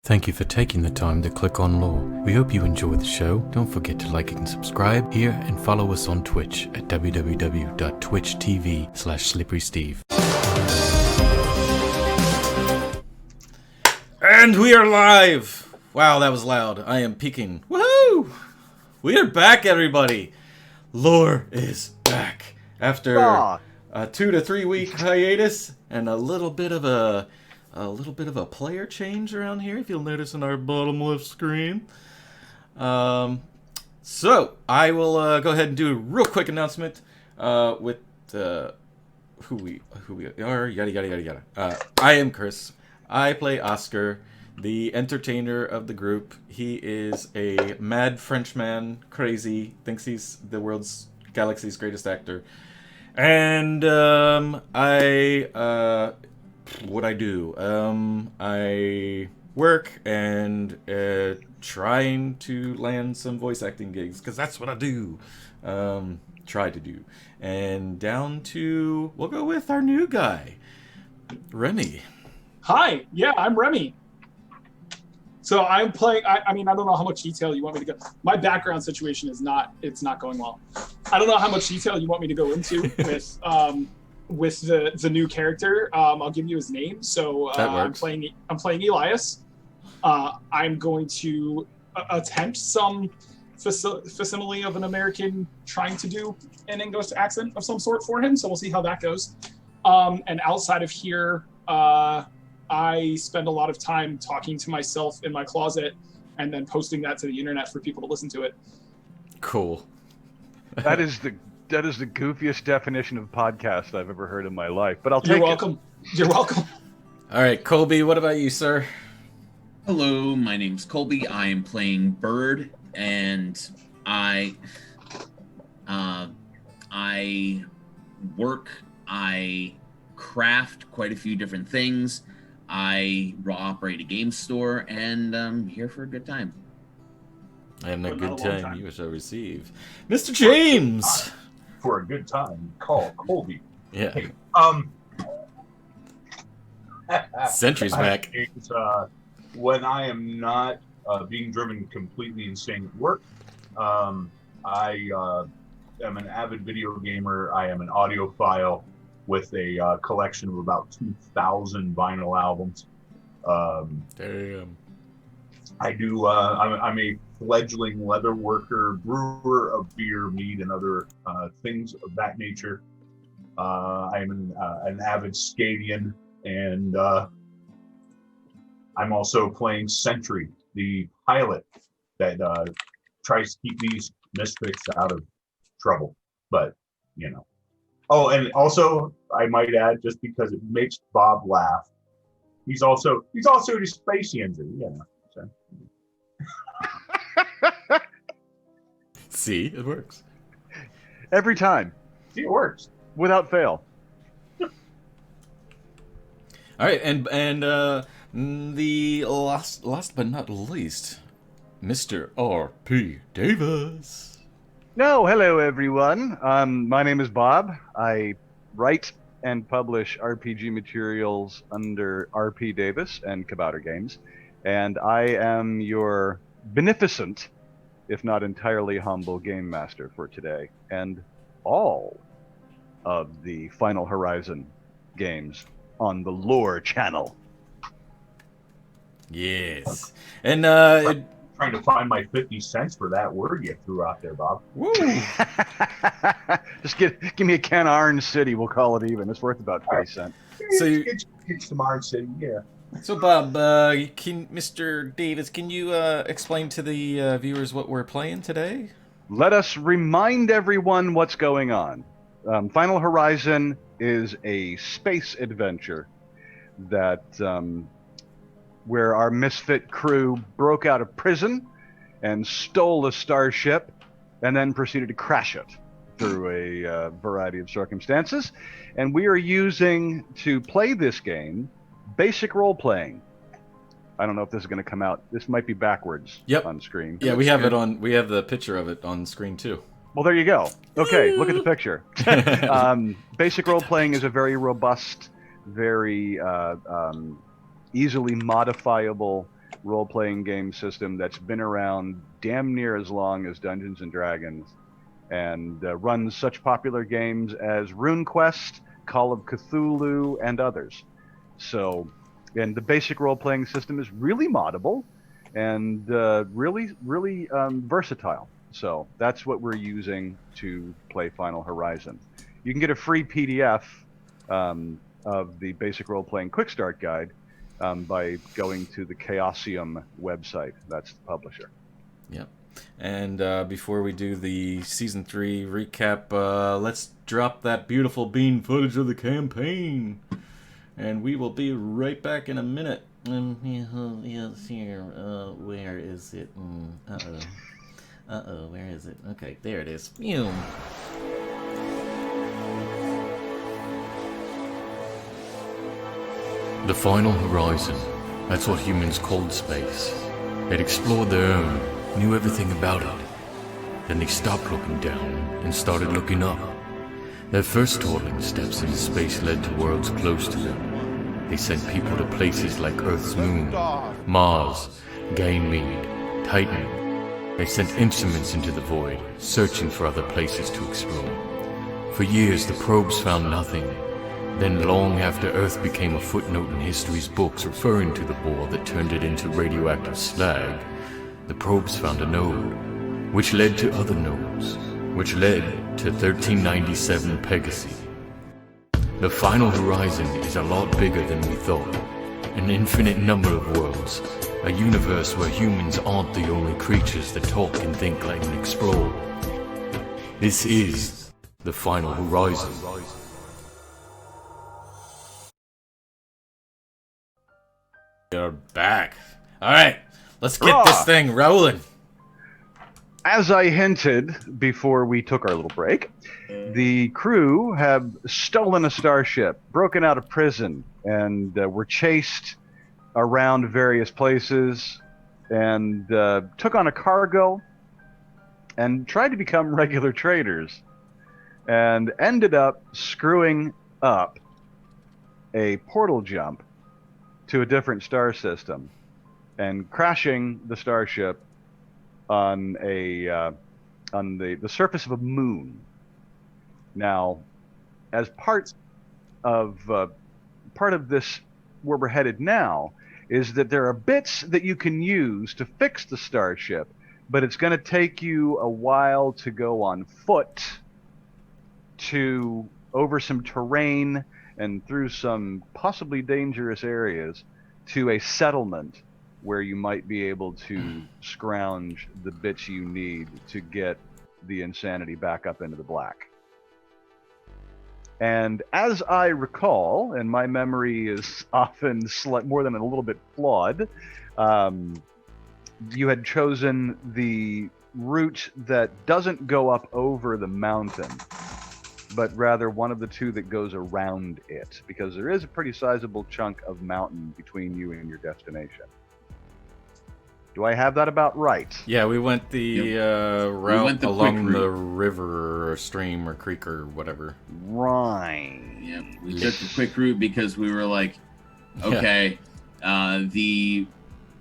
Thank you for taking the time to click on Lore. We hope you enjoy the show. Don't forget to like and subscribe here and follow us on Twitch at www.twitch.tv/SlipperySteve. And we are live! Wow, that was loud. I am peaking. Woohoo! We are back, everybody! Lore is back. After a 2 to 3 week hiatus and a little bit of a player change around here, if you'll notice in our bottom left screen. So I will go ahead and do a real quick announcement with who we are. Yada. I am Chris. I play Oscar, the entertainer of the group. He is a mad Frenchman, crazy, thinks he's the galaxy's greatest actor. And what I do? I work and trying to land some voice acting gigs, because that's what I do. Try to do. And down to, we'll go with our new guy, Remy. Hi, yeah, I'm Remy. So I'm playing, I mean, I don't know how much detail you want me to go. My background situation is not going well. I don't know how much detail you want me to go into with the new character. I'll give you his name. So I'm playing Elias. I'm going to attempt some facsimile of an American trying to do an English accent of some sort for him. So we'll see how that goes. And outside of here, I spend a lot of time talking to myself in my closet and then posting that to the internet for people to listen to it. Cool. That is the goofiest definition of podcast I've ever heard in my life, but I'll take it. You're welcome. All right, Colby, what about you, sir? Hello, my name's Colby. I am playing Bird, and I work, I craft quite a few different things. I operate a game store, and I'm here for a good time. And a good time you shall receive. Mr. James! For a good time, call Colby. Yeah. Hey, Century's back. When I am not being driven completely insane at work, I am an avid video gamer. I am an audiophile with a collection of about 2,000 vinyl albums. Damn. I do. I'm a fledgling leather worker, brewer of beer, mead, and other things of that nature. I am an avid Scadian, and I'm also playing Sentry, the pilot that tries to keep these misfits out of trouble. But you know. Oh, and also I might add, just because it makes Bob laugh, he's also the space engine, you know. So. See, it works. Every time. See, it works. Without fail. All right, and the last but not least, Mr. R.P. Davis. No, hello everyone. My name is Bob. I write and publish RPG materials under R.P. Davis and Kabouter Games, and I am your beneficent, if not entirely humble, game master for today, and all of the Final Horizon games on the L.O.R.E channel. Yes, and trying to find my 50 cents for that word you threw out there, Bob. Woo. Just give me a can of Orange City. We'll call it even. It's worth about 50 cents. So get some Orange City, yeah. So Bob, Mr. Davis, can you explain to the viewers what we're playing today? Let us remind everyone what's going on. Final Horizon is a space adventure that where our misfit crew broke out of prison and stole a starship and then proceeded to crash it through a variety of circumstances. And we are using, to play this game, basic role-playing. I don't know if this is going to come out. This might be backwards on screen. Yeah, we have it on. We have the picture of it on screen too. Well, there you go. Okay, look at the picture. Basic role-playing is a very robust, very easily modifiable role-playing game system that's been around damn near as long as Dungeons and Dragons, and runs such popular games as RuneQuest, Call of Cthulhu, and others. So, and the basic role-playing system is really moddable and really versatile. So that's what we're using to play Final Horizon. You can get a free PDF of the basic role-playing quick start guide by going to the Chaosium website. That's the publisher. Yep. And before we do the Season 3 recap, let's drop that beautiful bean footage of the campaign. And we will be right back in a minute. Yes, here. Where is it? Uh-oh, where is it? Okay, there it is. Phew. The Final Horizon. That's what humans called space. They'd explored their own, knew everything about it. Then they stopped looking down and started looking up. Their first toiling steps into space led to worlds close to them. They sent people to places like Earth's moon, Mars, Ganymede, Titan. They sent instruments into the void, searching for other places to explore. For years, the probes found nothing. Then, long after Earth became a footnote in history's books referring to the bore that turned it into radioactive slag, the probes found a node, which led to other nodes, which led to 1397 Pegasi. The Final Horizon is a lot bigger than we thought. An infinite number of worlds, a universe where humans aren't the only creatures that talk and think like and explore. This is the Final Horizon. You're back. Alright, let's get this thing rolling. As I hinted before we took our little break, the crew have stolen a starship, broken out of prison, and were chased around various places, and took on a cargo, and tried to become regular traders, and ended up screwing up a portal jump to a different star system, and crashing the starship on the surface of a moon. Now, as part of this, where we're headed now, is that there are bits that you can use to fix the starship, but it's going to take you a while to go on foot over some terrain and through some possibly dangerous areas to a settlement where you might be able to scrounge the bits you need to get the insanity back up into the black. And as I recall, and my memory is often more than a little bit flawed, you had chosen the route that doesn't go up over the mountain, but rather one of the two that goes around it, because there is a pretty sizable chunk of mountain between you and your destination. Do I have that about right? Yeah, we went the route we went the along the river or stream or creek or whatever. Right. Yep, we took the quick route because we were like, okay, the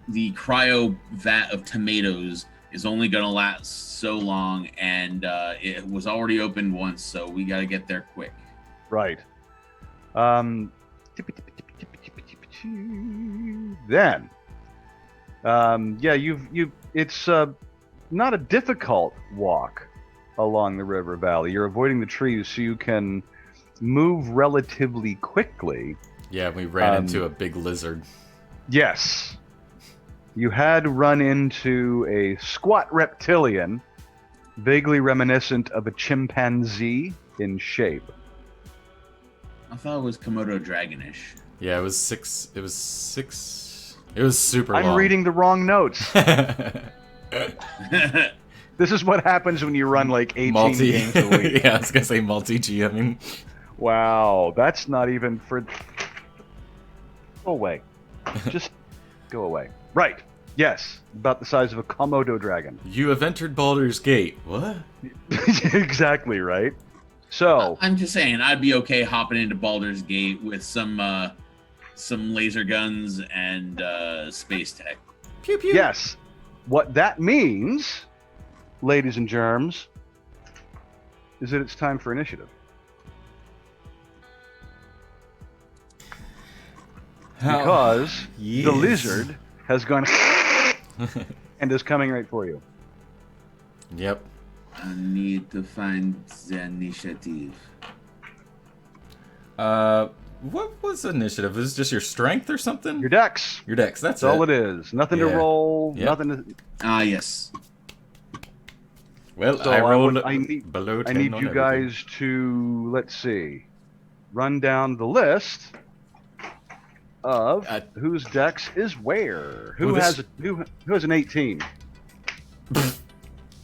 cryo vat of tomatoes is only going to last so long, and it was already opened once, so we got to get there quick. Right. Then, it's not a difficult walk along the river valley. You're avoiding the trees so you can move relatively quickly. Yeah, we ran into a big lizard. Yes. You had run into a squat reptilian, vaguely reminiscent of a chimpanzee in shape. I thought it was Komodo dragonish. Yeah, it was six. It was super long. I'm reading the wrong notes. This is what happens when you run like 18 games a week. Yeah, I was going to say multi-GMing. Wow, that's not even for... Go away. Just go away. Right. Yes, about the size of a Komodo dragon. You have entered Baldur's Gate. What? Exactly, right? So... I'm just saying, I'd be okay hopping into Baldur's Gate with some laser guns and space tech. Pew pew. Yes. What that means, ladies and germs, is that it's time for initiative. Because Yes. the lizard has gone and is coming right for you. Yep. I need to find the initiative. What was initiative? Is it just your strength or something? Your dex. Your dex. That's That's all it is. Nothing to Yeah. roll. Yep. Nothing to. Ah, yes. Well, So I rolled I need below 10 I need on you everything. guys to, let's see, run down the list of whose dex is where. Who this- has who has an 18?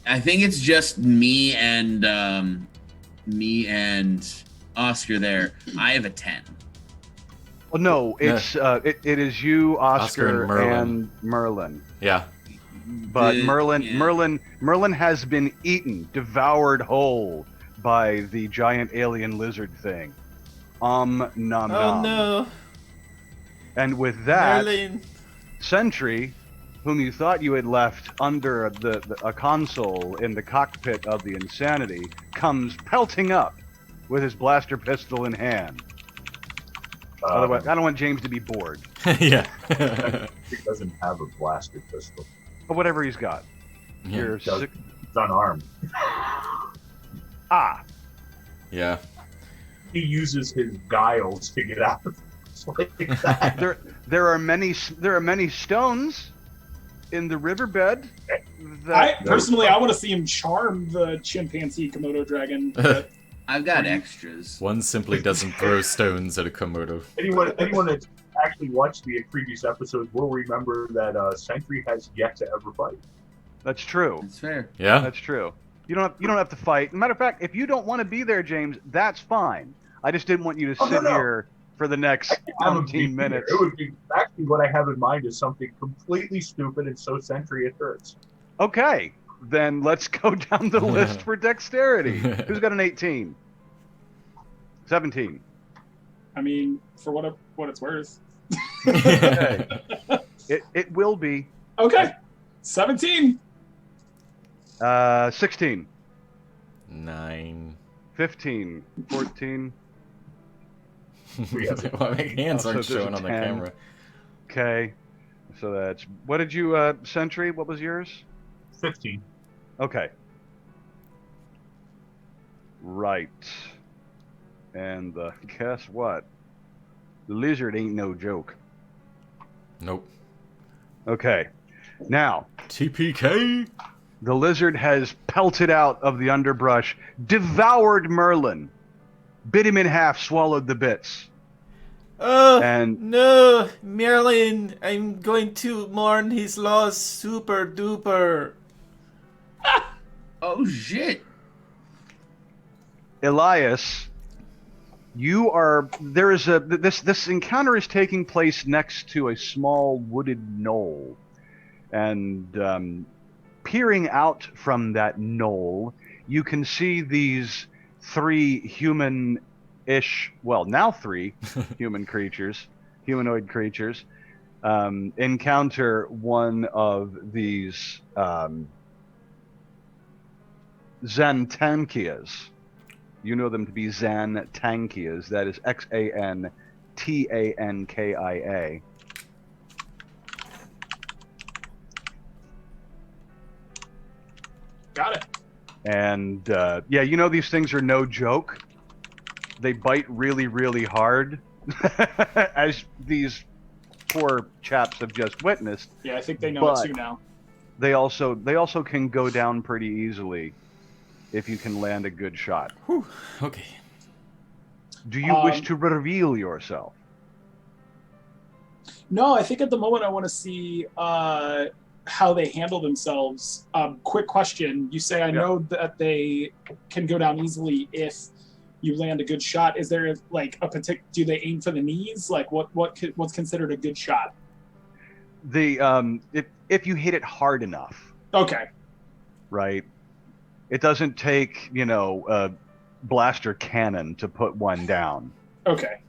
I think it's just me and Oscar there. I have a 10. Well, no, it's it is you, Oscar, and Merlin. and Merlin. Yeah. But Yeah. Merlin has been eaten, devoured whole by the giant alien lizard thing. Nom Oh nom. no. And with that, Merlin. Sentry, whom you thought you had left under a console in the cockpit of the Insanity, comes pelting up with his blaster pistol in hand. Otherwise, I don't want James to be bored. Yeah. He doesn't have a blaster pistol. But whatever he's got. Yeah. You're He does- sick. He's unarmed. Ah, Yeah. He uses his guiles to get out of it like that. there are many stones in the riverbed. I That personally, I want to see him charm the chimpanzee Komodo dragon. But I've got extras. One simply doesn't throw stones at a Komodo. Anyone that's actually watched the previous episodes will remember that Sentry has yet to ever fight. that's true. That's fair. Yeah? That's true. You don't have to fight. Matter of fact, if you don't want to be there, James, that's fine. I just didn't want you to Oh, sit no. here for the next I would 17 be- minutes. It would be actually what I have in mind is something completely stupid and so Sentry it hurts. Okay, then let's go down the list for dexterity. Who's got an 18? 17. I mean, for what it's worth. Okay. It will be Okay, 17. 16, 9. 15, 14. Well, my hands Oh, so aren't there's a showing on the 10. camera. Okay, so that's what did you Sentry? What was yours? 15. Okay. Right. And guess what? The lizard ain't no joke. Nope. Okay. Now, TPK? the lizard has pelted out of the underbrush, devoured Merlin, bit him in half, swallowed the bits. Oh, And no, Merlin, I'm going to mourn his loss super duper. Oh shit! Elias, this encounter is taking place next to a small wooded knoll, and peering out from that knoll, you can see these three human-ish, well, now three humanoid creatures, encounter one of these Xantankias. You know them to be Xantankias. That is Xantankia. Got it. And yeah, you know these things are no joke. They bite really, really hard, as these poor chaps have just witnessed. Yeah, I think they know But- it too now. They also can go down pretty easily if you can land a good shot. Whew. Okay. Do you wish to reveal yourself? No, I think at the moment I want to see how they handle themselves. Quick question: you say I know that they can go down easily if you land a good shot. Is there like a particular? Do they aim for the knees? Like what's considered a good shot? If you hit it hard enough, Okay. right? It doesn't take a blaster cannon to put one down. Okay.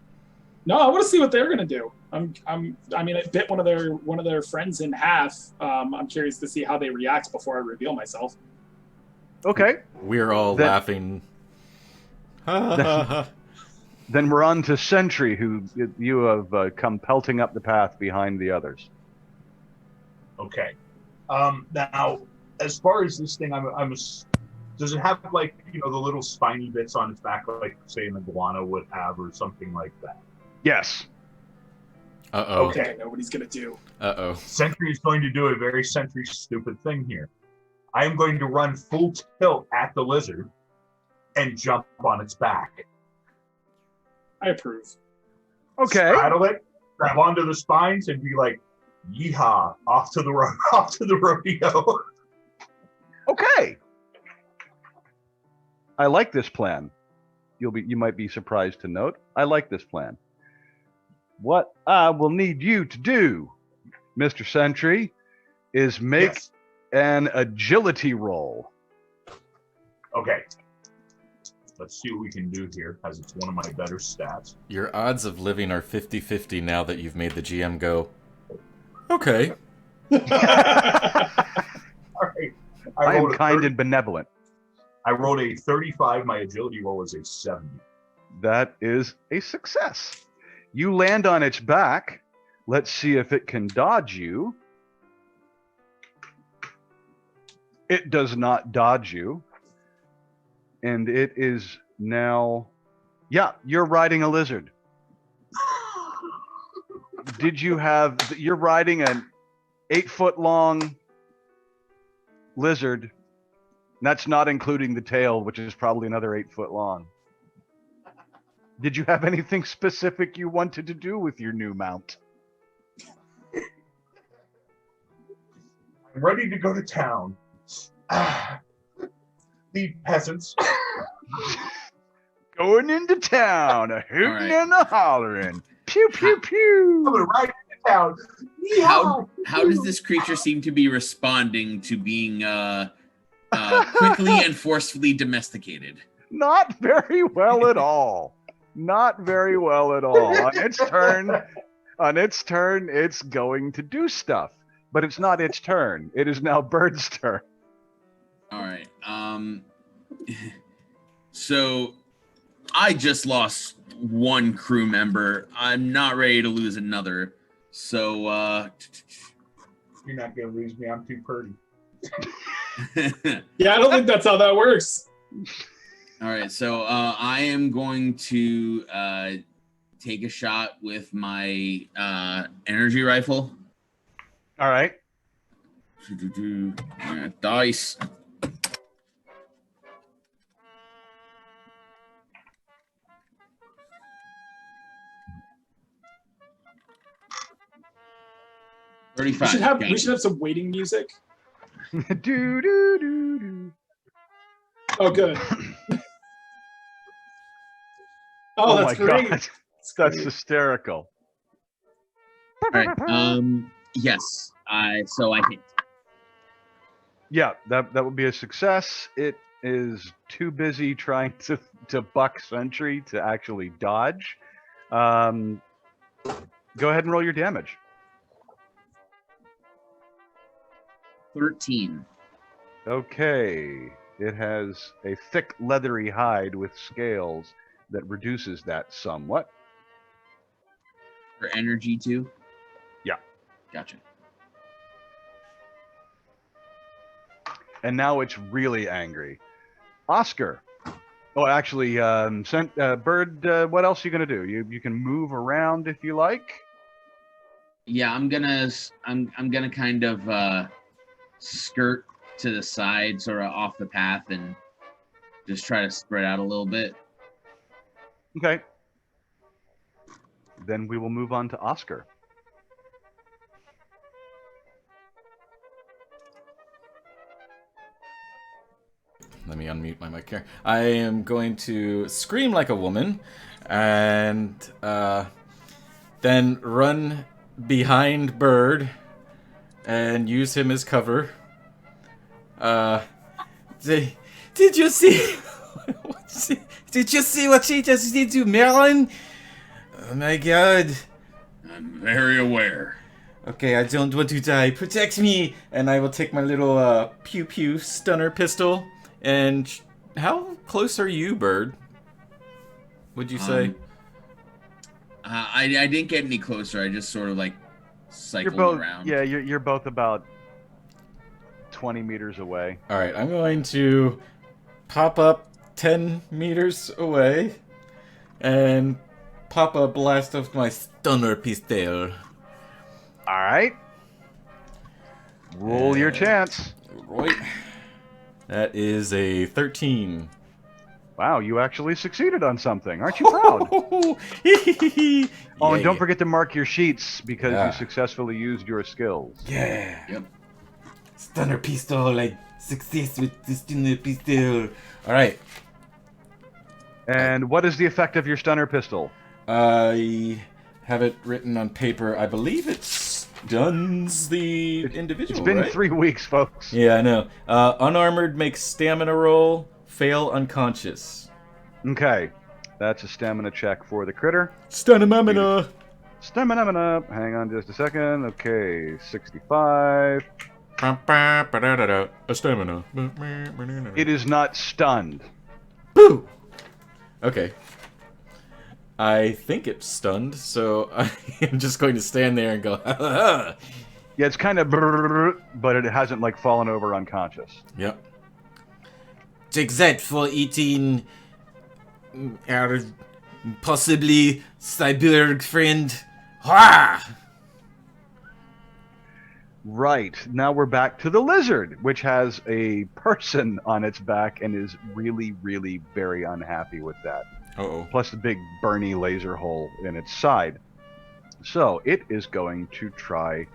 No, I want to see what they're gonna do. I mean, it bit one of their friends in half. I'm curious to see how they react before I reveal myself. Okay. We're all Then- laughing. Ha ha ha ha. Then we're on to Sentry, who you have come pelting up the path behind the others. Okay. Now, as far as this thing, does it have like the little spiny bits on its back, like say an iguana would have, or something like that? Yes. Uh-oh. I think I know what he's gonna do. Uh-oh. Sentry is going to do a very Sentry stupid thing here. I am going to run full tilt at the lizard and jump on its back. I approve. Okay. Straddle it, grab onto the spines, and be like, "Yeehaw! Off to the rodeo." Okay. I like this plan. You might be surprised to note, I like this plan. What I will need you to do, Mr. Sentry, is make Yes. an agility roll. Okay. Let's see what we can do here, as it's one of my better stats. Your odds of living are 50-50 now that you've made the GM go, okay. All right. I am rolled a kind 30 and benevolent. I rolled a 35. My agility roll is a 70. That is a success. You land on its back. Let's see if it can dodge you. It does not dodge you. And it is now... Yeah, you're riding a lizard. Did you have... You're riding an 8-foot-long lizard. That's not including the tail, which is probably another 8 foot long. Did you have anything specific you wanted to do with your new mount? I'm ready to go to town. The peasants. Going into town, a hooting right. and a hollering. Pew, pew, I'm pew. gonna ride into town. How does this creature seem to be responding to being quickly and forcefully domesticated? Not very well at all. Not very well at all. On its turn, it's going to do stuff. But it's not its turn. It is now Bird's turn. All right. So I just lost one crew member. I'm not ready to lose another. So You're not gonna lose me. I'm too pretty. Yeah, I don't think that's how that works. all right. So I am going to take a shot with my energy rifle. All right. Dice. We 35. should have Got we it. should have some waiting music. do, do, do, do. Oh, good. Oh, my that's great. God. That's hysterical. All right. Yes. So I hit. Yeah, that would be a success. It is too busy trying to buck Sentry to actually dodge. Go ahead and roll your damage. 13. Okay. It has a thick leathery hide with scales that reduces that somewhat. For energy too? Yeah. Gotcha. And now it's really angry. Oscar. Oh, actually, Bird, what else are you going to do? You can move around if you like. Yeah, I'm gonna kind of skirt to the side, sort of off the path, and just try to spread out a little bit. Okay. Then we will move on to Oscar. Let me unmute my mic here. I am going to scream like a woman and then run behind Bird and use him as cover. Did you see? Did you see what she just did to Marilyn? Oh my god. I'm very aware. Okay, I don't want to die. Protect me! And I will take my little pew pew stunner pistol. And how close are you, Bird? Would you say? I didn't get any closer. I just sort of like cycled You're both, around. yeah, you're both about 20 meters away. All right, I'm going to pop up 10 meters away and pop a blast of my stunner pistol. All right. Roll your chance. Right. That is a 13. Wow, you actually succeeded on something. Aren't you proud? Oh, and don't forget to mark your sheets because you successfully used your skills. Yeah. Yep. Stunner pistol, like success with the stunner pistol. All right. And what is the effect of your stunner pistol? I have it written on paper. I believe it stuns the individual. It's been right? 3 weeks, folks. Yeah, I know. Unarmored makes stamina roll. Fail unconscious. Okay. That's a stamina check for the critter. Stamina. Stamina. Hang on just a second. Okay, 65. A stamina. It is not stunned. Boo! Okay. I think it's stunned, so I'm just going to stand there and go, Yeah, it's kind of, but it hasn't like fallen over unconscious. Yep. Take that for eating our possibly cyborg friend. Ha! Right. Now we're back to the lizard, which has a person on its back and is really, really very unhappy with that. Uh-oh. Plus the big Bernie laser hole in its side. So it is going to try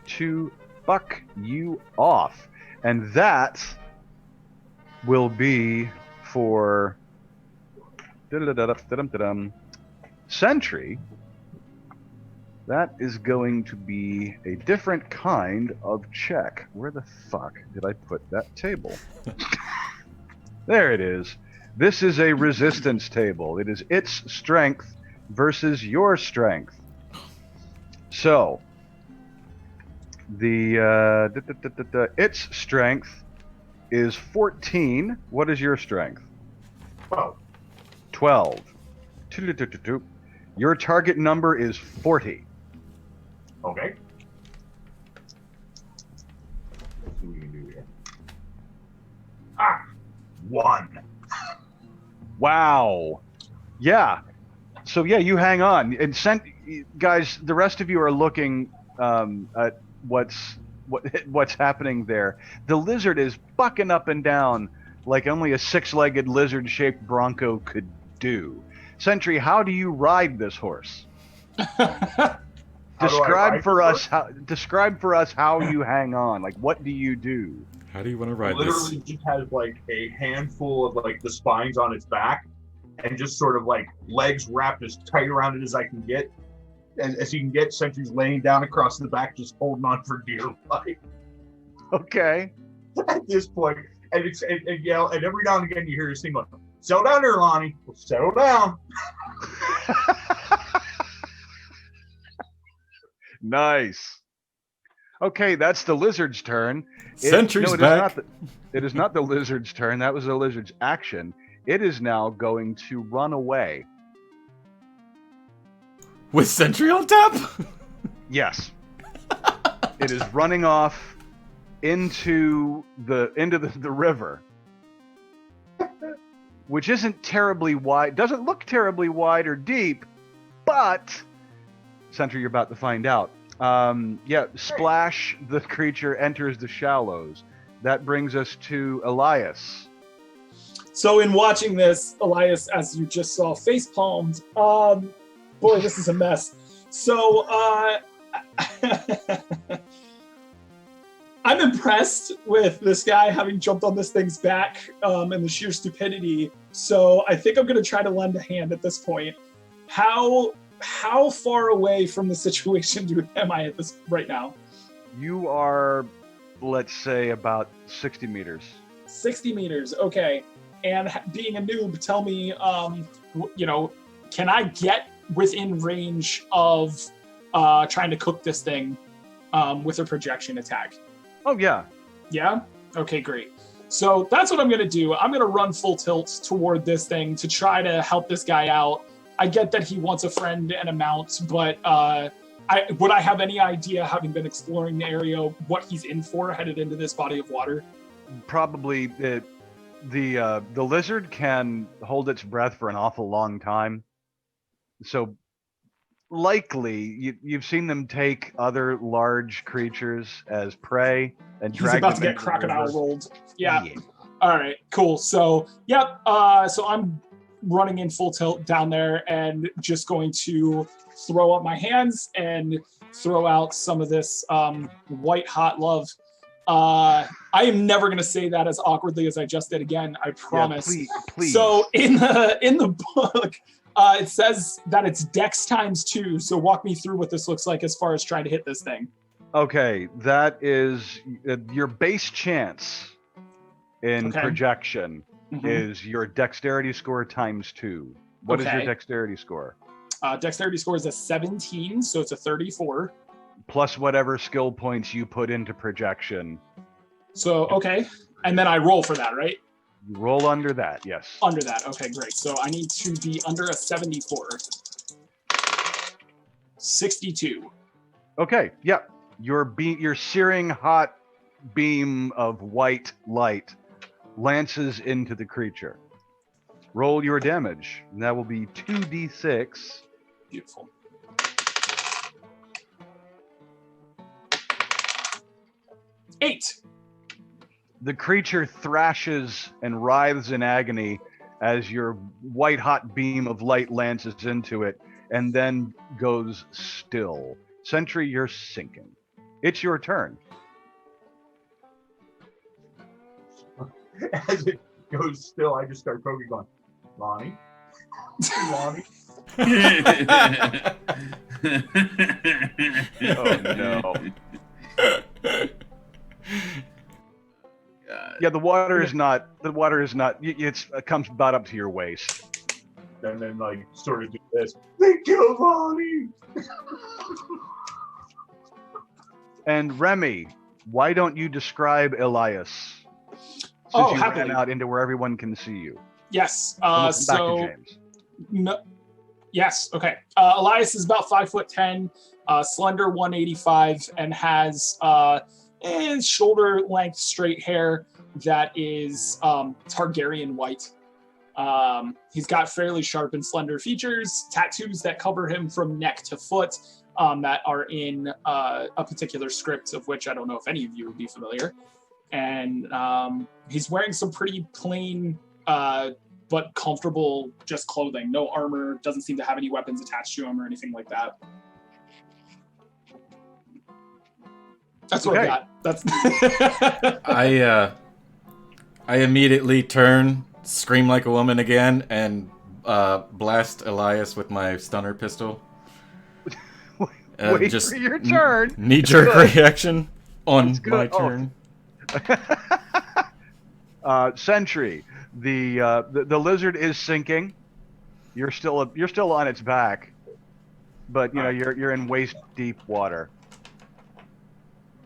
to buck you off. And that will be for Sentry. That is going to be a different kind of check. Where the fuck did I put that table? There it is. This is a resistance table. It is its strength versus your strength. So, the its strength is 14. What is your strength? 12. Your target number is 40. Okay. Let's see what we can do here. 1. Wow. Yeah. So yeah, you hang on. And guys, the rest of you are looking at what's happening there. The lizard is bucking up and down like only a 6-legged lizard-shaped bronco could do. Sentry, how do you ride this horse? Describe for us how you hang on. Like, what do you do? How do you want to ride Literally this? just has like a handful of like the spines on its back and just sort of like legs wrapped as tight around it as I can get. And as you can get, Sentry's laying down across the back, just holding on for dear life Okay. at this point. And it's and yell, and every now and again you hear this thing like, "Settle down there, Lonnie. Settle down." Nice. Okay, that's the lizard's turn. Sentry's back. It is not the lizard's turn. That was the lizard's action. It is now going to run away. With Sentry on top? Yes. It is running off into the river, which isn't terribly wide. Doesn't look terribly wide or deep, but Sentry, you're about to find out. Splash, the creature enters the shallows. That brings us to Elias. So in watching this, Elias, as you just saw, face palmed. Boy, this is a mess. So I'm impressed with this guy having jumped on this thing's back and the sheer stupidity. So I think I'm going to try to lend a hand at this point. How far away from the situation am I at this right now? You are, let's say, about 60 meters. 60 meters, okay. And being a noob, tell me, can I get within range of trying to cook this thing with a projection attack? Oh yeah. Yeah? Okay, great. So that's what I'm going to do. I'm going to run full tilt toward this thing to try to help this guy out. I get that he wants a friend and a mount, but would I have any idea, having been exploring the area, what he's in for headed into this body of water? Probably the lizard can hold its breath for an awful long time. So likely you've seen them take other large creatures as prey and He's drag about to them get into the crocodile river. rolled. Yeah. All right, cool. So, yep. So I'm running in full tilt down there and just going to throw up my hands and throw out some of this white hot love. I am never going to say that as awkwardly as I just did again. I promise. Yeah, please. So in the book, it says that it's Dex ×2. So walk me through what this looks like as far as trying to hit this thing. Okay, that is your base chance in Okay. projection Mhm. is your dexterity score ×2. What is your Okay. dexterity score? Dexterity score is a 17, so it's a 34. Plus whatever skill points you put into projection. So, okay. And then I roll for that, right? You roll under that, yes. Under that. Okay, great. So I need to be under a 74. 62. Okay, yeah. Your searing hot beam of white light lances into the creature. Roll your damage. And that will be 2d6. Beautiful. Eight. The creature thrashes and writhes in agony as your white hot beam of light lances into it and then goes still. Sentry, you're sinking. It's your turn. As it goes still, I just start poking, going, Lonnie, Lonnie. Oh no. God. Yeah, the water is not. It comes about up to your waist. And then, like, sort of do this. They killed Lonnie. And Remy, why don't you describe Elias? Since Oh, you happily. ran out into where everyone can see you. Yes. And we'll come back So to James. no, yes. Okay. Elias is about 5'10", slender, 185, and has shoulder length straight hair that is Targaryen white. He's got fairly sharp and slender features, tattoos that cover him from neck to foot that are in a particular script of which I don't know if any of you would be familiar. And he's wearing some pretty plain but comfortable just clothing. No armor, doesn't seem to have any weapons attached to him or anything like that. That's what I Okay. got. That's I immediately turn, scream like a woman again, and blast Elias with my stunner pistol. Wait for your turn. Knee-jerk Good. reaction on That's good. my Oh. turn. Sentry, the lizard is sinking. You're still on its back, but you know you're in waist deep water.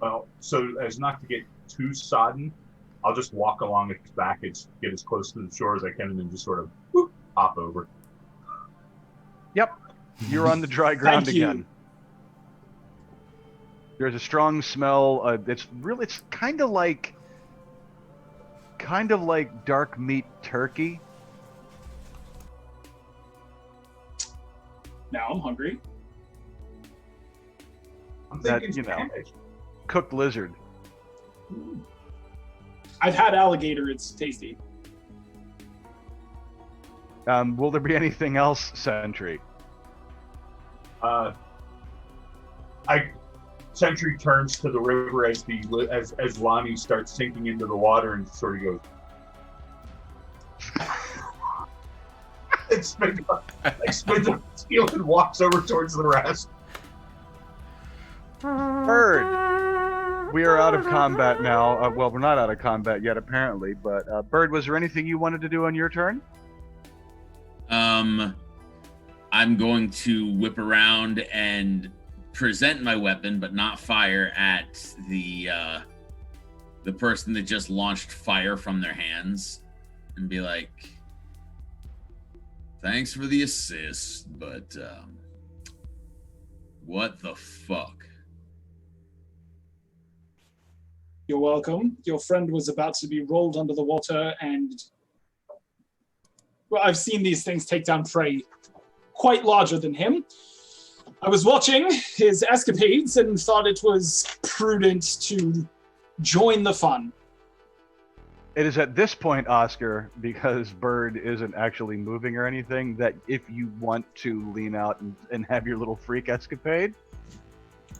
Well, so as not to get too sodden, I'll just walk along its back and get as close to the shore as I can, and then just sort of whoop, hop over. Yep, you're on the dry ground Thank you. again. There's a strong smell. It's kind of like dark meat turkey. now I'm hungry. I'm That, thinking you know. Spanish. Cooked lizard. I've had alligator. It's tasty. Will there be anything else, Sentry? Sentry turns to the river as Lonnie starts sinking into the water and sort of goes. and spins up his heel and walks over towards the rest. Bird, we are out of combat now. Well, we're not out of combat yet, apparently. But Bird, was there anything you wanted to do on your turn? I'm going to whip around and present my weapon, but not fire at the person that just launched fire from their hands, and be like, "Thanks for the assist, but what the fuck?" You're welcome. Your friend was about to be rolled under the water, and well, I've seen these things take down prey quite larger than him. I was watching his escapades and thought it was prudent to join the fun. It is at this point, Oscar, because Bird isn't actually moving or anything, that if you want to lean out and have your little freak escapade.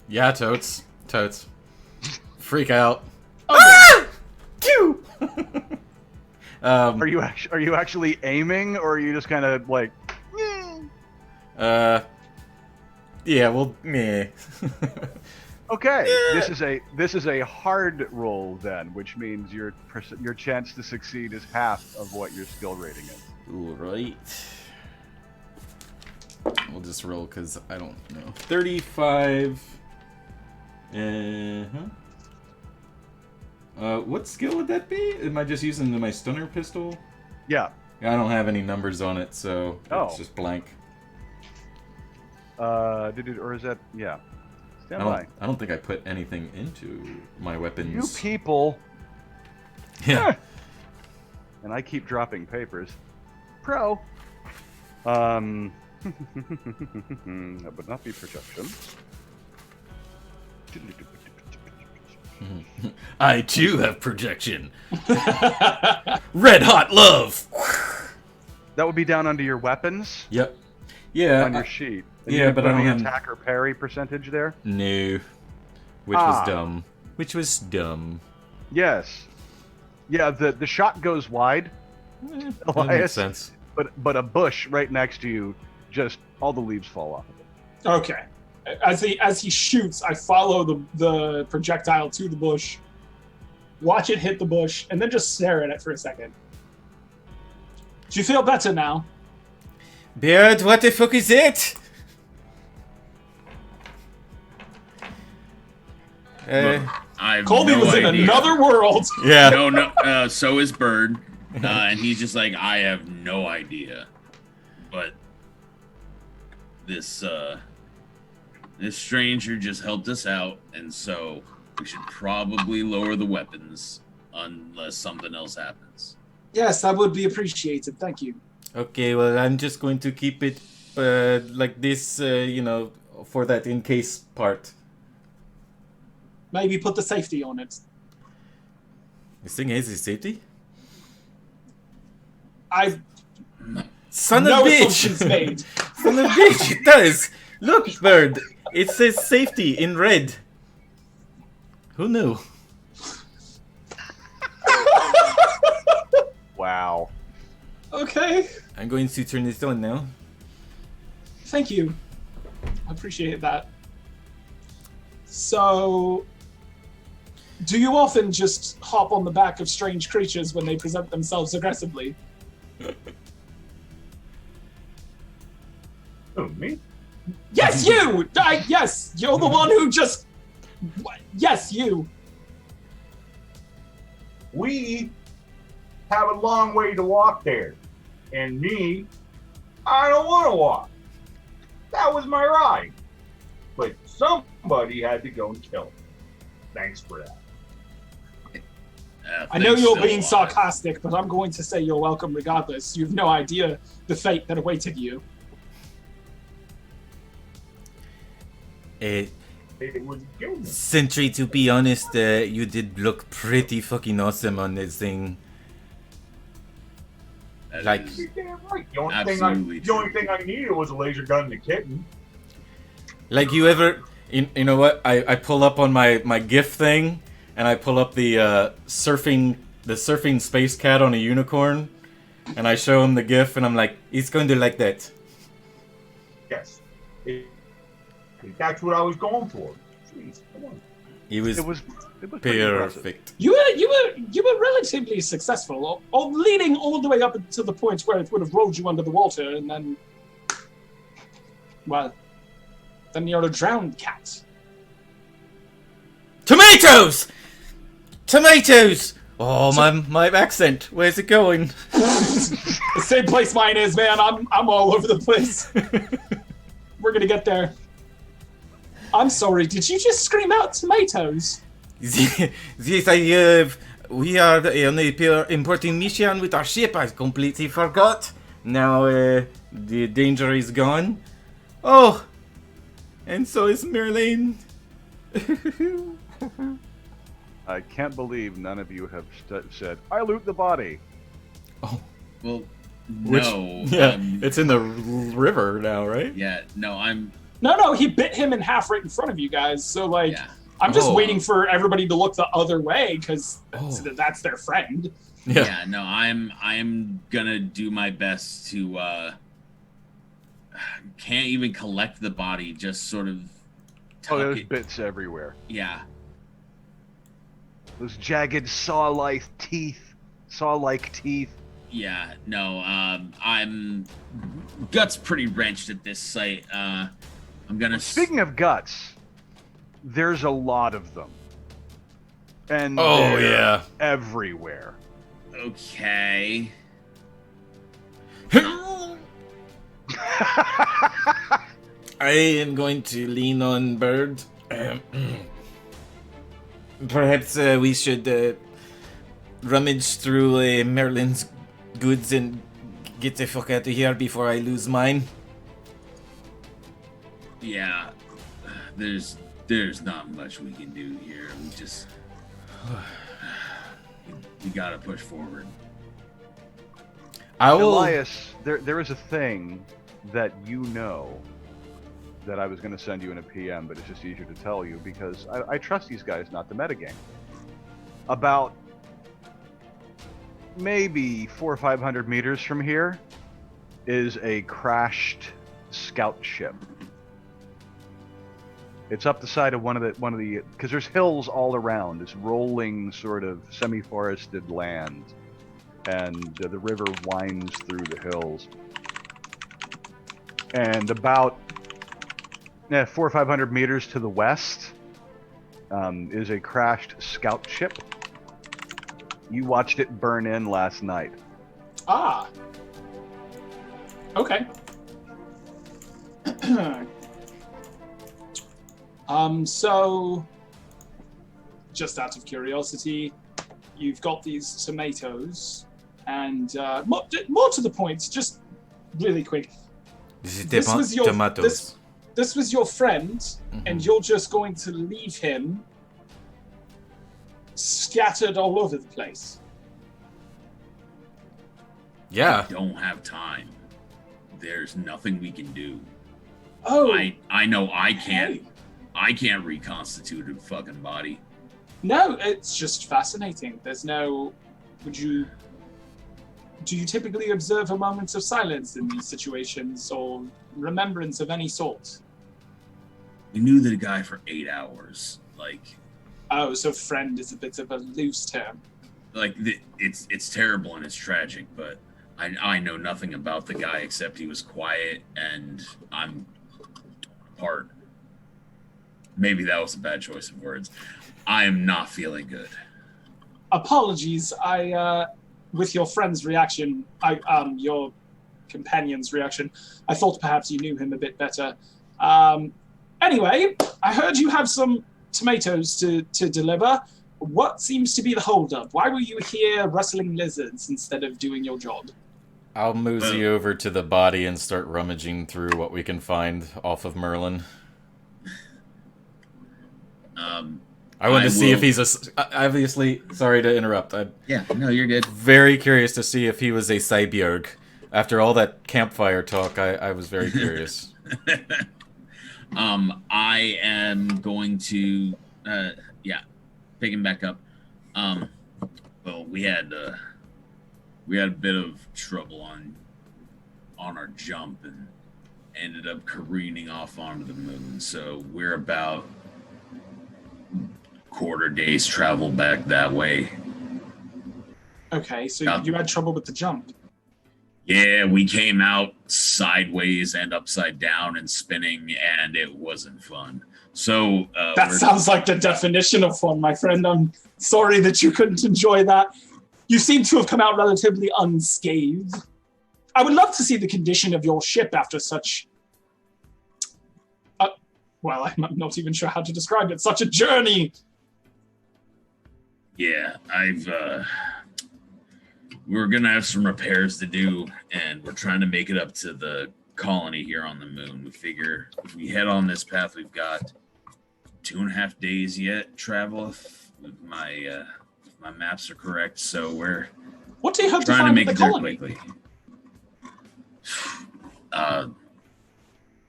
Yeah, totes. Freak out. Okay. Phew! Are you actually aiming, or are you just kind of like? Yeah. Well, meh. Okay, this is a hard roll then, which means your chance to succeed is half of what your skill rating is. All right. We'll just roll because I don't know. 35. What skill would that be? Am I just using my stunner pistol? Yeah. I don't have any numbers on it, so it's just blank. Or is that Stand by. I don't think I put anything into my weapons. You people. Yeah. And I keep dropping papers. Pro. That would not be projection. I too have projection. Red hot love. That would be down under your weapons. Yep. Yeah. On your sheet. And yeah, but I don't have attack or parry percentage there. No. Which was dumb. Yes. Yeah. The shot goes wide. That makes sense. But a bush right next to you, just all the leaves fall off of it. Okay. As he shoots, I follow the projectile to the bush, watch it hit the bush, and then just stare at it for a second. Do you feel better now? Beard, what the fuck is it? Colby was in another world. Yeah. No. So is Bird, and he's just like, I have no idea, but this stranger just helped us out, and so we should probably lower the weapons unless something else happens. Yes, that would be appreciated. Thank you. Okay, well, I'm just going to keep it like this, for that in case part. Maybe put the safety on it. This thing has a safety? Son no of a assumptions bitch! made. Son of a bitch, it does! Look, Bird! It says safety in red. Who knew? Wow. Okay. I'm going to turn this on now. Thank you. I appreciate that. So, do you often just hop on the back of strange creatures when they present themselves aggressively? Who, me? Yes, you! Yes, you're the one who just... Yes, you. We have a long way to walk there. And me, I don't want to walk. That was my ride. But somebody had to go and kill him. Thanks for that. I know you're being sarcastic, but I'm going to say you're welcome regardless. You've no idea the fate that awaited you. It was good. Sentry, to be honest, you did look pretty fucking awesome on this thing. That You're damn right. The only absolutely thing I needed was a laser gun and a kitten. Like you ever, you know what? I pull up on my GIF thing, and I pull up the surfing space cat on a unicorn, and I show him the GIF, and I'm like, he's going to like that. Yes. That's what I was going for. Jeez, come on. It was pretty impressive. perfect. You were relatively successful, or leading all the way up to the point where it would have rolled you under the water, and then Well, then you're a drowned cat. Tomatoes! Tomatoes! Oh, my accent. Where's it going? The same place mine is, man. I'm all over the place. We're gonna get there. I'm sorry, did you just scream out tomatoes? This we are on a important mission with our ship. I completely forgot. Now the danger is gone. Oh, and so is Merlin. I can't believe none of you have said, I loot the body. Oh, Well, which, no. yeah, it's in the river now, right? Yeah, no, I'm. No, he bit him in half right in front of you guys. So, like, Yeah. I'm just Oh. waiting for everybody to look the other way, because Oh. that's their friend. Yeah, no, I'm gonna do my best to. Can't even collect the body. Just sort of. Oh, tuck there's it. bits everywhere. Yeah. Those jagged saw-like teeth. Yeah, no, I'm guts pretty wrenched at this site. I'm gonna. Speaking of guts, there's a lot of them. And Oh, they're yeah. everywhere. Okay. I am going to lean on Bird. Perhaps we should rummage through Merlin's goods and get the fuck out of here before I lose mine. Yeah. There's not much we can do here. We just. We gotta push forward. I will. Elias, there is a thing that you know that I was going to send you in a PM, but it's just easier to tell you because I trust these guys not to metagame. About maybe 400 or 500 meters from here is a crashed scout ship. It's up the side of one of the because there's hills all around. It's rolling sort of semi-forested land, and the river winds through the hills. And about 400 or 500 meters to the west is a crashed scout ship. You watched it burn in last night. Ah. Okay. So, just out of curiosity, you've got these tomatoes, and more to the point, just really quick. This was your tomatoes. This was your friend, and you're just going to leave him scattered all over the place. Yeah. We don't have time. There's nothing we can do. Oh, I know I can't. hey. I can't reconstitute a fucking body. No, it's just fascinating. There's no. Do you typically observe a moment of silence in these situations, or remembrance of any sort? We knew the guy for 8 hours. Oh, so friend is a bit of a loose term. It's terrible and it's tragic, but I know nothing about the guy except he was quiet and I'm apart. Maybe that was a bad choice of words. I am not feeling good. Apologies, with your friend's reaction, your companion's reaction, I thought perhaps you knew him a bit better. Anyway, I heard you have some tomatoes to deliver. What seems to be the holdup? Why were you here rustling lizards instead of doing your job? I'll mosey over to the body and start rummaging through what we can find off of Merlin. I want to see if he's obviously, sorry to interrupt. Yeah, no, you're good. Very curious to see if he was a cyborg. After all that campfire talk, I was very curious. I am going to, picking back up. Well, we had a bit of trouble on our jump and ended up careening off onto the moon. So we're about quarter day's travel back that way. Okay, so you had trouble with the jump. Yeah, we came out sideways and upside down and spinning, and it wasn't fun. So That sounds like the definition of fun, my friend. I'm sorry that you couldn't enjoy that. You seem to have come out relatively unscathed. I would love to see the condition of your ship after such... well, I'm not even sure how to describe it. Such a journey. Yeah, we're gonna have some repairs to do, and we're trying to make it up to the colony here on the moon. We figure if we head on this path, we've got 2.5 days yet travel if my maps are correct. So we're What do you hope to trying to find make at it the there colony? quickly.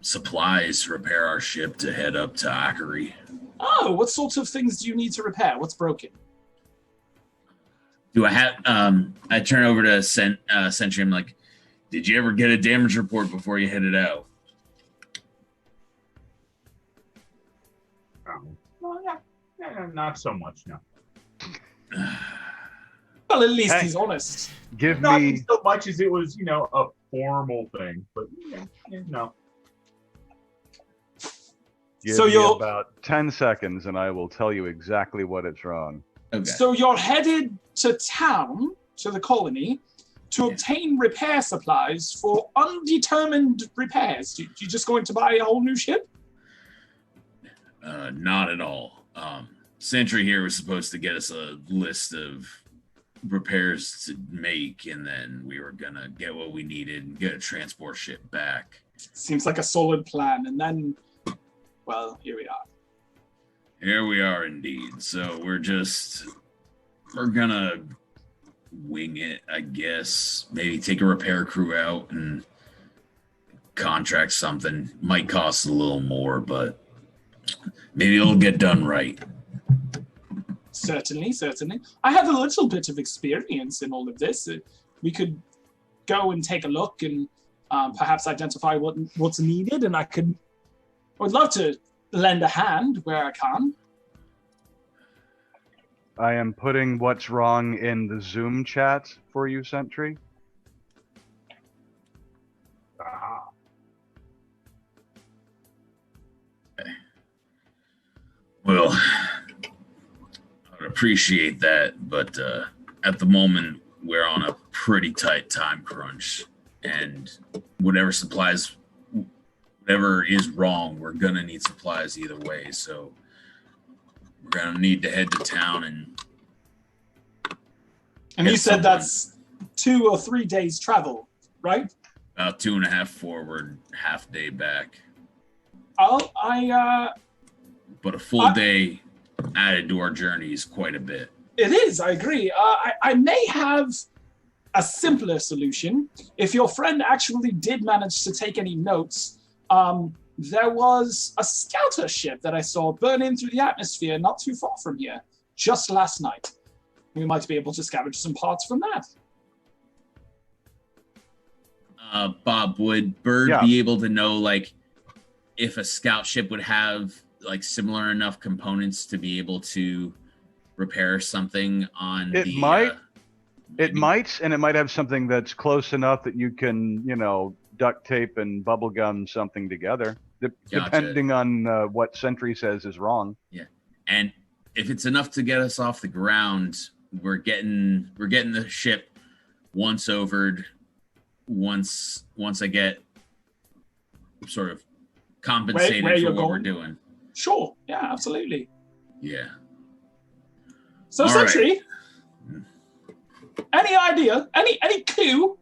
Supplies to repair our ship to head up to L.O.R.E. Oh, what sorts of things do you need to repair? What's broken? Do I have? I turn over to Sentry. I'm like, did you ever get a damage report before you headed out? Well, yeah, not so much, no. Well, at least Hey. he's honest. Give Not me so much as it was, a formal thing, but no. give So me you're- about 10 seconds, and I will tell you exactly what it's wrong. Okay. So you're headed to town, to the colony, to Yeah. obtain repair supplies for undetermined repairs. You just going to buy a whole new ship? Not at all. Sentry here was supposed to get us a list of repairs to make, and then we were gonna get what we needed and get a transport ship back. Seems like a solid plan. And then, well, here we are. Here we are indeed. So we're gonna wing it, I guess. Maybe take a repair crew out and contract something. Might cost a little more, but maybe it'll get done right. Certainly, certainly. I have a little bit of experience in all of this. We could go and take a look and perhaps identify what's needed, and I would love to lend a hand where I can. I am putting what's wrong in the Zoom chat for you, Sentry. Ah, Well, I would appreciate that, but at the moment we're on a pretty tight time crunch, and whatever is wrong, we're gonna need supplies either way. So we're gonna need to head to town and And you Get said someone. that's 2 or 3 days travel, right? about 2.5 forward, half day back. But a full day added to our journey is quite a bit. It is, I agree. I may have a simpler solution. If your friend actually did manage to take any notes, there was a scouter ship that I saw burning through the atmosphere not too far from here just last night. We might be able to scavenge some parts from that. Bob, would Bird Yeah. be able to know, like, if a scout ship would have, like, similar enough components to be able to repair something on It the... might. It maybe- might, and it might have something that's close enough that you can, duct tape and bubble gum something together, depending on what Sentry says is wrong. And if it's enough to get us off the ground, we're getting the ship once overed. Once I get sort of compensated Where for you're what we're going? doing. Sure, yeah, absolutely. Yeah. So, All right. Sentry, any idea? Any clue?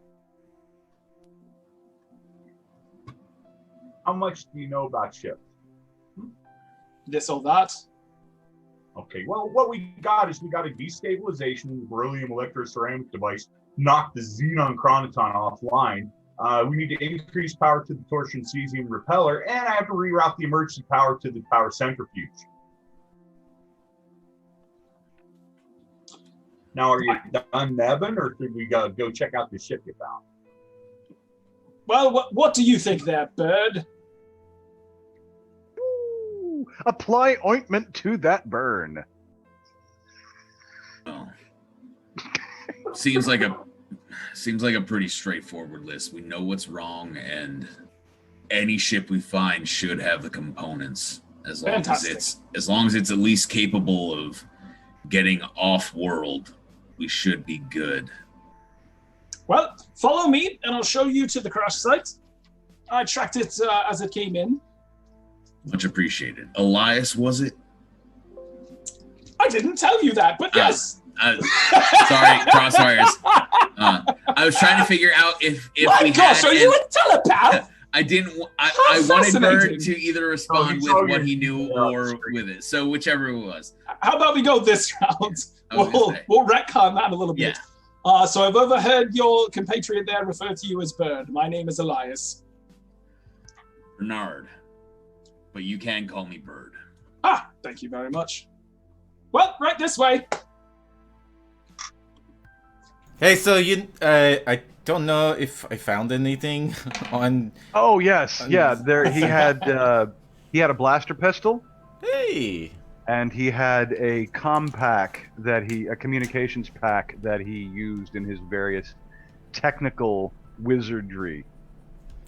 how much do you know about ships? This or that? Okay, well, what we got is we got a destabilization beryllium electroceramic device, knocked the xenon chronoton offline. We need to increase power to the torsion cesium repeller, and I have to reroute the emergency power to the power centrifuge. Now, are you done nabbing, or should we go check out the ship you found? Well, what do you think there, Bird? Ooh, apply ointment to that burn. Well, seems like a seems like a pretty straightforward list. We know what's wrong, and any ship we find should have the components. As long as it's at least capable of getting off-world, we should be good. Well, follow me, and I'll show you to the crash site. I tracked it as it came in. Much appreciated. Elias, was it? I didn't tell you that, but yes. Sorry, crosswires. I was trying to figure out if My we gosh, had. are you a telepath? I didn't. I wanted Bird to either respond with your what he knew or with it. So whichever it was. How about we go this round? We'll retcon that a little bit. Yeah. So I've overheard your compatriot there refer to you as Bird. My name is Elias. Bernard, but you can call me Bird. Thank you very much. Well, right this way. Hey, so I don't know if I found anything on. Oh yes, yeah. There he had a blaster pistol. Hey. And he had a a communications pack that he used in his various technical wizardry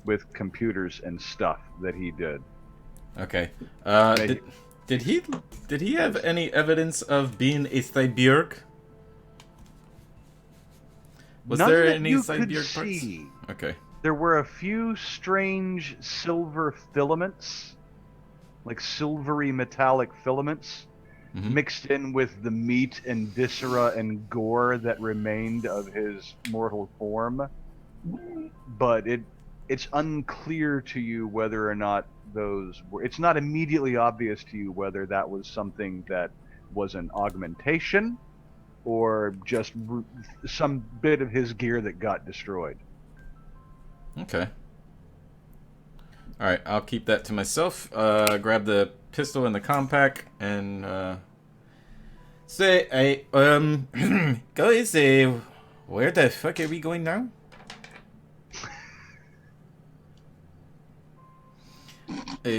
with computers and stuff that he did. Okay. Did he have any evidence of being a cyborg? Was None there that any you could cyborg parts? see. Okay. There were a few strange silver filaments, like silvery metallic filaments, mixed in with the meat and viscera and gore that remained of his mortal form. But it's unclear to you whether or not those were. It's not immediately obvious to you whether that was something that was an augmentation or just some bit of his gear that got destroyed. Okay. All right, I'll keep that to myself. Grab the pistol and the compact and say, guys, where the fuck are we going now?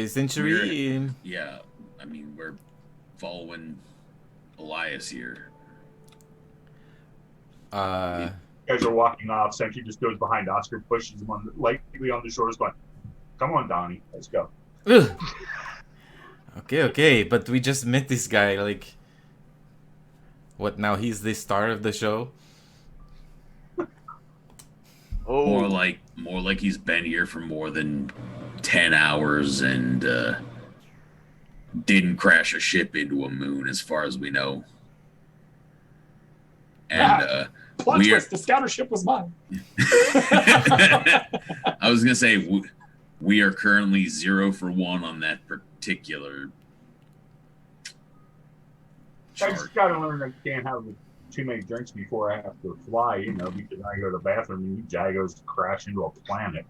Century. Yeah, I mean we're following Elias here. You guys are walking off. Sentry just goes behind Oscar, pushes him lightly on the shoulders, going, "Come on, Donnie, let's go." Ugh. Okay, but we just met this guy. Like, what now? He's the star of the show. Oh, More like he's been here for more than 10 hours and didn't crash a ship into a moon, as far as we know. And Plot twist: the scouter ship was mine. I was gonna say we are currently 0 for 1 on that particular I chart. just gotta learn I can't have too many drinks before I have to fly, because I go to the bathroom and you jagos crash into a planet.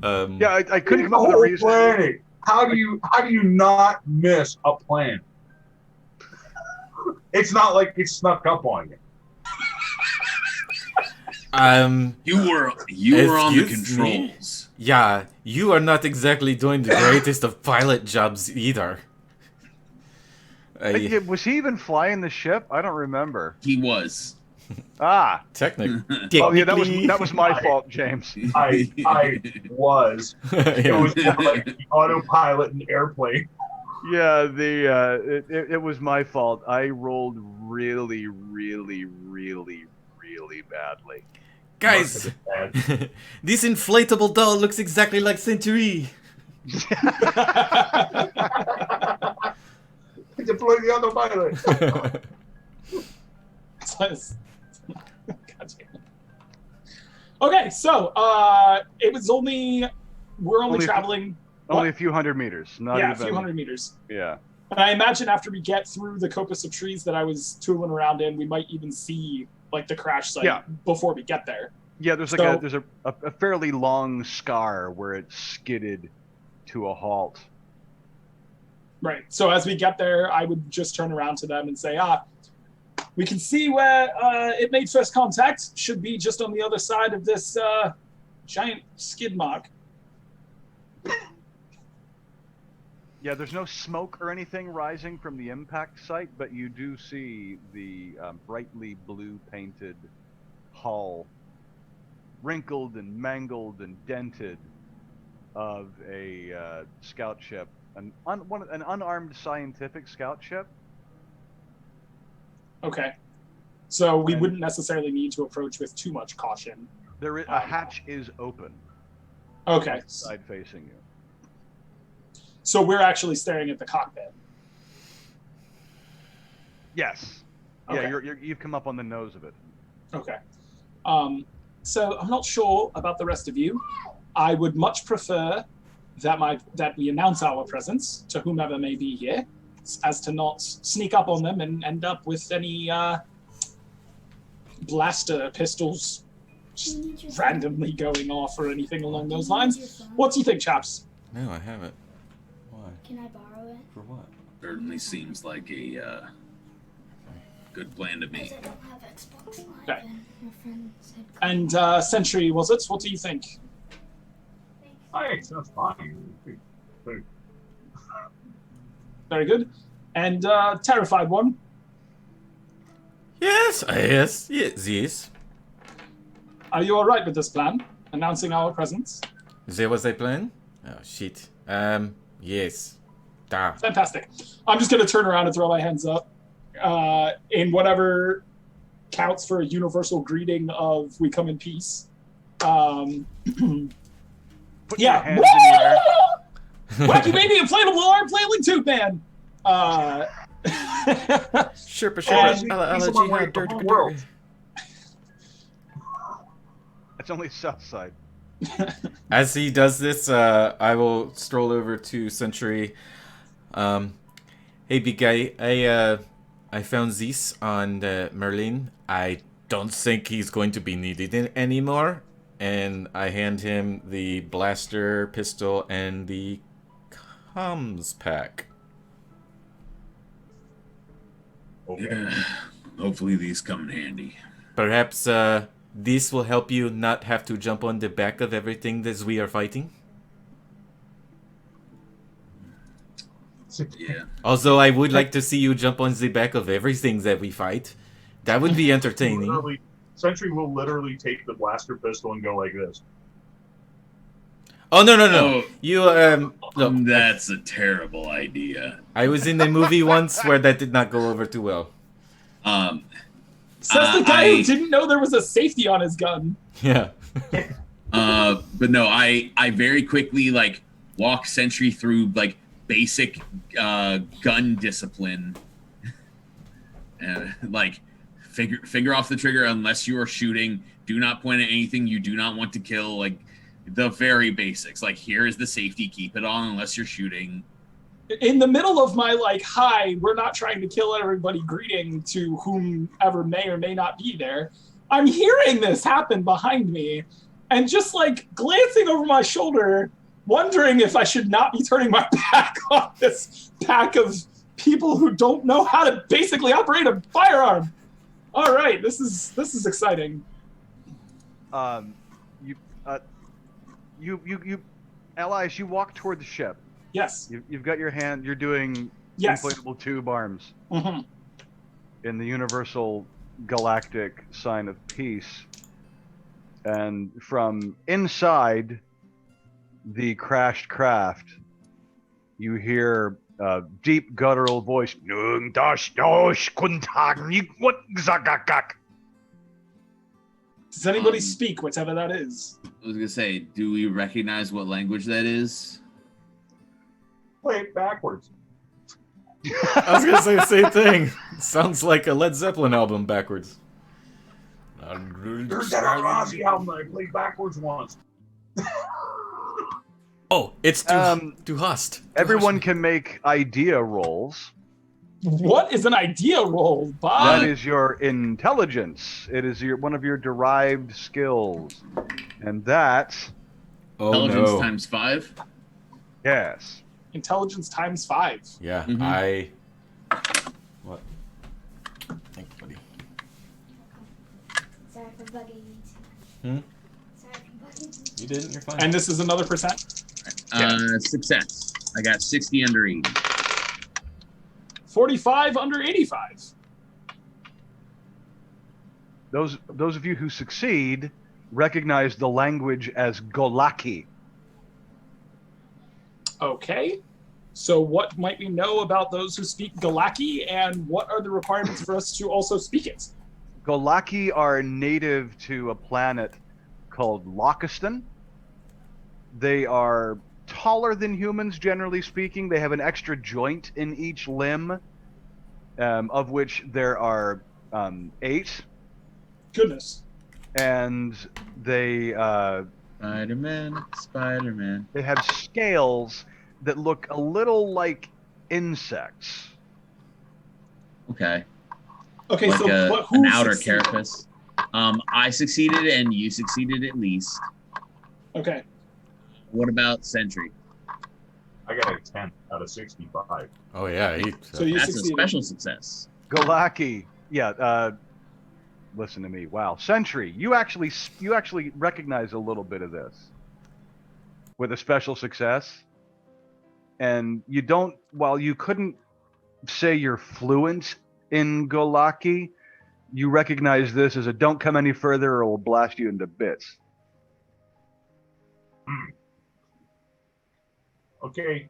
yeah, I couldn't come up with a reason. Planet. How do you not miss a planet? It's not like it snuck up on you. You were on the controls. Yeah, you are not exactly doing the greatest of pilot jobs either. Was he even flying the ship? I don't remember. He was. Technically. Oh yeah, that was my fault, James. I was. It was more like the autopilot in the airplane. Yeah, it was my fault. I rolled really, really, really, really badly. Guys, this inflatable doll looks exactly like Century. Deploy the autopilot. Okay, so we're only traveling only a few hundred meters. A few hundred meters. Yeah. And I imagine after we get through the coppice of trees that I was tooling around in, we might even see like the crash site before we get there. Yeah, there's a fairly long scar where it skidded to a halt. Right. So as we get there, I would just turn around to them and say, we can see where it made first contact. Should be just on the other side of this giant skid mark. Yeah, there's no smoke or anything rising from the impact site, but you do see the brightly blue painted hull, wrinkled and mangled and dented, of a scout ship, an unarmed scientific scout ship. Okay. So we And- wouldn't necessarily need to approach with too much caution. A hatch is open, Okay. side facing you. So we're actually staring at the cockpit. Yes. Okay. Yeah, you've come up on the nose of it. Okay. So I'm not sure about the rest of you. I would much prefer that we announce our presence to whomever may be here, as to not sneak up on them and end up with any blaster pistols just randomly going off or anything along those lines. What do you think, chaps? No, I haven't. Why? Can I borrow it? For what? Certainly seems like a good plan to Because me. I don't have Xbox Live Okay. and my friend said. And Sentry, was it? What do you think? Hi, sounds fine. Very good. And Terrified One? Yes. Are you all right with this plan? Announcing our presence? There was a plan? Oh, shit. Yes. Da. Fantastic. I'm just going to turn around and throw my hands up in whatever counts for a universal greeting of "We come in peace." Put Yeah. your hands in the air. Wacky baby inflatable arm flailing tube man. Sherpa, And- allergy, the whole world. It's only south side. As he does this, I will stroll over to Century. Hey, big guy, I found this on Merlin. I don't think he's going to be needed anymore. And I hand him the blaster, pistol, and the comms pack. Okay. Yeah. Hopefully these come in handy. Perhaps this will help you not have to jump on the back of everything as we are fighting. Yeah. Also, I would like to see you jump on the back of everything that we fight. That would be entertaining. Sentry will literally take the blaster pistol and go like this. Oh, no. Oh. You, look, That's a terrible idea. I was in a movie once where that did not go over too well. Says the guy who I- didn't know there was a safety on his gun. Yeah. But no, I very quickly like walk Sentry through like basic gun discipline, and like finger off the trigger unless you are shooting. Do not point at anything you do not want to kill. Like the very basics. Like here is the safety. Keep it on unless you're shooting. In the middle of my hi, we're not trying to kill everybody greeting to whomever may or may not be there, I'm hearing this happen behind me and just glancing over my shoulder, wondering if I should not be turning my back on this pack of people who don't know how to basically operate a firearm. All right, this is exciting. You allies, you walk toward the ship. Yes. You've got your hand. You're doing Yes. inflatable tube arms hmm in the universal galactic sign of peace, and from inside the crashed craft, you hear a deep guttural voice. "Nung das dos kuntag ni wat zagakak." Does anybody Um, speak whatever that is? I was gonna say, do we recognize what language that is? Play it backwards. I was gonna say the same thing. Sounds like a Led Zeppelin album backwards. There's that Ozzy album that I played backwards once. Oh, it's Du hast. Everyone can make idea rolls. What is an idea roll, Bob? That is your intelligence. It is one of your derived skills, and that's Oh Intelligence no. times 5. yes. Intelligence times 5. Yeah, Mhm. What? Thank you, buddy. Sorry for bugging you. Hmm? Sorry for bugging you. You didn't. You're fine. And this is another percent? Success. I got 60 under 80. 45 under 85. Those of you who succeed recognize the language as Golaki. Okay. So what might we know about those who speak Galaki, and what are the requirements for us to also speak it? Golaki are native to a planet called Lokistan. They are taller than humans, generally speaking. They have an extra joint in each limb, of which there are 8. Goodness. And they Spider-Man. they have scales that look a little like insects. Okay. Okay, Like so but who an outer succeeded? carapace. I succeeded and you succeeded at least. Okay. What about Sentry? I got a 10 out of 65. Oh yeah, So you That's succeeded. a special success. Galaki, yeah. Listen to me. Wow, Sentry, you actually recognize a little bit of this with a special success, and you don't. While you couldn't say you're fluent in Golaki, you recognize this as a "don't come any further or we'll blast you into bits." Okay.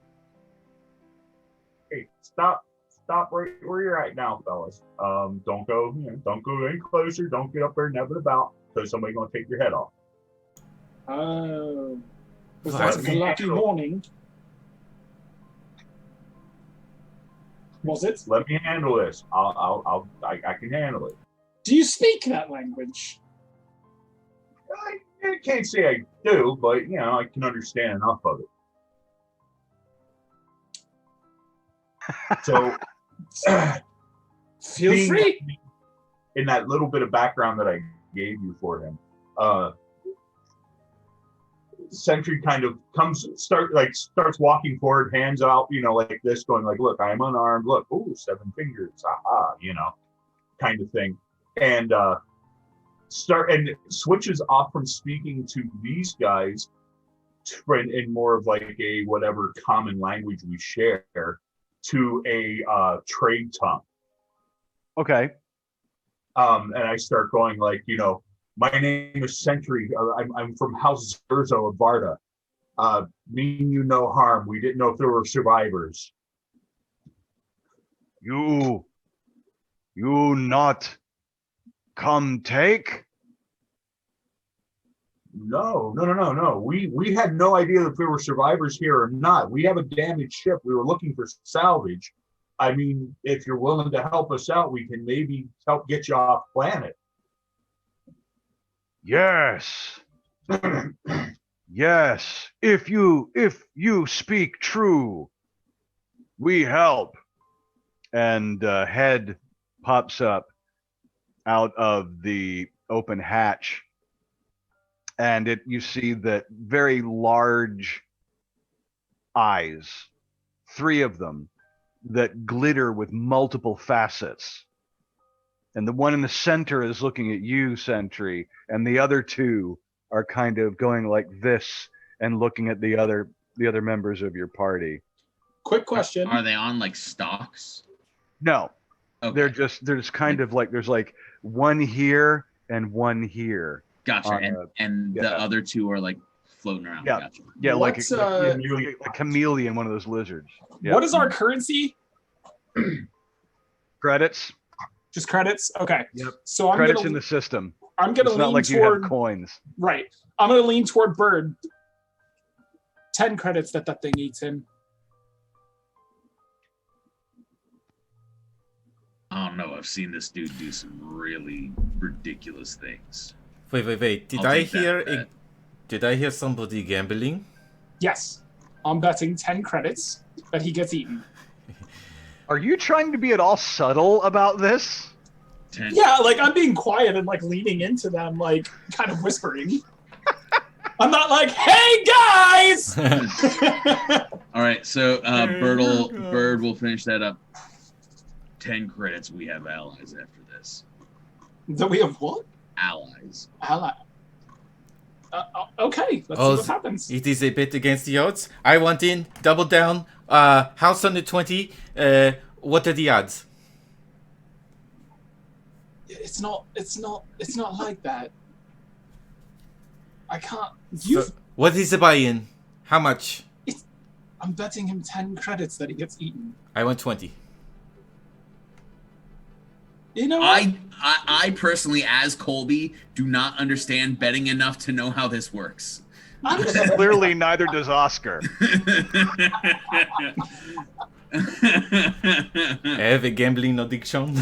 Hey, stop right where you're at now, fellas. Don't go any closer. Don't get up there never about, because somebody's gonna take your head off. Oh. Was What? that a lucky morning? Was it? Let me handle this. I can handle it. Do you speak that language? I can't say I do, but I can understand enough of it. So, Feel being free. in that little bit of background that I gave you for him, Sentry kind of starts walking forward, hands out, like this, going like, "Look, I'm unarmed. Look, ooh, 7 fingers, aha," kind of thing, and switches off from speaking to these guys in more of like a whatever common language we share, to a trade tongue. Okay. And I start going like, "My name is Sentry. I'm from House Zerzo of Varda. Mean you no harm. We didn't know if there were survivors." You not come take? No. We had no idea if there were survivors here or not. We have a damaged ship. We were looking for salvage. I mean, if you're willing to help us out, we can maybe help get you off planet. Yes. Yes. If you speak true, we help. And head pops up out of the open hatch, and you see that very large eyes, 3 of them, that glitter with multiple facets. And the one in the center is looking at you, Sentry, and the other 2 are kind of going like this and looking at the other members of your party. Quick question. Are they on like stalks? No, Okay. they're just kind of like, there's like one here and one here. Gotcha. And yeah. the other 2 are like floating around. Yeah. Gotcha. Yeah, like What's, a chameleon, one of those lizards. Yeah. What is our currency? Credits? Just credits? Okay. Yep. So I'm Credits gonna, in the system. I'm going to It's not lean like you toward... have coins. Right. I'm going to lean toward Bird. 10 credits that thing eats in. I don't know. I've seen this dude do some really ridiculous things. Wait. Did I'll I take that hear bet. did I hear somebody gambling? Yes. I'm betting 10 credits that he gets eaten. Are you trying to be at all subtle about this? 10. Yeah, like I'm being quiet and like leaning into them, like kind of whispering. I'm not like, "Hey guys!" All right. So Bird will finish that up. 10 credits. We have allies after this. That we have what? Allies. Ally. Okay, let's see what happens. It is a bit against the odds. I want in, double down. House under 20. What are the odds? It's not like that. I can't. So, what is the buy-in? How much? I'm betting him 10 credits that he gets eaten. I want 20. You know what? I personally, as Colby, do not understand betting enough to know how this works. Clearly, neither does Oscar. I have a gambling addiction.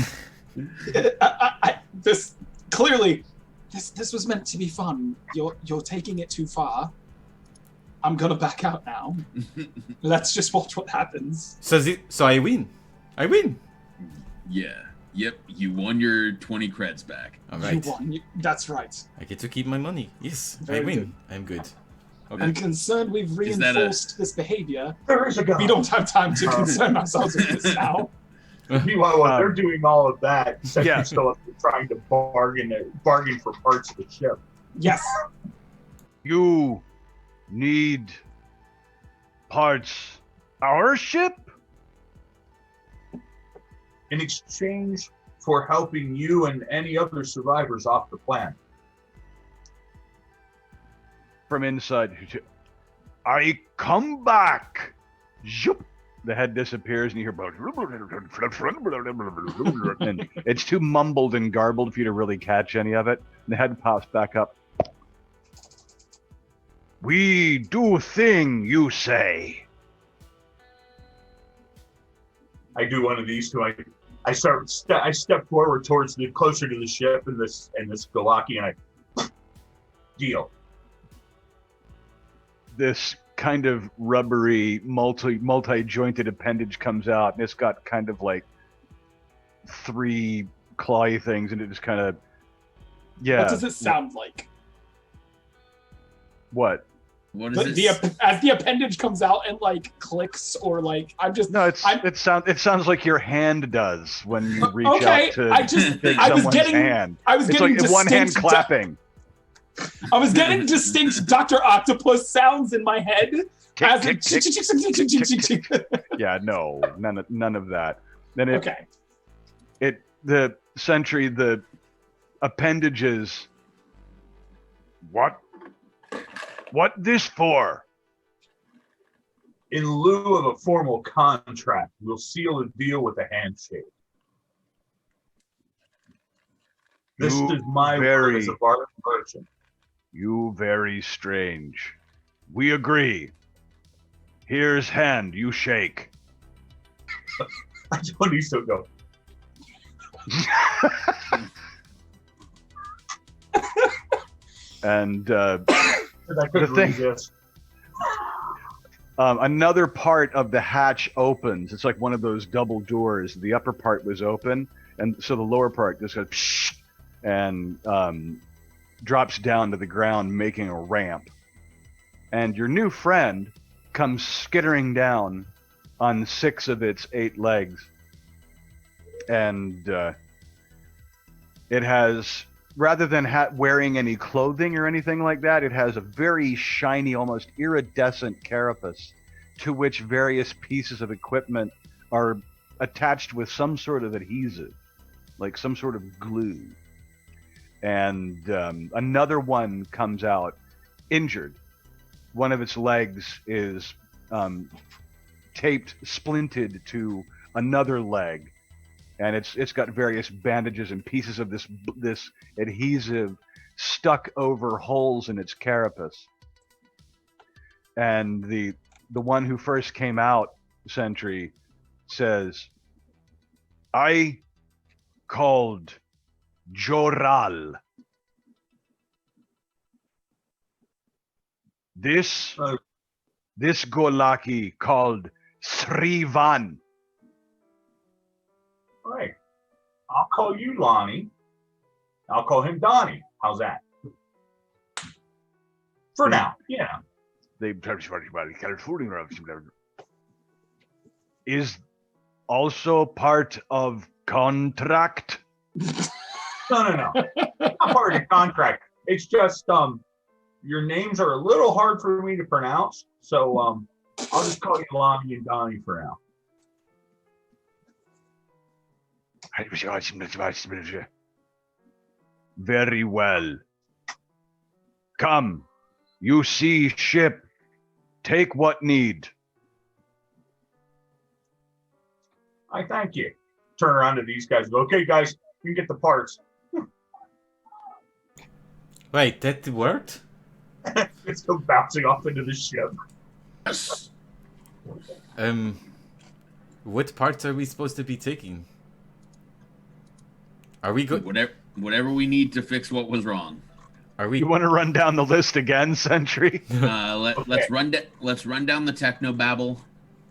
This was meant to be fun. You're taking it too far. I'm gonna back out now. Let's just watch what happens. So I win. I win. Yeah. Yep. You won your 20 creds back. All right. You won. That's right. I get to keep my money. Yes, Very I win. good. I'm good. Okay. I'm concerned we've Is that reinforced this behavior. There is a gun. We don't have time to concern ourselves with this now. Meanwhile, while they're doing all of that, Sentry's Yeah. still up there trying to bargain for parts of the ship. Yes. You need parts. Our ship? In exchange for helping you and any other survivors off the planet. From inside. I come back. Zoop. The head disappears and you hear and it's too mumbled and garbled for you to really catch any of it. And the head pops back up. We do thing, you say. I do one of these two. I step forward towards closer to the ship and this Galaki, and I deal. This kind of rubbery, multi-jointed appendage comes out, and it's got kind of like 3 clawy things, and it just kind of, yeah. What does it sound like? What? What is it? As the appendage comes out and like clicks or like No, it sounds like your hand does when you reach Okay, out to I was someone's getting- hand. I was It's getting like one hand distinct clapping. I was getting distinct Dr. Octopus sounds in my head. Tick, As tick, tick, it Yeah, no, none of that. Then Okay. the sentry, the appendages. What this for? In lieu of a formal contract, we'll seal a deal with a handshake. This You is my word as a bargain merchant. You very strange. We agree. Here's hand, you shake. I don't need to go. And I couldn't thing- resist. another part of the hatch opens. It's like one of those double doors. The upper part was open, and so the lower part just goes psh, and drops down to the ground, making a ramp. And your new friend comes skittering down on 6 of its 8 legs. And it has, rather than wearing any clothing or anything like that, it has a very shiny, almost iridescent carapace to which various pieces of equipment are attached with some sort of adhesive, like some sort of glue. And another one comes out injured. One of its legs is taped, splinted to another leg, and it's got various bandages and pieces of this adhesive stuck over holes in its carapace. And the one who first came out, Sentry, says, I called Joral. This Golaki called Srivan. All right. I'll call you Lonnie. I'll call him Donnie. How's that? For now, yeah. Is also part of contract. No. Not part of the contract. It's just your names are a little hard for me to pronounce, so I'll just call you Lonnie and Donnie for now. Very well. Come, you see ship. Take what need. I thank you. Turn around to these guys. Go, okay, guys, you can get the parts. Wait, that worked? It's go bouncing off into the ship. Yes. What parts are we supposed to be taking? Are we good? Whatever we need to fix what was wrong. Are we? You want to run down the list again, Sentry? Let's run down the techno babble.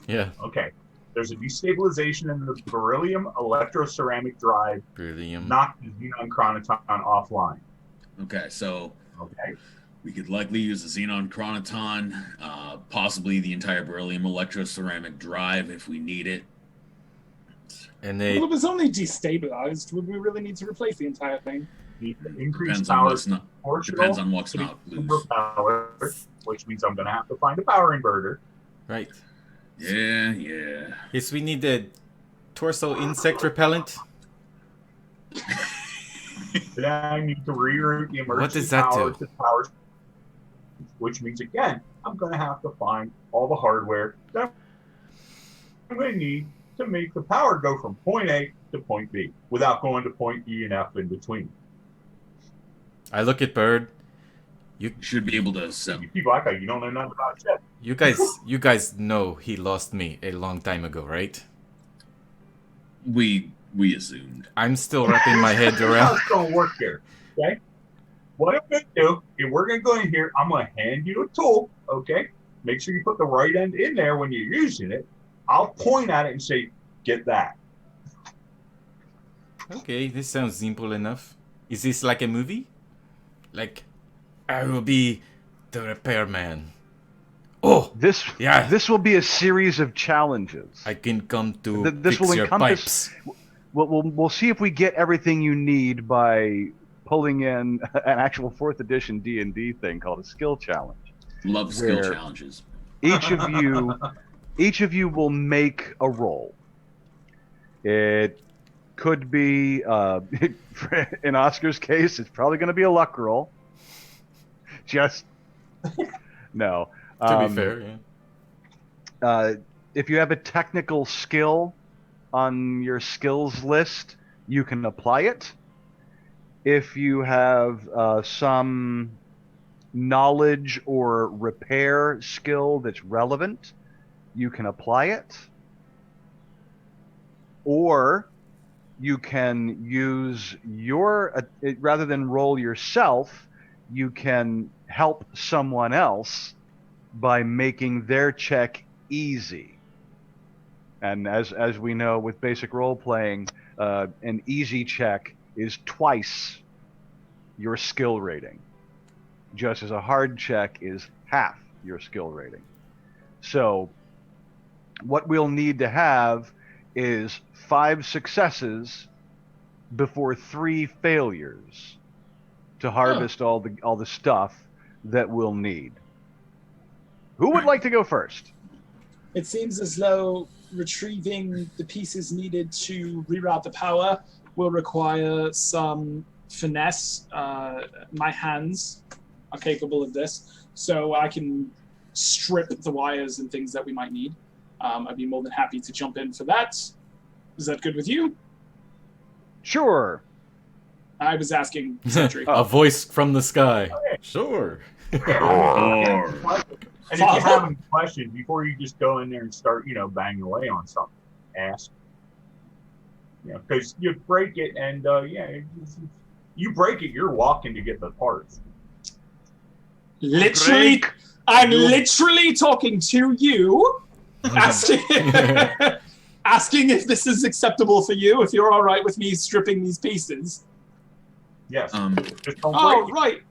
Yeah. Okay. There's a destabilization in the beryllium electroceramic drive. Beryllium. Knock the xenon chronoton offline. Okay, so Okay. we could likely use the xenon chronoton, possibly the entire beryllium electroceramic drive if we need it. And Well, they. it was only destabilized. Would we really need to replace the entire thing? The increased Depends on power what's not. proportional Depends on what's to the not super loose. power, which means I'm going to have to find a power inverter. Right. Yeah. Yes, we need the torso insect repellent. Then I need to reroute the What emergency does that power do? to power, which means again I'm going to have to find all the hardware that I'm going to need to make the power go from point A to point B without going to point E and F in between. I look at Bird. You should be able to You people act like you don't know nothing about shit. You guys know he lost me a long time ago, right? We assumed. I'm still wrapping my head Here's how around. it's going to work here. Okay. What I'm going to do is we're going to go in here. I'm going to hand you a tool. Okay. Make sure you put the right end in there when you're using it. I'll point at it and say, "Get that." Okay, this sounds simple enough. Is this like a movie? Like, I will be the repairman. Oh, This yeah. This will be a series of challenges. I can come to This fix will your encompass- pipes. We'll see if we get everything you need by pulling in an actual 4th edition D&D thing called a skill challenge. Love skill Where- challenges. Each of you will make a roll. It could be, in Oscar's case, it's probably going to be a luck roll. Just no. To be fair, yeah. If you have a technical skill on your skills list, you can apply it. If you have some knowledge or repair skill that's relevant, you can apply it. Or you can use rather than roll yourself, you can help someone else by making their check easy. And as we know with basic role playing, an easy check is twice your skill rating, just as a hard check is half your skill rating. So what we'll need to have is 5 successes before 3 failures to harvest all the stuff that we'll need. Who would like to go first? It seems as though retrieving the pieces needed to reroute the power will require some finesse. My hands are capable of this, so I can strip the wires and things that we might need. I'd be more than happy to jump in for that. Is that good with you? Sure. I was asking Sentry. A voice from the sky. Sure. Or And if you have any questions before you just go in there and start, banging away on something, ask. Because you break it, and you break it, you're walking to get the parts. Literally, I'm literally talking to you, asking if this is acceptable for you, if you're all right with me stripping these pieces. Yes. Just don't Oh, break it. right.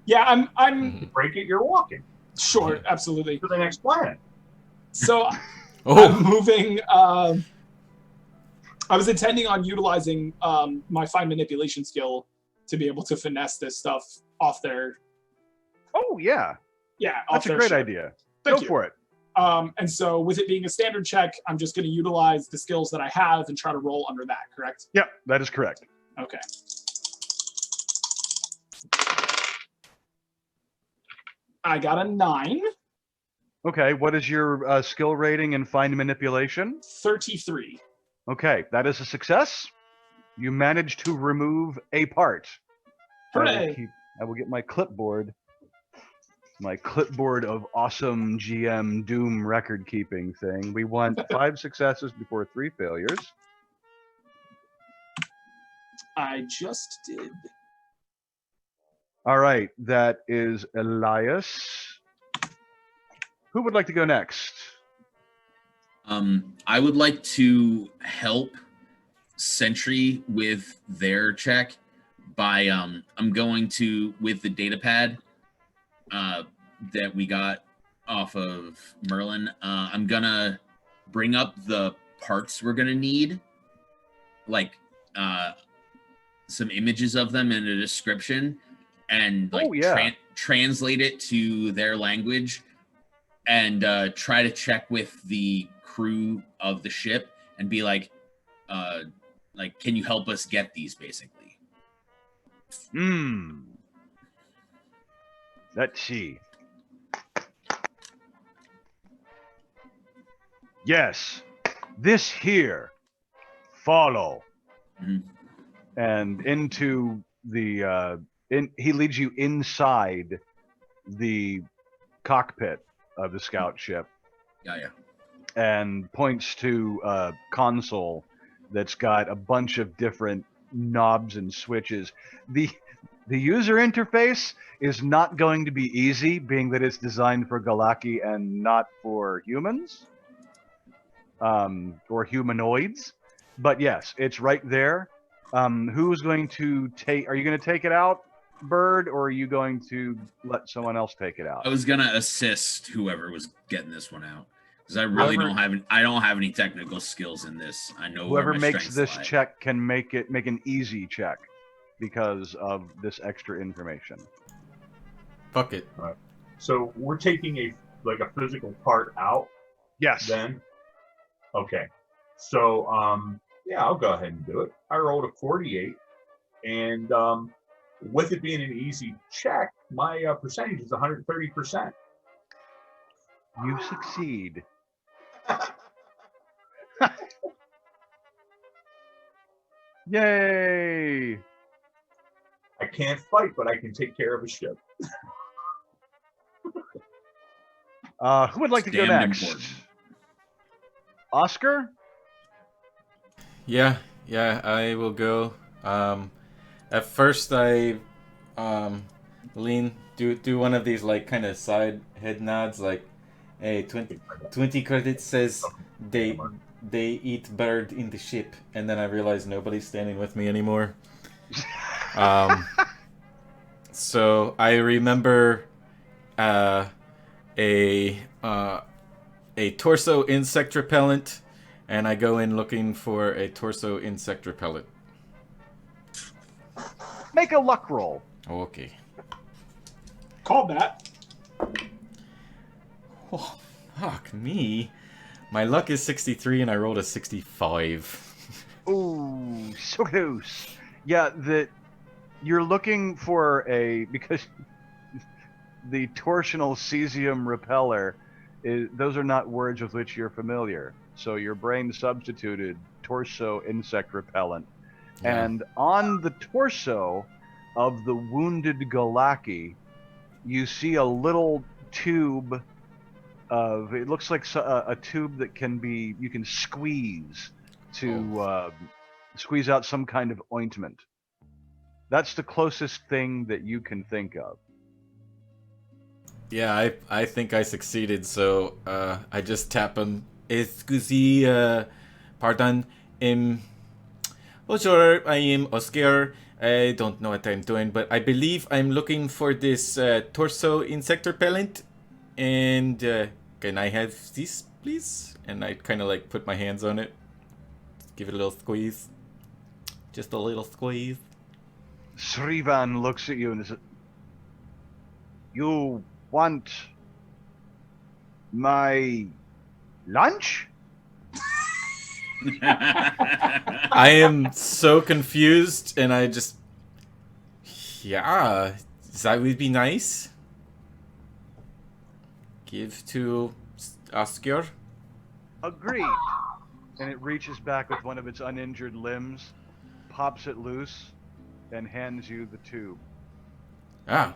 Yeah, I'm Break it, you're walking sure, absolutely. to the next planet. So Oh, I'm moving. I was intending on utilizing my fine manipulation skill to be able to finesse this stuff off their Oh yeah, Yeah, that's a great idea. Thank Go you. for it. And so with it being a standard check, I'm just going to utilize the skills that I have and try to roll under that, correct? Yep, that is correct. Okay. I got a 9. Okay, what is your skill rating in fine manipulation? 33. Okay, that is a success. You managed to remove a part. Hooray! I will get my clipboard. My clipboard of awesome GM Doom record keeping thing. We want 5 successes before 3 failures. I just did. All right, that is Elias. Who would like to go next? I would like to help Sentry with their check by I'm going to, with the data pad that we got off of Merlin, I'm gonna bring up the parts we're gonna need, like some images of them and a description, and like translate it to their language, and try to check with the crew of the ship and be like, can you help us get these, basically? Let's see. Yes, this here. Follow. Mm-hmm. And into the he leads you inside the cockpit of the scout ship. Yeah. And points to a console that's got a bunch of different knobs and switches. The user interface is not going to be easy, being that it's designed for Galaki and not for humans or humanoids. But yes, it's right there. Who's going to take? Are you going to take it out, Bird, or are you going to let someone else take it out? I was gonna assist whoever was getting this one out, because I really don't have any technical skills in this. I know whoever where my makes this lie. check can make an easy check because of this extra information. Fuck it. All right. So we're taking a physical part out. Yes. Then. Okay. So yeah, I'll go ahead and do it. I rolled a 48, and with it being an easy check, my percentage is 130%. You succeed. Yay! I can't fight, but I can take care of a ship. Who would like to go next? Important. Oscar? Yeah, I will go. At first I do one of these like kind of side head nods, like, hey, 20 credits says they eat bird in the ship, and then I realize nobody's standing with me anymore. So I remember a torso insect repellent, and I go in looking for a torso insect repellent. Make a luck roll. Okay. Called that. Oh, fuck me. My luck is 63 and I rolled a 65. Ooh, so close. Yeah, you're looking for because the torsional cesium repeller, those are not words with which you're familiar. So your brain substituted torso insect repellent. Yeah. And on the torso of the wounded Galaki, you see a little tube it looks like a tube that you can squeeze to squeeze out some kind of ointment. That's the closest thing that you can think of. Yeah, I think I succeeded, so I just tap him. Excusez, pardon, bonjour, I am Oscar. I don't know what I'm doing, but I believe I'm looking for this torso insect repellent. And can I have this, please? And I kind of like put my hands on it. Give it a little squeeze. Just a little squeeze. Srivan looks at you and says, You want my lunch? I am so confused, and I just... Yeah, that would be nice. Give to Oscar. Agreed. And it reaches back with one of its uninjured limbs, pops it loose, and hands you the tube. Ah.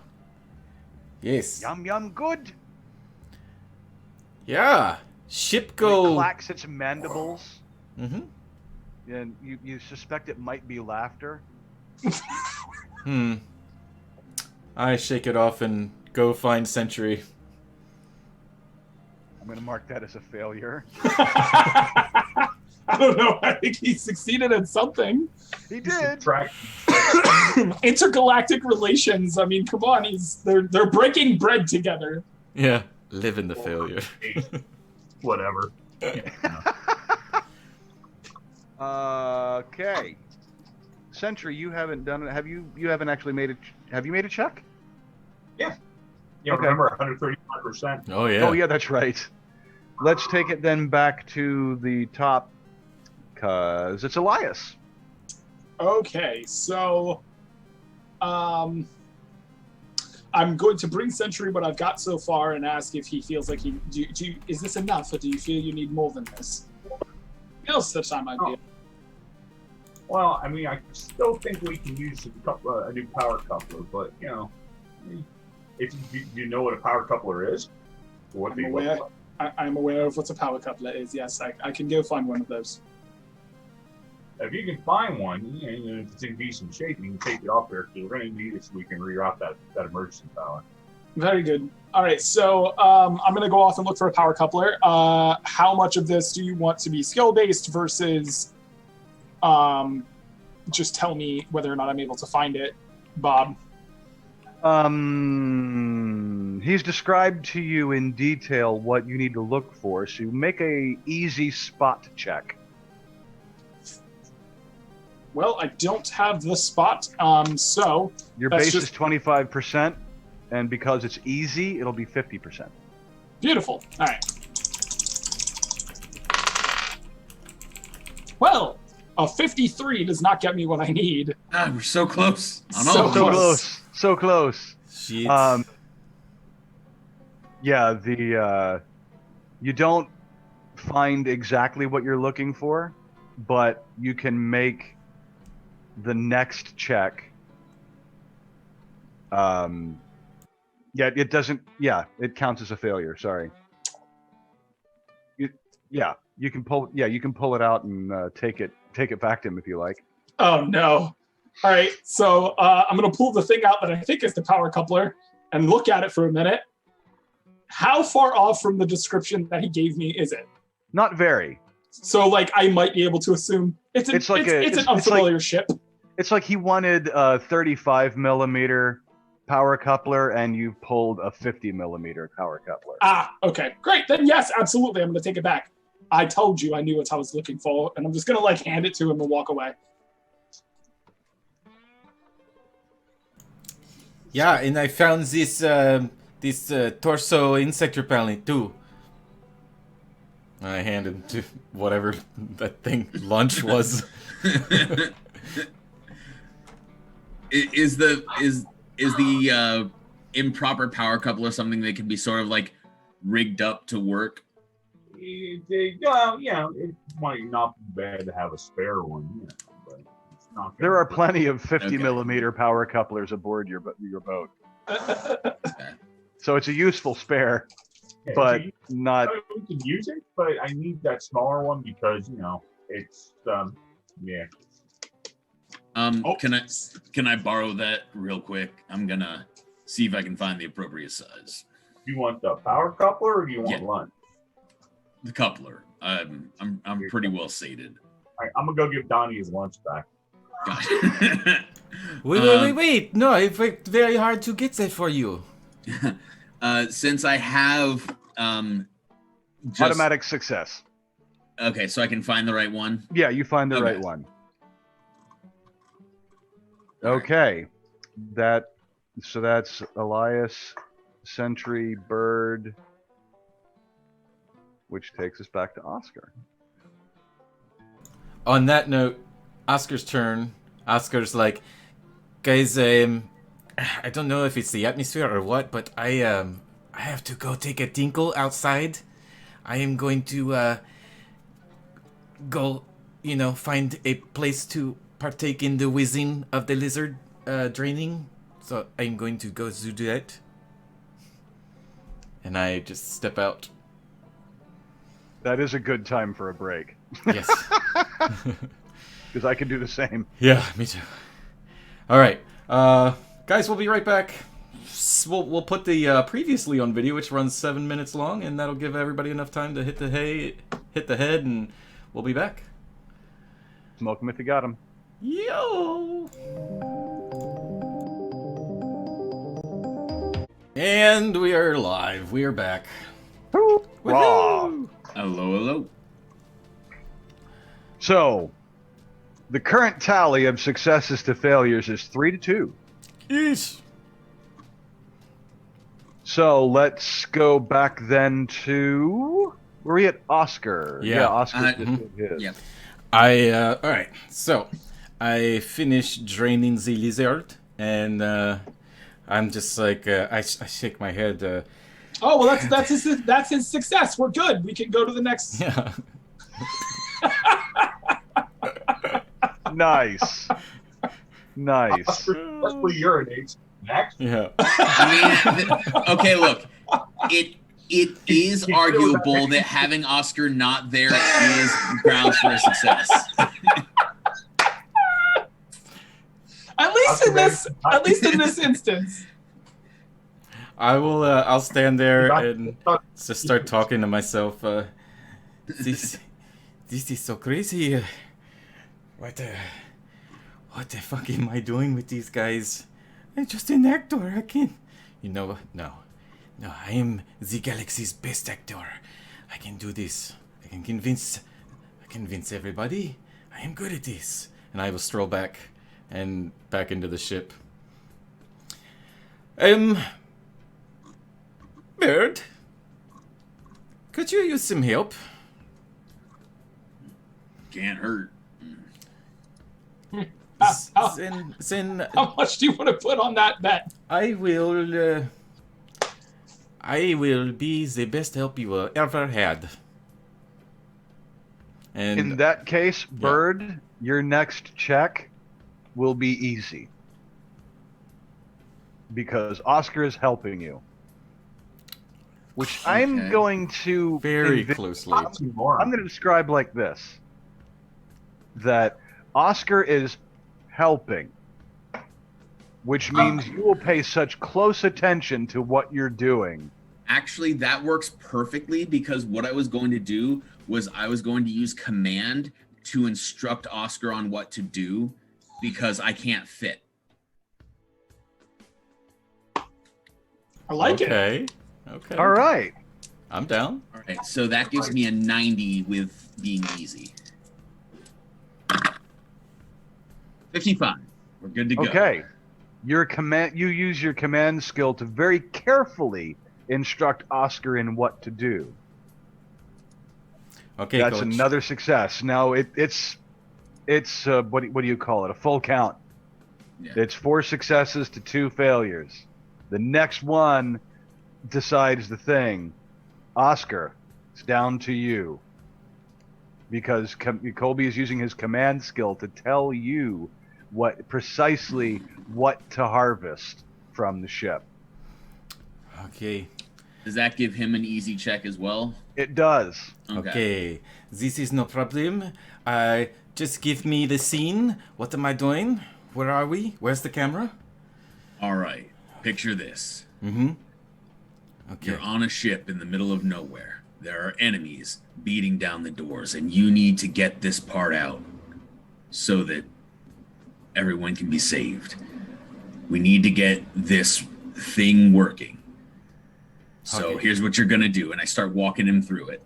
Yes. Yum yum good. Yeah. Ship It go. clacks its mandibles, Mm-hmm. and you suspect it might be laughter. I shake it off and go find Sentry. I'm gonna mark that as a failure. I don't know. I think he succeeded at something. He did. Track. Intergalactic relations. I mean, come on. They're breaking bread together. Yeah. Live in the failure. Whatever. Okay. Sentry, you haven't done it. Have you? You haven't actually made it. Have you made a check? Yeah, Okay. remember 135%. Oh yeah. Oh yeah, that's right. Let's take it then back to the top, cause it's Elias. Okay, so I'm going to bring Sentry what I've got so far and ask if he feels like is this enough, or do you feel you need more than this? Else that time might be. Well, I mean, I still think we can use a new power coupler, but you know, if you know what a power coupler is, or what I'm they aware. look like. I'm aware of what a power coupler is. Yes, I can go find one of those. If you can find one, and if it's in decent shape, you can take it off there because we're going to need it so we can reroute that emergency power. Very good. All right, so I'm going to go off and look for a power coupler. How much of this do you want to be skill-based versus just tell me whether or not I'm able to find it, Bob? He's described to you in detail what you need to look for, so you make a easy spot check. Well, I don't have the spot, so Your that's base just is 25%, and because it's easy, it'll be 50%. beautiful. All right. Well, a 53 does not get me what I need. Ah, we're so close. On So all So close. close, so close. Shit. Yeah, you don't find exactly what you're looking for, but you can make the next check. Yeah, it doesn't. Yeah, it counts as a failure. Sorry. You can pull. Yeah, you can pull it out and take it back to him if you like. Oh no. All right, so I'm gonna pull the thing out that I think is the power coupler and look at it for a minute. How far off from the description that he gave me is it? Not very. So, like, I might be able to assume it's an unfamiliar ship. It's like he wanted a 35 millimeter power coupler, and you pulled a 50 millimeter power coupler. Ah, okay, great. Then yes, absolutely, I'm gonna take it back. I told you I knew what I was looking for, and I'm just gonna like hand it to him and walk away. Yeah, and I found this torso insect repellent too. I handed to whatever that thing lunch was. Is the improper power coupler something that can be sort of like rigged up to work? Well, yeah, it might not be bad to have a spare one, but it's not. There are plenty of 50 Okay. millimeter power couplers aboard your boat, Okay. so it's a useful spare, Yeah, but we not. can use it, but I need that smaller one because it's yeah. Can I borrow that real quick? I'm gonna see if I can find the appropriate size. Do you want the power coupler or do you want Yeah. lunch? The coupler. I'm pretty well sated. All right, I'm gonna go give Donnie his lunch back. Got it. Wait! No, it worked very hard to get that for you. Since I have just, Automatic success. Okay, so I can find the right one. Yeah, you find the Okay. right one. Okay, so that's Elias. Sentry, Bird, which takes us back to Oscar. On that note, Oscar's turn. Oscar's like, guys, I don't know if it's the atmosphere or what, but I have to go take a tinkle outside. I am going to go, find a place to partake in the whizzing of the lizard draining. So I'm going to go do that. And I just step out. That is a good time for a break. Yes. Because I can do the same. Yeah, me too. All right. Guys, we'll be right back. We'll put the previously on video, which runs 7 minutes long, and that'll give everybody enough time to hit the head, and we'll be back. Smoke him if you got him. Yo! And we are live. We are back. Raw. Woohoo! Hello. So, the current tally of successes to failures is 3-2. Yeesh. So let's go back then to... Were we at Oscar? Yeah. Oscar did his. Yep. All right. So, I finished draining the lizard, and I'm just like, I shake my head. Oh well, that's his success. We're good. We can go to the next. Yeah. Nice. Nice. Oscar urinates. Next. Yeah. I mean, okay, look. It is arguable that having Oscar not there is grounds for a success. At least in this instance. I will. I'll stand there and just start talking to myself. This is so crazy. What the fuck am I doing with these guys? I'm just an actor. I can't. No. I am the galaxy's best actor. I can do this. I can convince everybody. I am good at this. And I will stroll back into the ship. Bird, could you use some help? Can't hurt. Then How much do you want to put on that bet? I will be the best help you ever had. And In that case, Bird, your next check will be easy. Because Oscar is helping you. Which I'm Okay. going to... very closely. I'm going to describe like this. That Oscar is helping. Which means you will pay such close attention to what you're doing. Actually, that works perfectly because what I was going to do was I was going to use command to instruct Oscar on what to do because I can't fit. I like it. Okay. All right. I'm down. All right, so that gives me a 90 with being easy. 55. We're good to go. Okay. You use your command skill to very carefully instruct Oscar in what to do. Okay, That's Coach. another success. Now it's what do you call it? A full count. Yeah. It's 4 successes to 2 failures. The next one decides the thing. Oscar, it's down to you. Because Colby is using his command skill to tell you precisely what to harvest from the ship. Okay. Does that give him an easy check as well? It does. Okay. This is no problem. Just give me the scene. What am I doing? Where are we? Where's the camera? All right. Picture this. Mm-hmm. Okay. You're on a ship in the middle of nowhere. There are enemies beating down the doors, and you need to get this part out so that everyone can be saved. We need to get this thing working. So Okay. here's what you're going to do. And I start walking him through it.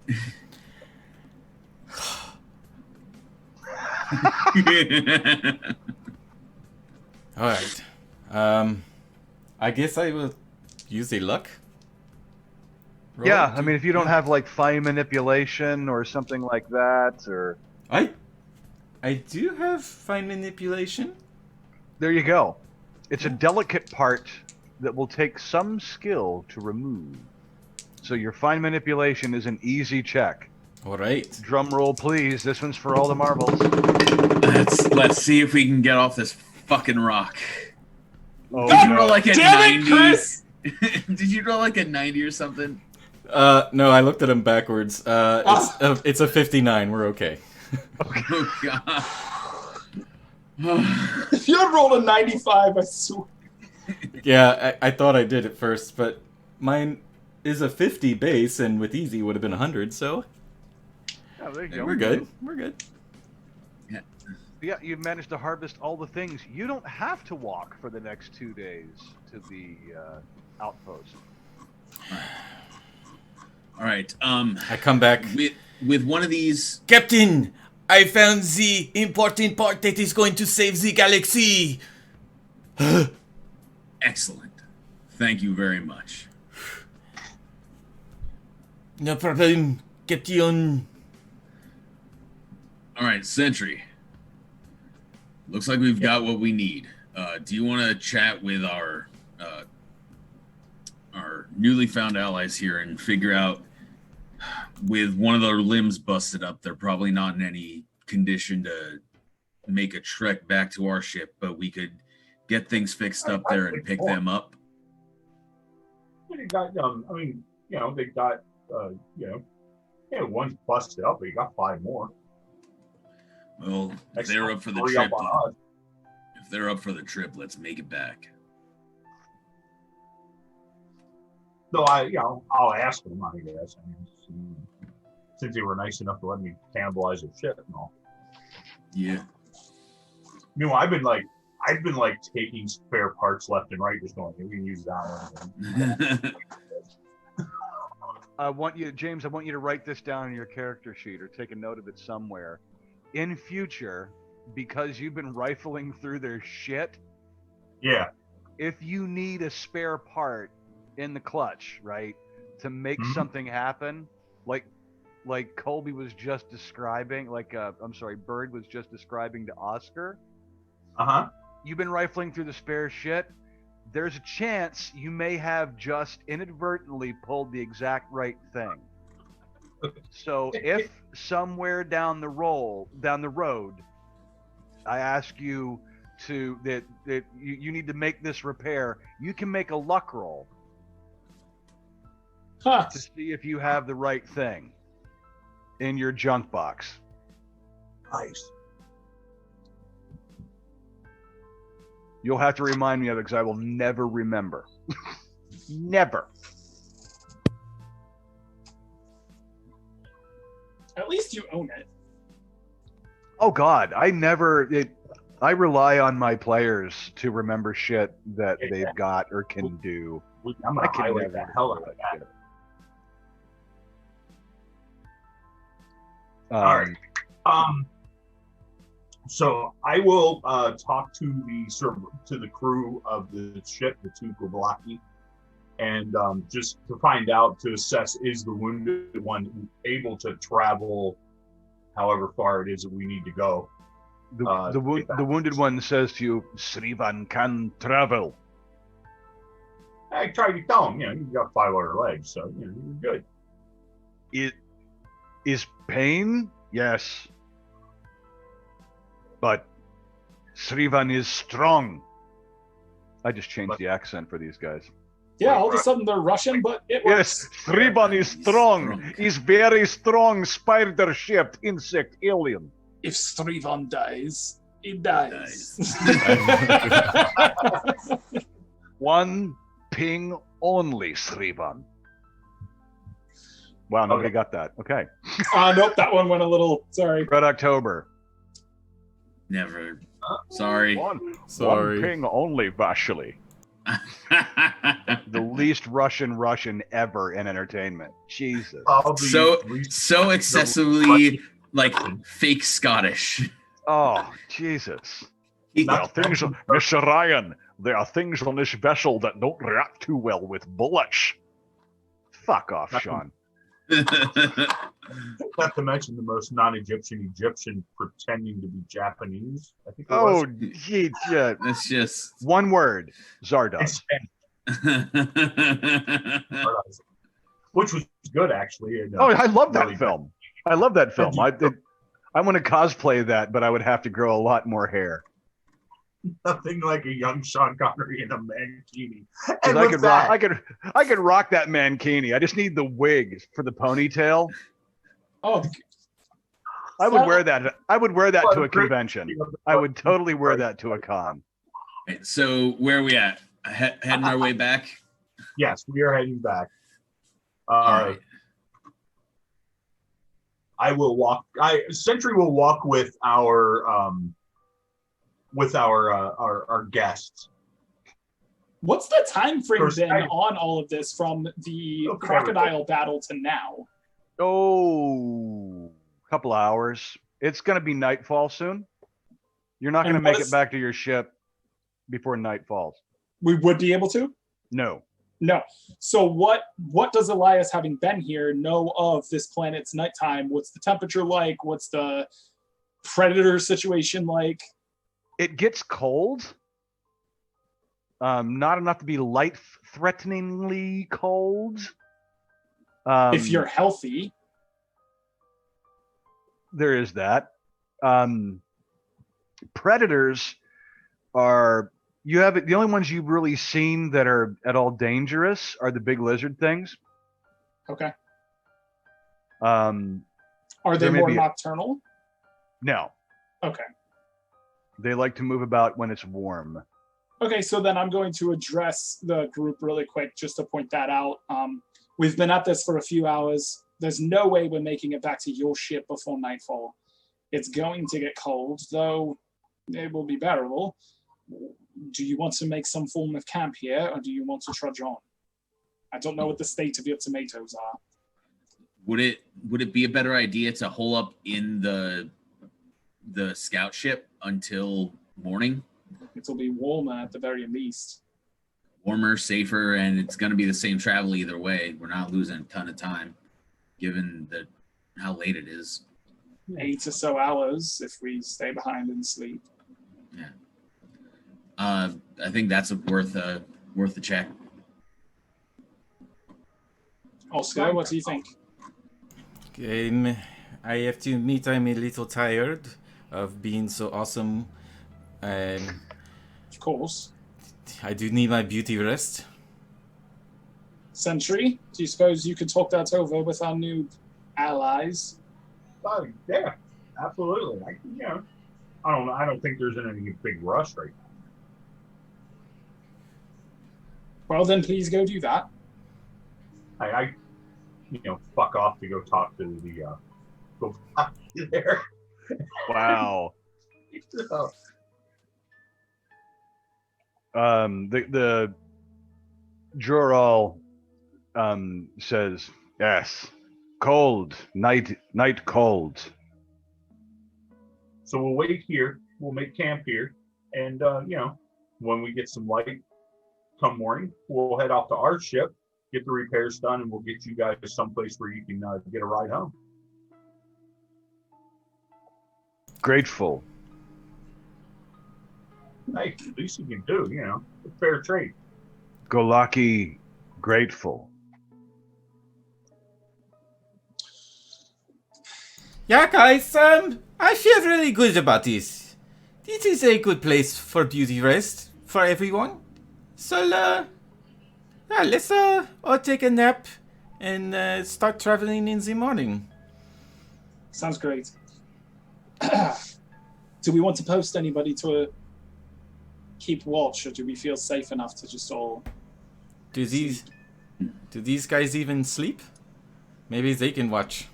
All right. I guess I will use a luck roll? Yeah, I mean, if you don't have like fine manipulation or something like that, or I do have fine manipulation. there you go. It's a delicate part that will take some skill to remove. So your fine manipulation is an easy check. All right. Drum roll, please. This one's for all the marbles. Let's see if we can get off this fucking rock. Oh, Did you no. roll like a Damn it, 90? Chris! Did you roll like a 90 or something? No, I looked at him backwards. It's a 59. We're okay. Oh god. If you had rolled a 95, I swear. Yeah, I thought I did at first, but mine is a 50 base, and with easy would have been 100. So Oh, there you go. we're good. We're good. Yeah, you've managed to harvest all the things. You don't have to walk for the next 2 days to the outpost. All right. I come back. With one of these. Captain, I found the important part that is going to save the galaxy. Excellent. Thank you very much. No problem, Captain. All right, Sentry. Looks like we've got what we need. Do you want to chat with our newly found allies here and figure out, with one of their limbs busted up, they're probably not in any condition to make a trek back to our ship, but we could get things fixed up there and pick them up? They got, I mean, they got, one's busted up, but you got 5 more. Well, if they're up for the Hurry trip, up on us. if they're up for the trip, let's make it back. So I'll ask them, I guess. I mean, since they were nice enough to let me cannibalize their ship and all. Yeah. Meanwhile, I've been like taking spare parts left and right, just going, we can use that one. I want you to write this down in your character sheet or take a note of it somewhere. In future, because you've been rifling through their shit, Yeah. if you need a spare part in the clutch, right, to make something happen, like Colby was just describing, Bird was just describing to Oscar. Uh-huh. You've been rifling through the spare shit. There's a chance you may have just inadvertently pulled the exact right thing. So if somewhere down the road, I ask you that you need to make this repair, you can make a luck roll Huh. to see if you have the right thing in your junk box. Nice. You'll have to remind me of it because I will never remember. Never. At least you own it. Oh God, I rely on my players to remember shit that they've got or can do. I'm I gonna can highlight never the hell out do of that that. shit. All right. So I will talk to the crew of the ship, the two Goblaki, and just to find out, to assess, is the wounded one able to travel however far it is that we need to go. The wounded one says to you, Srivan can travel. I tried to tell him, you got 5 other legs, so you're good. It is pain, yes. But Srivan is strong. I just changed the accent for these guys. Yeah, all of a sudden they're Russian, but it Yes, works. Srivan is strong. He's very strong, spider-shaped insect alien. If Strivan dies, he dies. One ping only, Srivan. Wow, nobody got that. Okay. Nope, that one went a little. Sorry. Red October. Never. Sorry. One ping only, Vasily. The least Russian ever in entertainment. Jesus. So excessively fake Scottish. Oh, Jesus. Not- Mr. Ryan, there are things on this vessel that don't react too well with bullets. Fuck off, Sean. Not to mention the most non-Egyptian Egyptian pretending to be Japanese. I think. It was. Oh, gee, yeah. That's just. One word, Zardoz. It's Spanish, which was good actually. And, Oh, I love that really film. I love that film. I want to cosplay that, but I would have to grow a lot more hair. nothing like a young Sean Connery in a mankini. 'Cause And I with could that, rock, I could rock that mankini. I just need the wig for the ponytail. Oh, I would wear that. I would wear that Well, to a convention. I would totally wear that to a con. Right, so where are we at? Heading our way back. yes, we are heading back. All right. I will walk. Sentry will walk with our guests. what's the time frame First, then on all of this from the Okay. crocodile battle to now? Oh, couple hours. It's going to be nightfall soon. You're not And going to what make is- it back to your ship before night falls. We would be able to? No. No. So what does Elias, having been here, know of this planet's nighttime? What's the temperature like? What's the predator situation like? It gets cold. Not enough to be life-threateningly cold. If you're healthy. There is that. Predators are the only ones you've really seen that are at all dangerous are the big lizard things. Okay. Are Are they There may more be a- nocturnal? No, Okay. they like to move about when it's warm. Okay, so then I'm going to address the group really quick just to point that out. We've been at this for a few hours. There's no way we're making it back to your ship before nightfall. It's going to get cold, though it will be bearable. Do you want to make some form of camp here, or do you want to trudge on? I don't know what the state of your tomatoes are. Would it be a better idea to hole up in the scout ship until morning? It'll be warmer at the very least. Warmer, safer, and it's going to be the same travel either way. We're not losing a ton of time, given how late it is. 8 or so hours if we stay behind and sleep. Yeah. I think that's worth a check. Oscar, what do you think? I have to admit I'm a little tired of being so awesome. Of course. I do need my beauty rest. Sentry, do you suppose you could talk that over with our new allies? Oh, yeah, absolutely. I don't know. I don't think there's any big rush right now. Well, then please go do that. I fuck off to go talk to the go talk to there. Wow. The Jural says, yes, cold, night cold. So we'll wait here. We'll make camp here, and when we get some light, come morning, we'll head off to our ship, get the repairs done, and we'll get you guys someplace where you can get a ride home. Grateful. Hey, at least you can do, a fair trade. Golaki, grateful. Yeah, guys, I feel really good about this. This is a good place for beauty rest for everyone. So, let's all take a nap and start traveling in the morning. Sounds great. Do we want to post anybody to keep watch, or do we feel safe enough to just all... Do these guys even sleep? Maybe they can watch.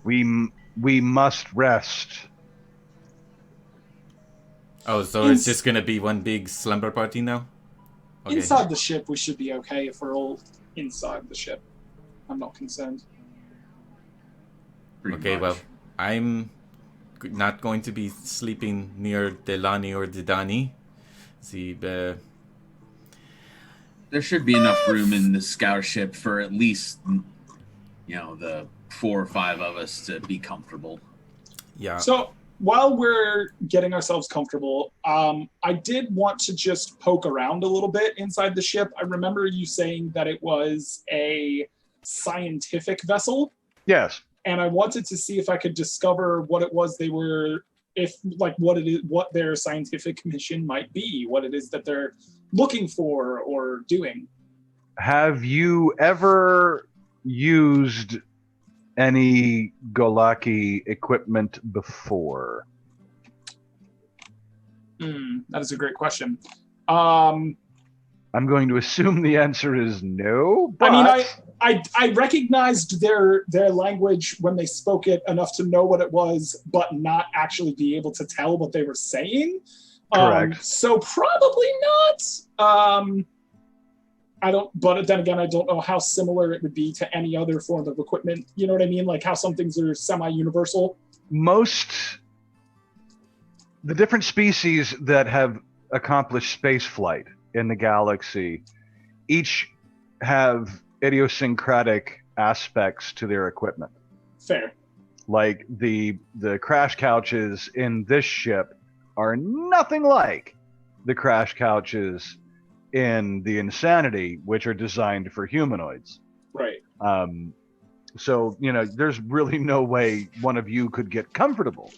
We must rest. Oh, so it's just gonna be one big slumber party now? Okay. Inside the ship, we should be okay if we're all inside the ship. I'm not concerned. Pretty Okay, much. well, I'm not going to be sleeping near Delani or Didani. There should be enough room in the scout ship for at least, the 4 or 5 of us to be comfortable. Yeah. So while we're getting ourselves comfortable, I did want to just poke around a little bit inside the ship. I remember you saying that it was a scientific vessel, Yes. and I wanted to see if I could discover what it was they were, what their scientific mission might be, what it is that they're looking for or doing. Have you ever used any Golaki equipment before? That is a great question. I'm going to assume the answer is no, but... I mean, I recognized their language when they spoke it enough to know what it was, but not actually be able to tell what they were saying. Correct. So probably not. But then again, I don't know how similar it would be to any other form of equipment. You know what I mean? Like how some things are semi-universal. The different species that have accomplished space flight in the galaxy each have idiosyncratic aspects to their equipment. Fair. Like the crash couches in this ship are nothing like the crash couches in the Insanity, which are designed for humanoids. Right. So, there's really no way one of you could get comfortable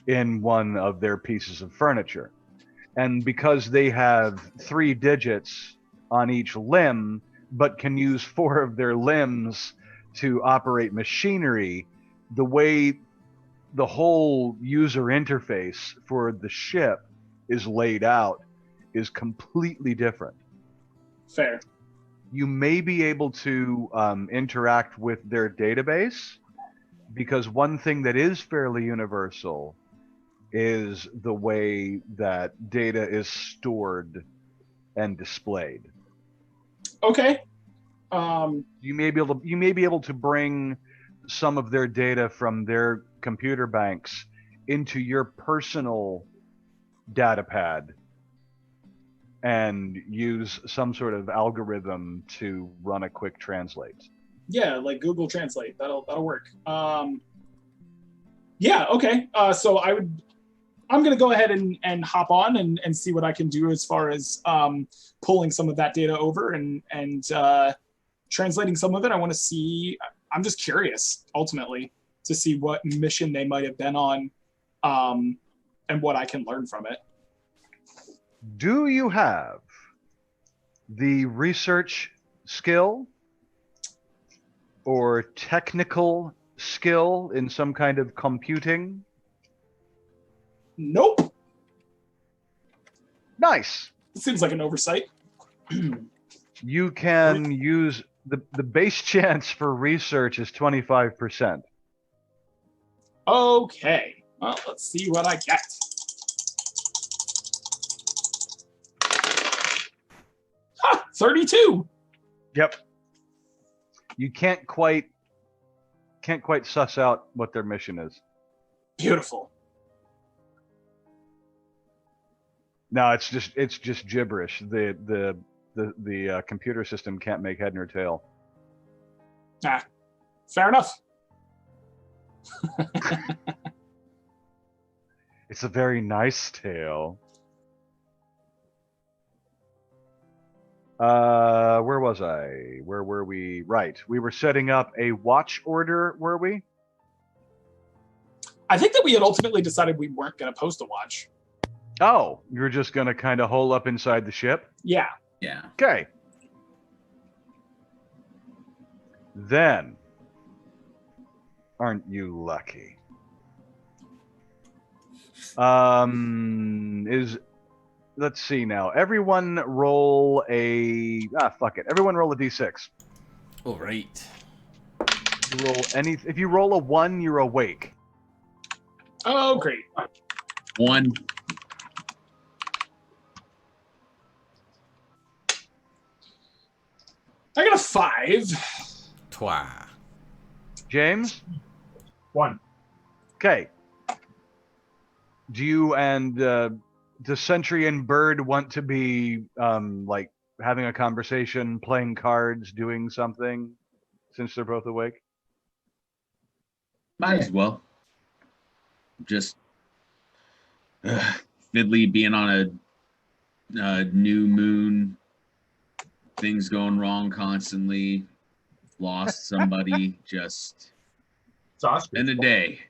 in one of their pieces of furniture. And because they have 3 digits on each limb, but can use 4 of their limbs to operate machinery, the way the whole user interface for the ship is laid out is completely different. Fair. You may be able to interact with their database, because one thing that is fairly universal is the way that data is stored and displayed. Okay. You may be able to bring some of their data from their computer banks into your personal data pad and use some sort of algorithm to run a quick translate. Yeah, like Google Translate. That'll work. Yeah, okay. So I'm going to go ahead and hop on and see what I can do as far as pulling some of that data over and translating some of it. I want to see, I'm just curious, ultimately, to see what mission they might have been on and what I can learn from it. Do you have the research skill or technical skill in some kind of computing? Nope. Nice. It seems like an oversight. You can use the base chance for research is 25%. Okay. Well, let's see what I get. Ha! 32. Yep. You can't quite suss out what their mission is. Beautiful. No, it's just gibberish. The computer system can't make head nor tail. Ah, fair enough. It's a very nice tale. Where was I? Where were we? Right. We were setting up a watch order, were we? I think that we had ultimately decided we weren't going to post a watch. Oh, you're just going to kind of hole up inside the ship? Yeah. Yeah. Okay. Then, aren't you lucky? Let's see now. Everyone roll a fuck it. Everyone roll a d6. All right. If you roll a 1, you're awake. Oh, great. 1. I got a 5. Twa. James? 1. Okay. Do you and the Sentry and Bird want to be having a conversation, playing cards, doing something, since they're both awake? Might as well. Just Fiddly being on a new moon, things going wrong constantly, lost somebody, just It's Oscar's in a fault. day.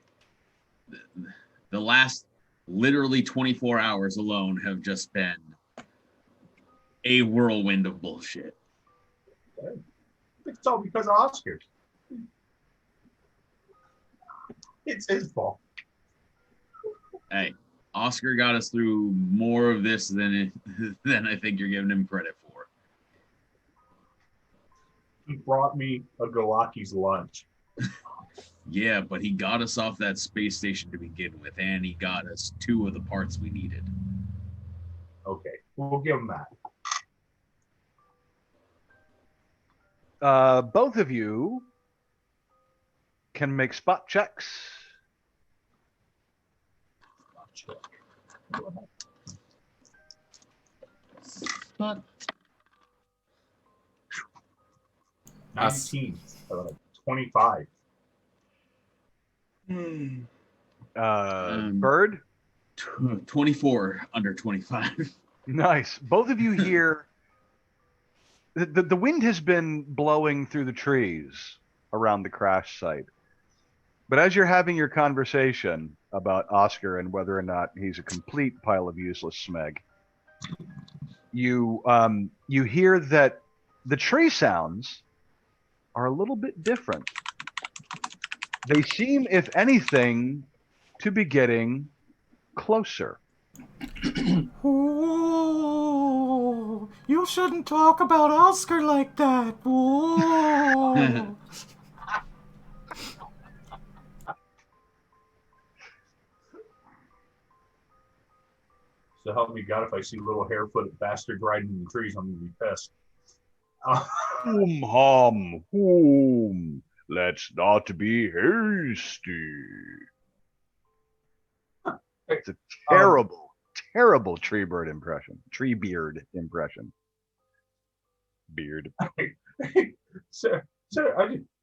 The last literally 24 hours alone have just been a whirlwind of bullshit. It's all because of Oscar. It's his fault. Hey, Oscar got us through more of this than I think you're giving him credit for. He brought me a Galaki's lunch. Yeah, but he got us off that space station to begin with, and he got us 2 of the parts we needed. Okay, we'll give him that. Both of you can make spot checks. But 19, 25. Bird? 24 under 25. Nice. Both of you hear the wind has been blowing through the trees around the crash site. But as you're having your conversation about Oscar and whether or not he's a complete pile of useless smeg, you hear that the tree sounds are a little bit different. They seem, if anything, to be getting closer. Ooh, you shouldn't talk about Oscar like that. Ooh. So help me God, if I see little hair-footed bastards riding in the trees, I'm gonna be pissed. Hum. Let's not be hasty. It's a terrible, terrible tree beard impression. Beard. So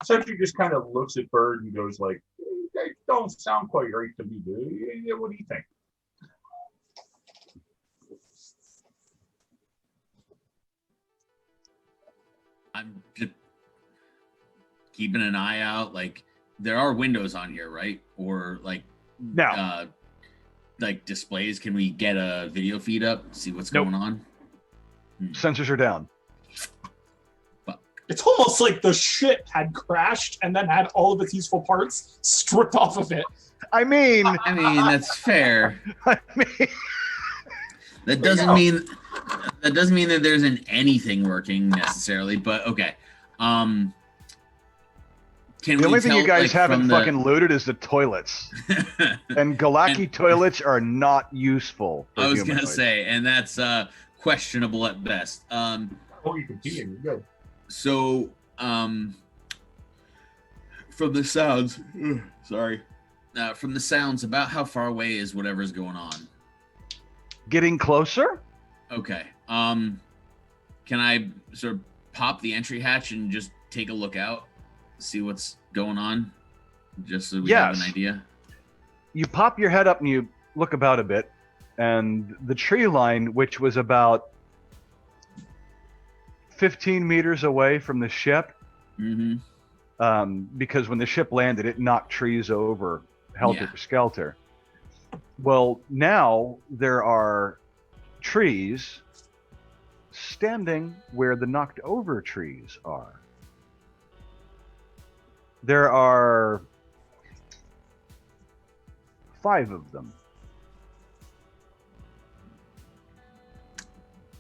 Sentry just kind of looks at Bird and goes like, "They don't sound quite right to me, dude. Yeah, what do you think?" I'm just keeping an eye out. Like, there are windows on here, right? Or like displays. Can we get a video feed up, see what's Nope. going on? Sensors are down. It's almost like the ship had crashed and then had all of its useful parts stripped off of it. I mean, That's fair. I mean, That doesn't mean that there isn't anything working necessarily, but okay. Can the only thing you guys haven't from fucking looted is the toilets. And Galaki toilets are not useful. For I was gonna humanoids. say, and that's questionable at best. Oh, you can see it. You're good. So, from the sounds, about how far away is whatever's going on? Getting closer? Okay. Can I sort of pop the entry hatch and just take a look out, see what's going on, just so we have an idea? You pop your head up and you look about a bit, and the tree line, which was about 15 meters away from the ship, because when the ship landed, it knocked trees over, helter-skelter. Well, now there are trees standing where the knocked over trees are. There are 5 of them.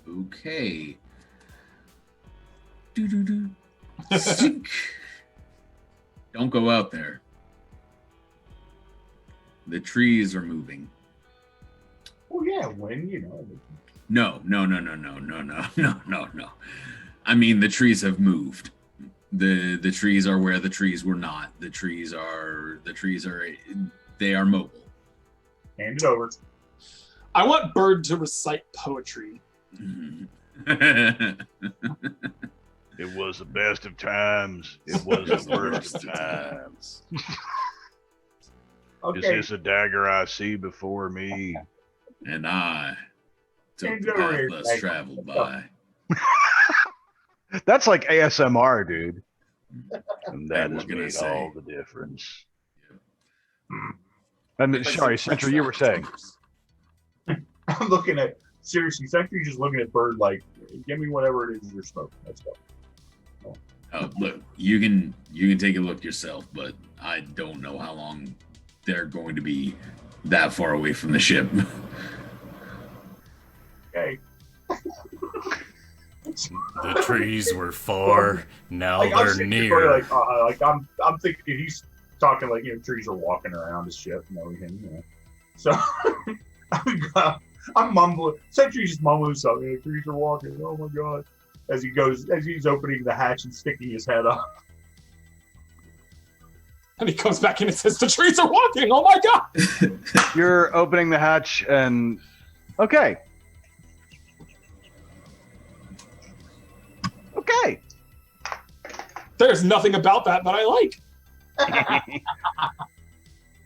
Okay. Don't go out there. The trees are moving. Oh yeah, when No. I mean, the trees have moved. The trees are where the trees were not. The trees are they are mobile. Hand it over. I want Bird to recite poetry. It was the best of times. It was the worst of times. Okay. Is this a dagger I see before me? And I took Change the over path here, less Mike. traveled by. That's like ASMR, dude. And Hey, that what has can I made say? all the difference. And sorry, Central, you were saying. I'm looking at seriously. Sentry's just looking at Bird like, give me whatever it is you're smoking. Let's go. Oh, look, you can take a look yourself, but I don't know how long they're going to be that far away from the ship. Okay. The trees were far, now Like, I'm they're sitting near. there like I'm thinking he's talking like trees are walking around his ship and everything. So I'm mumbling. Sentry's just mumbling something. Trees are walking. Oh my god! As he's opening the hatch and sticking his head up. And he comes back in and says, "The trees are walking. Oh my god!" You're opening the hatch and... Okay. Okay. There's nothing about that I like.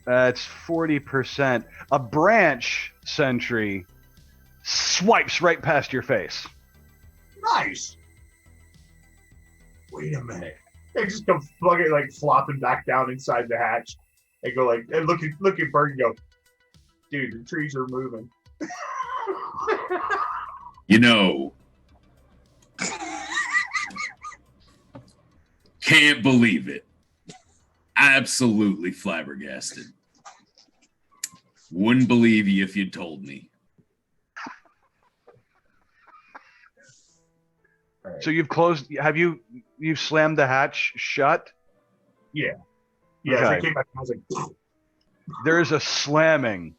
That's 40%. A branch sentry swipes right past your face. Nice. Wait a minute. They just come fucking like flopping back down inside the hatch. They go like, and look at Bird and go, dude, the trees are moving. You know, can't believe it. Absolutely flabbergasted. Wouldn't believe you if you'd told me. So you've closed... You've slammed the hatch shut? Yeah. Yeah, as I Okay. came back, I was like, There is a slamming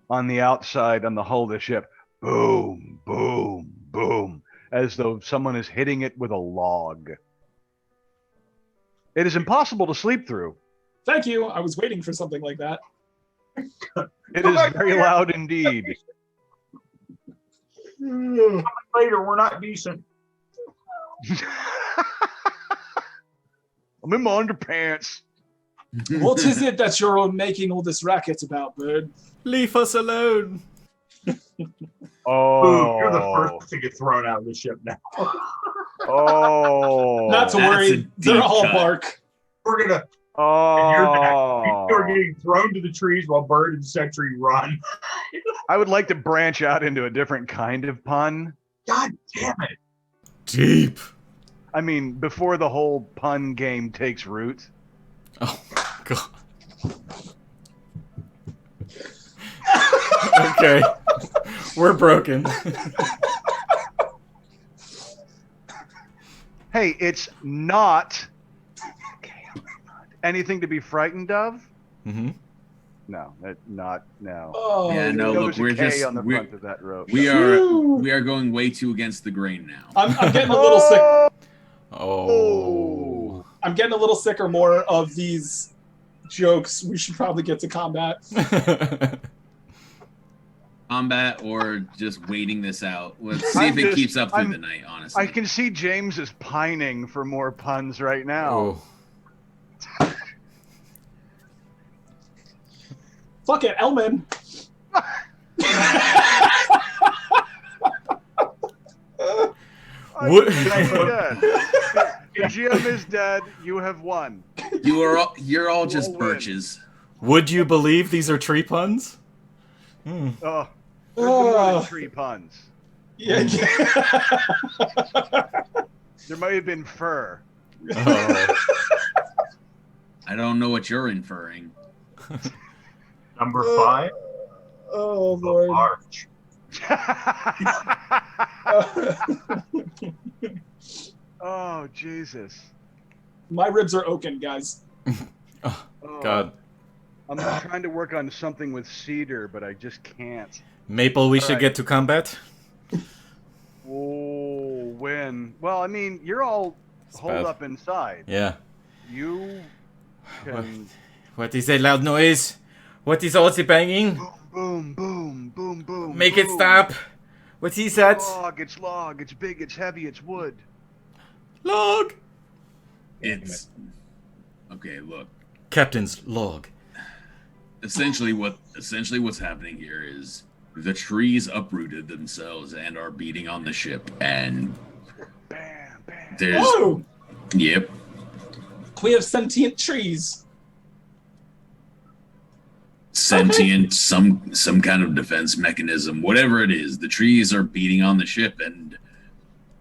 on the outside on the hull of the ship. Boom, boom, boom, as though someone is hitting it with a log. It is impossible to sleep through. Thank you. I was waiting for something like that. It is very loud indeed. later, we're not decent. I'm in my underpants. What is it that you're making all this racket about, Bird? Leave us alone. Oh, Boom, you're the first to get thrown out of the ship now. Oh, Not to That's a worry, deep they're all cut. bark. We're gonna. Oh, You're back. You're getting thrown to the trees while Bird and Sentry run. I would like to branch out into a different kind of pun. God damn it! Deep. I mean, before the whole pun game takes root. Oh, God. Okay. We're broken. Hey, it's not anything to be frightened of. Mm-hmm. No, no. Oh, Yeah, no, There look, was a we're K just on the front of that rope. we Phew. are going way too against the grain now. I'm getting a little sick. Oh. I'm getting a little sick or more of these jokes. We should probably get to combat. Combat or just waiting this out. Let's see if it keeps up through the night, honestly. I can see James is pining for more puns right now. Oh. Fuck it, Elman. What- The GM is dead. You have won. You're all just We'll win. birches. Would you believe these are tree puns? Hmm. Oh, there's been more Oh. than 3 puns. Yeah. There might have been fur. Oh. I don't know what you're inferring. Number 5, Oh, the Lord. Arch. Oh, Jesus. My ribs are oaken, guys. Oh, Oh, God. I'm trying to work on something with cedar, but I just can't. Maple, we All should right. get to combat. Oh, when? Well, I mean, you're all holed bad. up inside. Yeah. You can What is that loud noise? What is all the banging? boom, boom, boom, boom. Make it boom. stop. What's he said? Log, it's log. It's big, it's heavy, it's wood. Log. It's okay. Look, Captain's log. essentially what's happening here is the trees uprooted themselves and are beating on the ship, and Bam, bam. there's Whoa! yep. We have sentient trees. Sentient, some kind of defense mechanism, whatever it is. The trees are beating on the ship, and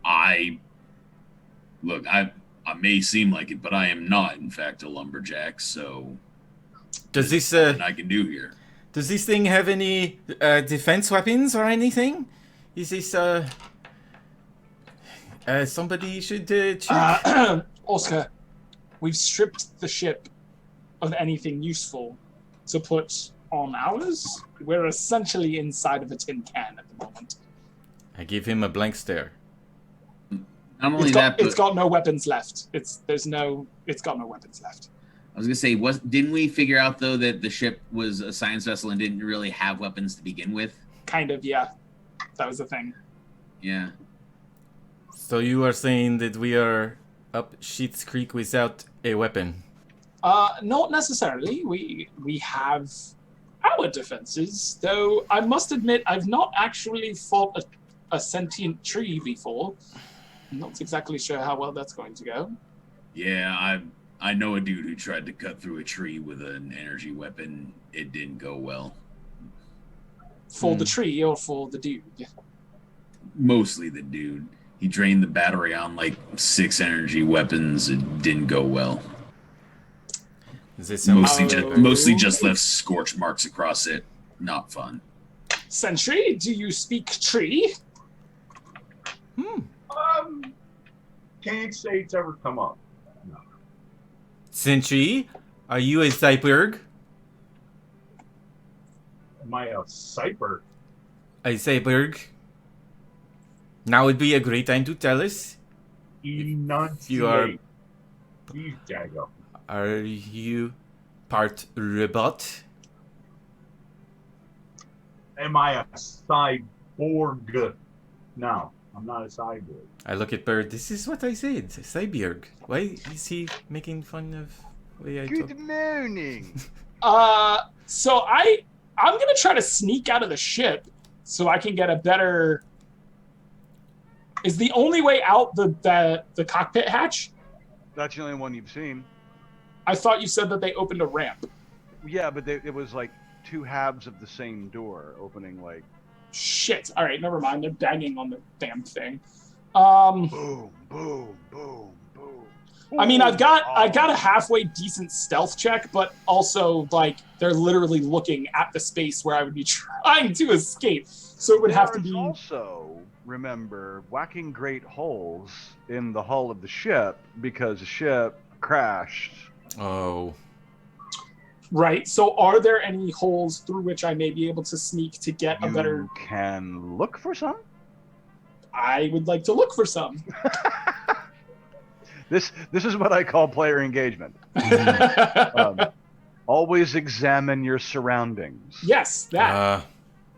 I may seem like it, but I am not, in fact, a lumberjack. So, Does this nothing I can do here. does this thing have any defense weapons or anything? Is this somebody should check? Oscar, we've stripped the ship of anything useful to put on ours. We're essentially inside of a tin can at the moment. I give him a blank stare. Not only It's that, got, but it's got no weapons left. It's got no weapons left. I was gonna say, didn't we figure out though that the ship was a science vessel and didn't really have weapons to begin with? Kind of, yeah. That was the thing. Yeah. So you are saying that we are up Sheets Creek without a weapon? Not necessarily. We have our defenses, though I must admit I've not actually fought a sentient tree before. I'm not exactly sure how well that's going to go. Yeah, I know a dude who tried to cut through a tree with an energy weapon. It didn't go well. For the tree or for the dude? Mostly the dude. He drained the battery on like 6 energy weapons. It didn't go well. Is this Mostly just left scorch marks across it. Not fun. Sentry, do you speak tree? Can't say it's ever come up. No. Sentry, are you a cyborg? Am I a cyber? A cyborg? Now would be a great time to tell us. Enunciate. You are. Please, Jago. Are you part robot? Am I a cyborg? No, I'm not a cyborg. I look at Bird. This is what I said. Cyborg. Why is he making fun of the way I talk? Good morning. So I'm gonna try to sneak out of the ship so I can get a better. Is the only way out the cockpit hatch? That's the only one you've seen. I thought you said that they opened a ramp. Yeah, but it was like two halves of the same door opening like Shit. All right, never mind. They're banging on the damn thing. boom, boom, boom, boom. I mean, I've got Oh. a halfway decent stealth check, but also like they're literally looking at the space where I would be trying to escape. So it would have to There's be. also, remember, whacking great holes in the hull of the ship because the ship crashed. Oh. Right. So are there any holes through which I may be able to sneak to get a better? You can look for some. I would like to look for some. This is what I call player engagement. Always examine your surroundings. Yes, that. Uh,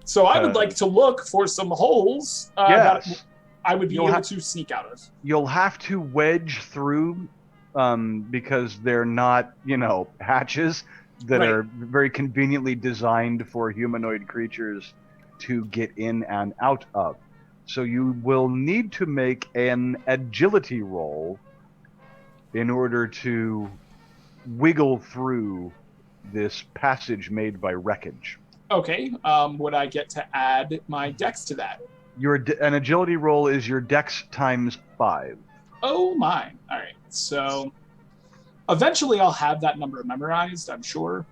So I would like to look for some holes Yes. that I would be You'll able have- to sneak out of. You'll have to wedge through because they're not, hatches that Right. are very conveniently designed for humanoid creatures to get in and out of. So you will need to make an agility roll in order to wiggle through this passage made by wreckage. Okay. Would I get to add my dex to that? An agility roll is your dex times 5. Oh my. All right. So eventually I'll have that number memorized, I'm sure.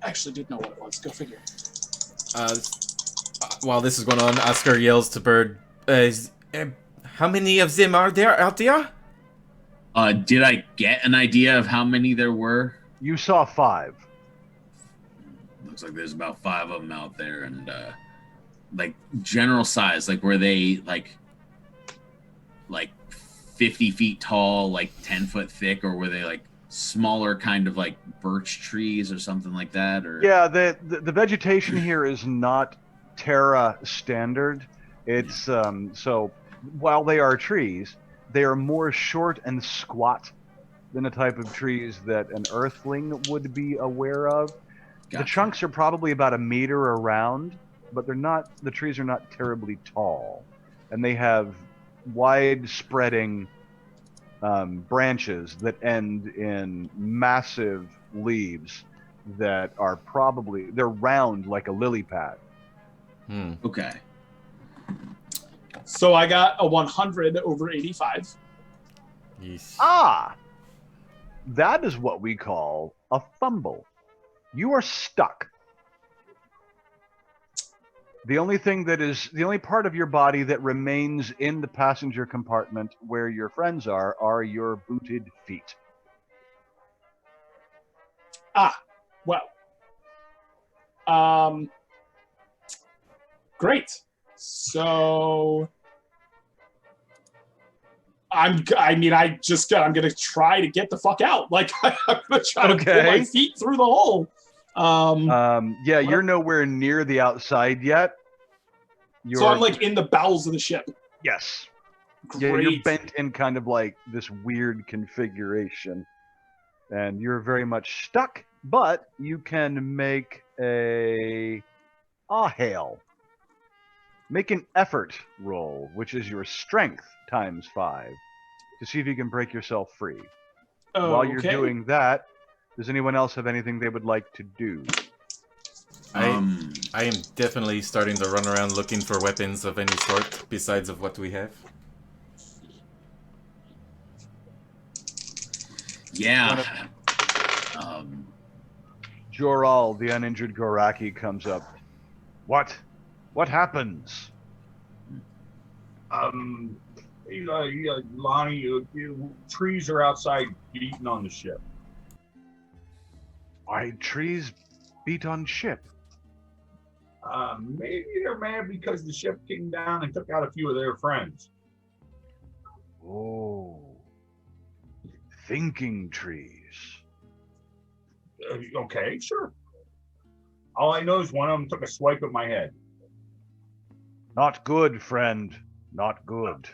Actually did know what it was. Go figure. while this is going on, Oscar yells to Bird, how many of them are there out there? Did I get an idea of how many there were? You saw 5. Looks like there's about 5 of them out there, and like general size, like were they like 50 feet tall, like 10 foot thick, or were they like smaller kind of like birch trees or something like that? Or Yeah, the vegetation here is not Terra standard. It's so while they are trees, they are more short and squat than the type of trees that an Earthling would be aware of. The Gotcha. trunks are probably about a meter around, but they're not. The trees are not terribly tall, and they have wide spreading branches that end in massive leaves that are probably they're round like a lily pad. Okay. So I got a 100 over 85. Yeesh. Ah, that is what we call a fumble. You are stuck. The only part of your body that remains in the passenger compartment where your friends are your booted feet. Well. Great. So I'm gonna try to get the fuck out. Like I'm gonna try to pull my feet through the hole. Yeah, you're nowhere near the outside yet. So I'm like in the bowels of the ship. Yes. Great. Yeah, you're bent in kind of like this weird configuration. And you're very much stuck, but you can make a hail. Make an effort roll, which is your strength times 5, to see if you can break yourself free. While you're doing that, does anyone else have anything they would like to do? I am definitely starting to run around looking for weapons of any sort besides of what we have. Yeah. Joral, the uninjured Goraki, comes up. What happens? Lonnie, trees are outside beating on the ship. Why trees beat on ship? Maybe they're mad because the ship came down and took out a few of their friends. Oh. Thinking trees. Okay, sure. All I know is one of them took a swipe at my head. Not good, friend. Not good.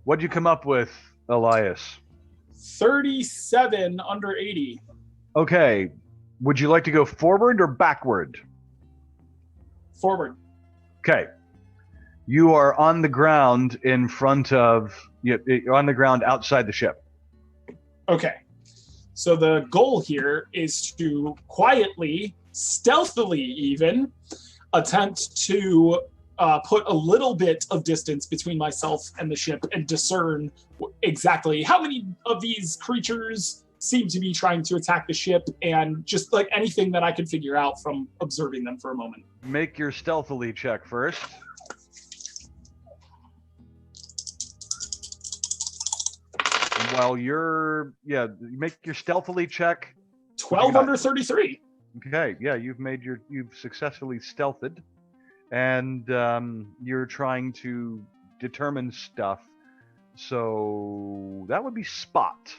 What'd you come up with, Elias? 37 under 80. Okay. Would you like to go forward or backward? Forward. Okay. You are on the ground in front of... You're on the ground outside the ship. Okay. So the goal here is to quietly, stealthily even, attempt to put a little bit of distance between myself and the ship and discern exactly how many of these creatures seem to be trying to attack the ship, and just like anything that I could figure out from observing them for a moment. Make your stealthily check first. And while you're... make your stealthily check. 12 under 33. Okay, yeah, you've successfully stealthed, and you're trying to determine stuff. So that would be spot.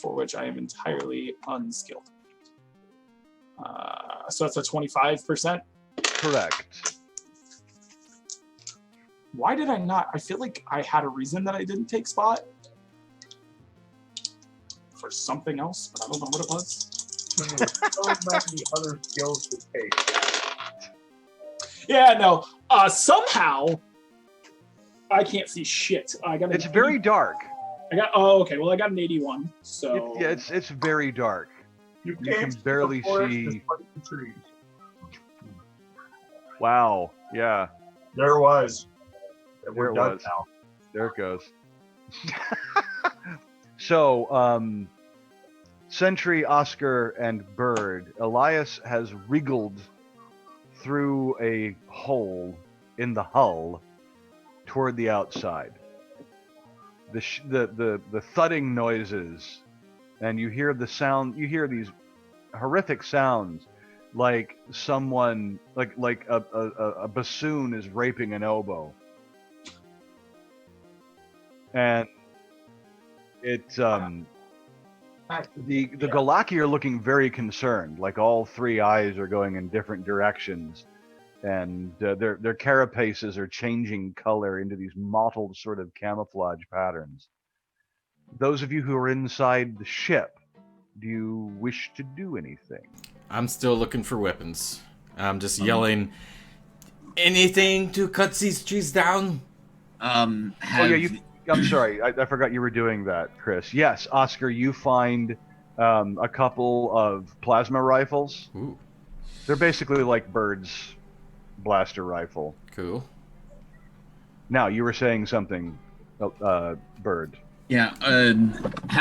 For which I am entirely unskilled. So that's a 25%. Correct. Why did I not? I feel like I had a reason that I didn't take spot. For something else, but I don't know what it was. So many other skills to take. Yeah, no. Somehow, I can't see shit. It's very dark. Okay. Well, I got an 81. So It's very dark. You can barely see. despite the trees. Wow. Yeah. There was. There it was. Now. There it goes. So, Sentry, Oscar, and Bird, Elias has wriggled through a hole in the hull toward the outside. The thudding noises, and you hear the sound. You hear these horrific sounds, like someone, like a bassoon is raping an oboe, and It the Galaki are looking very concerned, like all three eyes are going in different directions, and their carapaces are changing color into these mottled sort of camouflage patterns. Those of you who are inside the ship, do you wish to do anything? I'm still looking for weapons. I'm just yelling, anything to cut these trees down? Oh yeah, I'm sorry, I forgot you were doing that, Chris. Yes, Oscar, you find a couple of plasma rifles. Ooh, They're basically like Bird's blaster rifle. cool. Now, you were saying something, Bird. Yeah. Are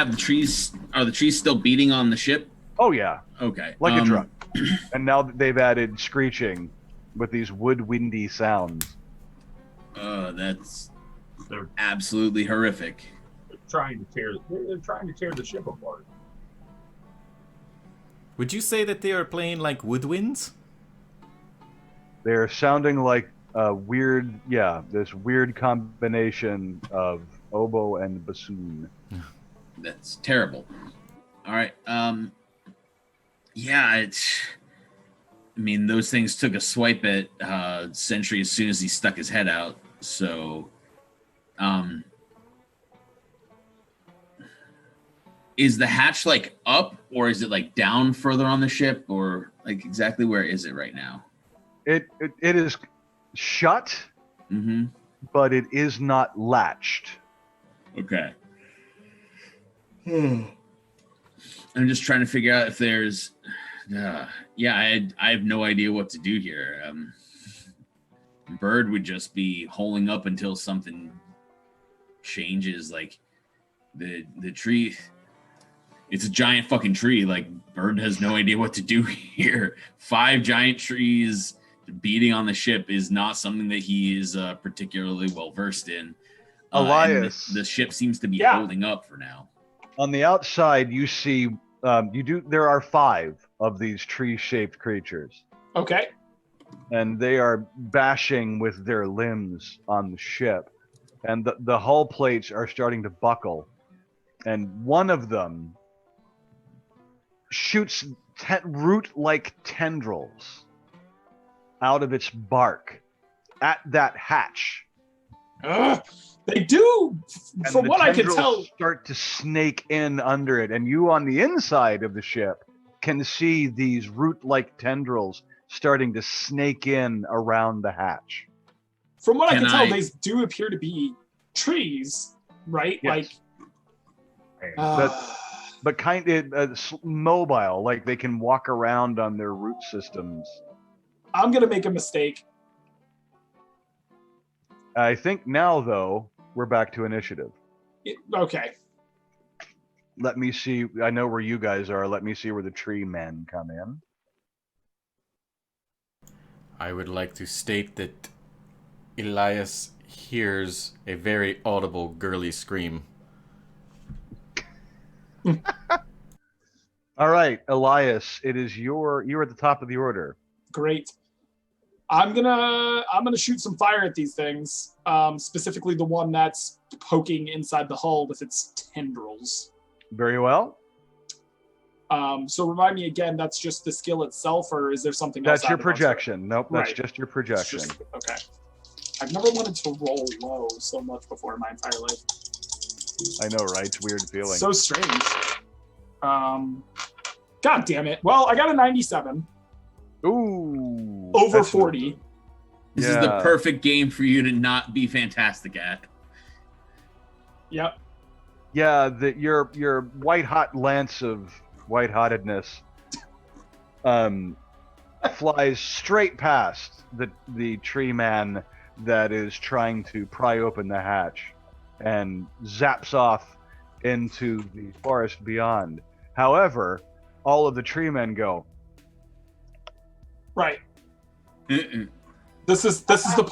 the trees still beating on the ship? Oh yeah, Okay. like a drum. And now they've added screeching with these woodwindy sounds. That's They're absolutely horrific. trying to tear the ship apart. Would you say that they are playing like woodwinds? They're sounding like a weird, this weird combination of oboe and bassoon. That's terrible. All right. Yeah, I mean, those things took a swipe at Sentry as soon as he stuck his head out. So, is the hatch like up, or is it like down further on the ship, or like exactly where is it right now? It is shut, Mm-hmm. but it is not latched. Okay. I'm just trying to figure out if there's. I have no idea what to do here. Bird would just be holding up until something changes. Like the tree, it's a giant fucking tree. Like Bird has no idea what to do here. 5 giant trees beating on the ship is not something that he is particularly well versed in. Elias, the ship seems to be holding up for now. On the outside, you see, there are 5 of these tree-shaped creatures. Okay. And they are bashing with their limbs on the ship. And the hull plates are starting to buckle. And one of them shoots root-like tendrils out of its bark at that hatch. They do, And from the what I can tendrils tell. start to snake in under it. And you on the inside of the ship can see these root-like tendrils starting to snake in around the hatch. From what I can tell, they do appear to be trees, right? Yes. Like, But kind of mobile, like they can walk around on their root systems. I'm gonna make a mistake. I think now, though, we're back to initiative. Okay. Let me see. I know where you guys are. Let me see where the tree men come in. I would like to state that Elias hears a very audible girly scream. All right, Elias, it is you're at the top of the order. Great. I'm gonna shoot some fire at these things, specifically the one that's poking inside the hull with its tendrils. Very well. So remind me again, that's just the skill itself, or is there something else? That's your projection. Nope, that's Right. just your projection. Okay. I've never wanted to roll low so much before in my entire life. I know, right? It's a weird feeling. So strange. God damn it. Well, I got a 97. Ooh. Over that's 40. This is the perfect game for you to not be fantastic at. Yep. Yeah, your white hot lance of white hottedness flies straight past the tree man that is trying to pry open the hatch and zaps off into the forest beyond. However, all of the tree men go. Right. Mm-mm. This is the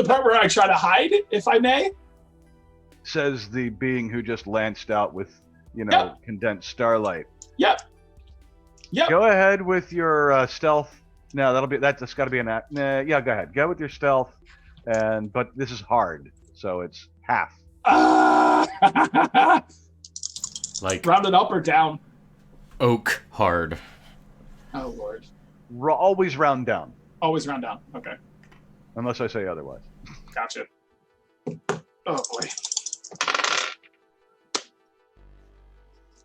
part where I try to hide, if I may. Says the being who just lanced out with, Yep. condensed starlight. Yep. Go ahead with your stealth. No, that's got to be an act. Nah, yeah, go ahead. Go with your stealth, but this is hard, so it's half. Like Rounded up or down? oak hard. Oh Lord. Always round down, Always round down. Okay. unless I say otherwise. Gotcha. Oh boy.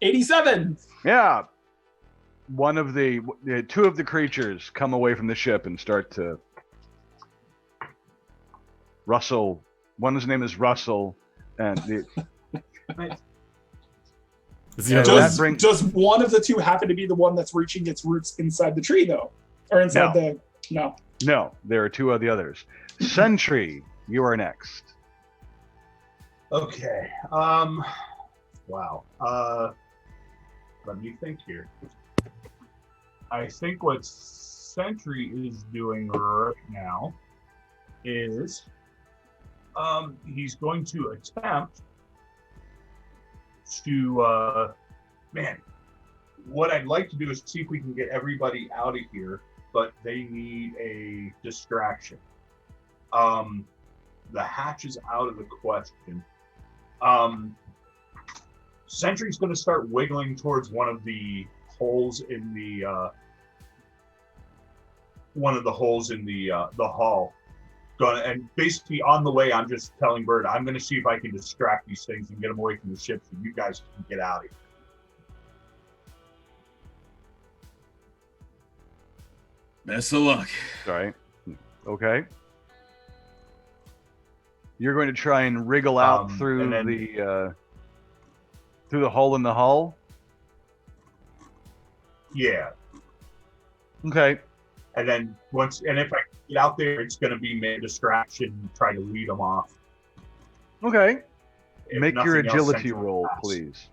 87. Yeah. Two of the creatures come away from the ship and start to rustle. One's name is Russell, and Yeah, Does one of the two happen to be the one that's reaching its roots inside the tree, though? Or inside the... No. there are two of the others. Sentry, you are next. Okay. Wow. Let me think here. I think what Sentry is doing right now is he's going to attempt to what I'd like to do is see if we can get everybody out of here, but they need a distraction. The hatch is out of the question. Sentry's going to start wiggling towards one of the holes in the hull. And basically on the way, I'm just telling Bird, I'm going to see if I can distract these things and get them away from the ship so you guys can get out of here. Best of luck. Sorry. Okay. You're going to try and wriggle out through the hole in the hull? Yeah. Okay. And then if I get out there, it's going to be a distraction, try to lead them off. Okay. If Make your nothing else, agility Sentry will roll, pass. please.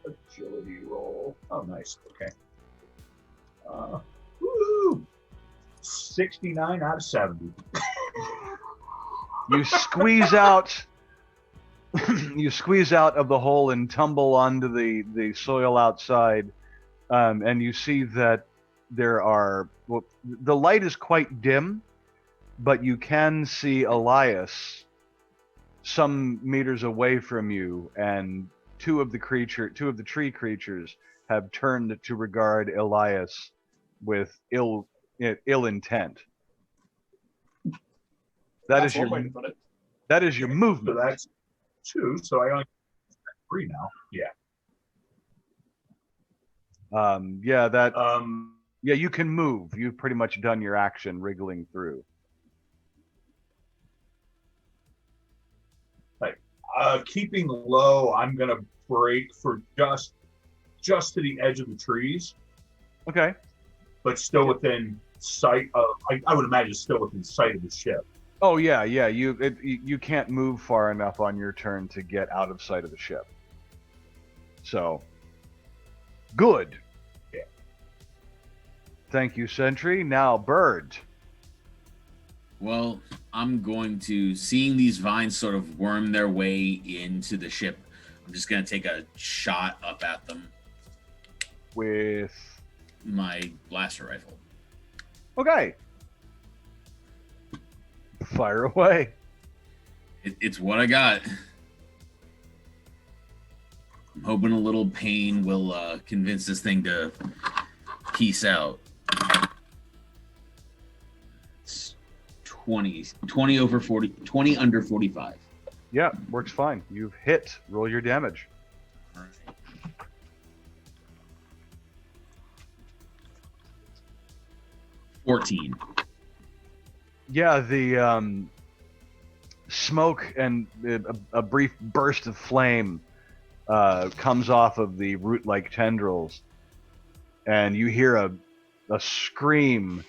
Agility roll. Oh, nice. Okay. Woo! 69 out of 70. You squeeze out. You squeeze out of the hole and tumble onto the soil outside, and you see that the light is quite dim, but you can see Elias some meters away from you, and two of the tree creatures have turned to regard Elias with ill intent. That's one way to put it. That is your movement. So that's 2, so I only 3 now. Yeah. Yeah, you can move. You've pretty much done your action wriggling through. Keeping low, I'm gonna break for just to the edge of the trees, Okay. but still within sight of. I would imagine still within sight of the ship. Oh yeah. You can't move far enough on your turn to get out of sight of the ship. So, good. Yeah. Thank you, Sentry. Now, Bird. Well, I'm going to, seeing these vines sort of worm their way into the ship, I'm just going to take a shot up at them. With my blaster rifle. Okay. Fire away. It's what I got. I'm hoping a little pain will convince this thing to peace out. It's 20 over 40, 20 under 45. Yeah, works fine. You've hit. Roll your damage. All right. $14. Yeah, the smoke and a brief burst of flame comes off of the root-like tendrils, and you hear a scream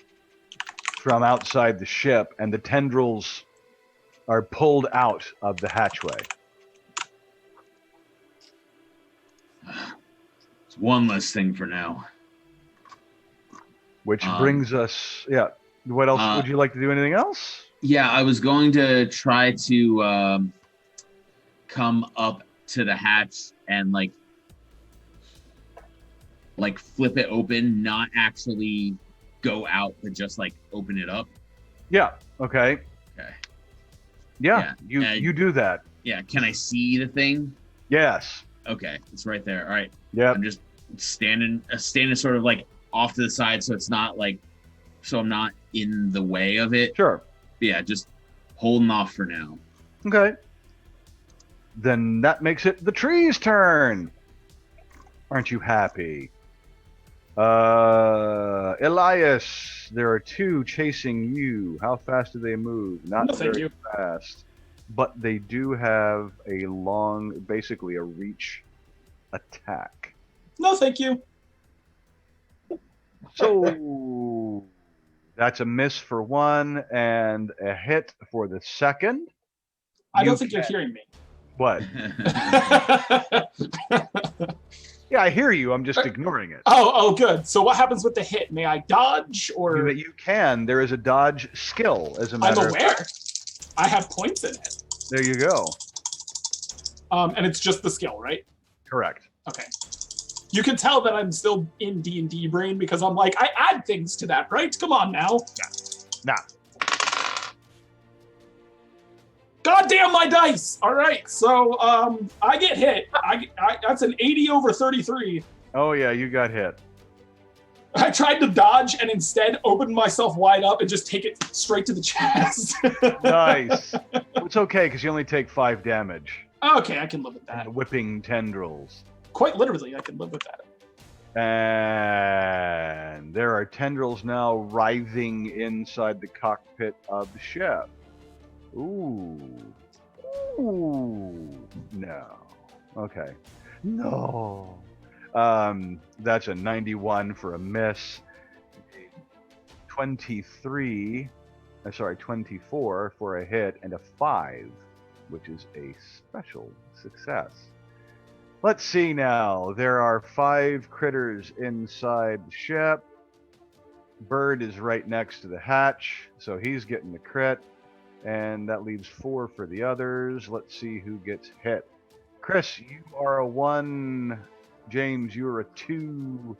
from outside the ship, and the tendrils are pulled out of the hatchway. It's one less thing for now. Which brings us, yeah. What else? Would you like to do anything else? Yeah, I was going to try to come up to the hatch and like flip it open, not actually go out, but just like open it up. Yeah. Okay. Okay. Yeah. You do that. Yeah, can I see the thing? Yes. Okay, it's right there. All right. Yep. I'm just standing sort of like off to the side, so it's not like, so I'm not in the way of it. Sure. But yeah, just holding off for now. Okay. Then that makes it the tree's turn. Aren't you happy? Elias, there are two chasing you. How fast do they move? Not No, thank very you. fast. But they do have a long, basically a reach attack. No, thank you. So that's a miss for one and a hit for the second. I don't think you're hearing me. What? Yeah, I hear you. I'm just ignoring it. Oh, good. So what happens with the hit? May I dodge or? You can. There is a dodge skill, as a I'm matter of aware. I have points in it. There you go. And it's just the skill, right? Correct. Okay. You can tell that I'm still in D&D brain because I'm like, I add things to that, right? Come on now. Now, God damn my dice! All right, so I get hit. I that's an 80 over 33. oh yeah, you got hit. I tried to dodge and instead opened myself wide up and just take it straight to the chest. Nice. It's okay because you only take 5 damage. Okay, I can live with that. And whipping tendrils. Quite literally, I can live with that. And there are tendrils now writhing inside the cockpit of the ship. Ooh. Ooh. No. Okay. No. That's a 91 for a miss. 24 for a hit, and a 5, which is a special success. Let's see now. There are 5 critters inside the ship. Bird is right next to the hatch, so he's getting the crit. And that leaves 4 for the others. Let's see who gets hit. Chris, you are a 1. James, you are a 2.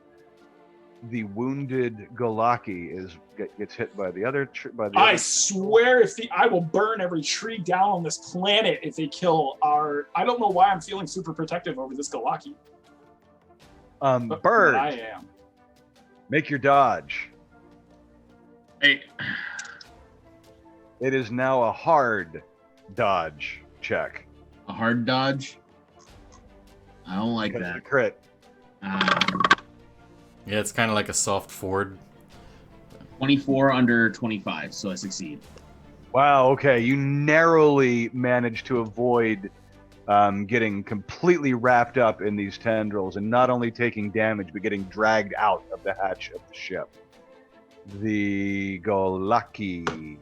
The wounded Golaki gets hit by the other. I swear, I will burn every tree down on this planet if they kill our. I don't know why I'm feeling super protective over this Galaki. Bird, But I am. make your dodge. Hey, It is now a hard dodge check. a hard dodge? I don't like Because of that. the crit. Yeah, it's kind of like a soft Ford. 24 under 25, so I succeed. Wow, okay. You narrowly managed to avoid getting completely wrapped up in these tendrils and not only taking damage, but getting dragged out of the hatch of the ship. The Golaki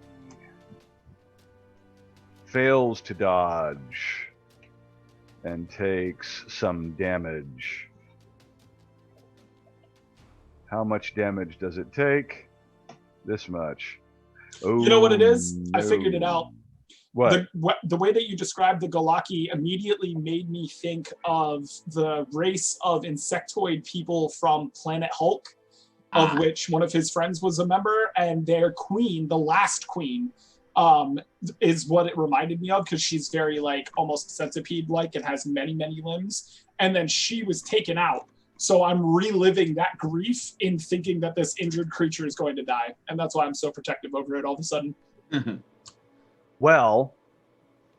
fails to dodge and takes some damage. How much damage does it take? This much. Oh, You know what it is? I no. figured it out. What? The way that you described the Galaki immediately made me think of the race of insectoid people from Planet Hulk, of which one of his friends was a member, and their queen, the last queen, is what it reminded me of because she's very like almost centipede-like and has many, many limbs. And then she was taken out. So I'm reliving that grief in thinking that this injured creature is going to die. And that's why I'm so protective over it all of a sudden. Well,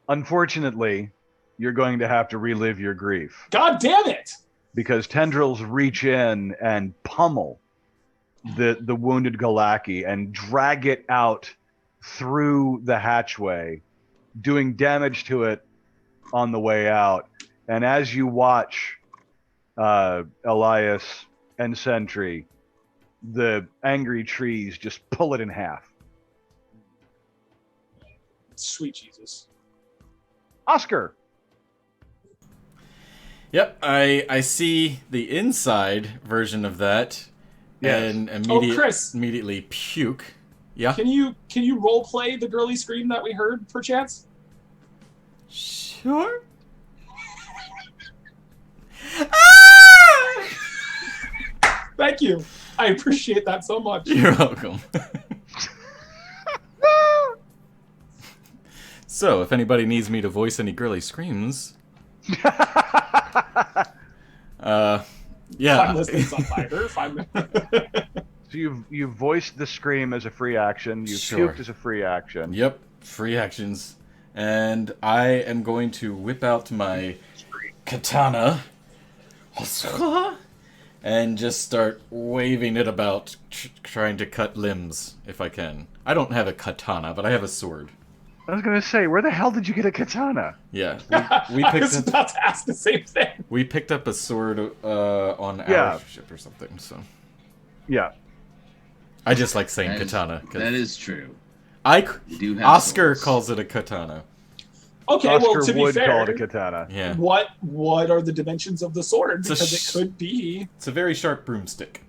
unfortunately, you're going to have to relive your grief God damn it! because tendrils reach in and pummel the wounded Galaki and drag it out through the hatchway, doing damage to it on the way out. And as you watch Elias and Sentry, the angry trees just pull it in half. Sweet Jesus. Oscar. Yep, I see the inside version of that, Yes. and Chris. immediately puke. Yeah. Can you role play the girly scream that we heard, perchance? Sure. Thank you. I appreciate that so much. You're welcome. So, if anybody needs me to voice any girly screams, yeah. 5 listings on Fiverr. 5. So you've voiced the scream as a free action. You've Sure. puked as a free action. Yep, free actions. And I am going to whip out my katana and just start waving it about, trying to cut limbs if I can. I don't have a katana, but I have a sword. I was gonna say, where the hell did you get a katana? Yeah, we I was picked up, about to ask the same thing. we picked up a sword on Yeah. our ship or something. So Yeah. I just like saying That is- katana. 'Cause That is true. You do have Oscar swords. calls it a katana. Okay, Oscar well, to be would fair, call it a katana. Yeah, what are the dimensions of the sword? It's a Because it could be. it's a very sharp broomstick.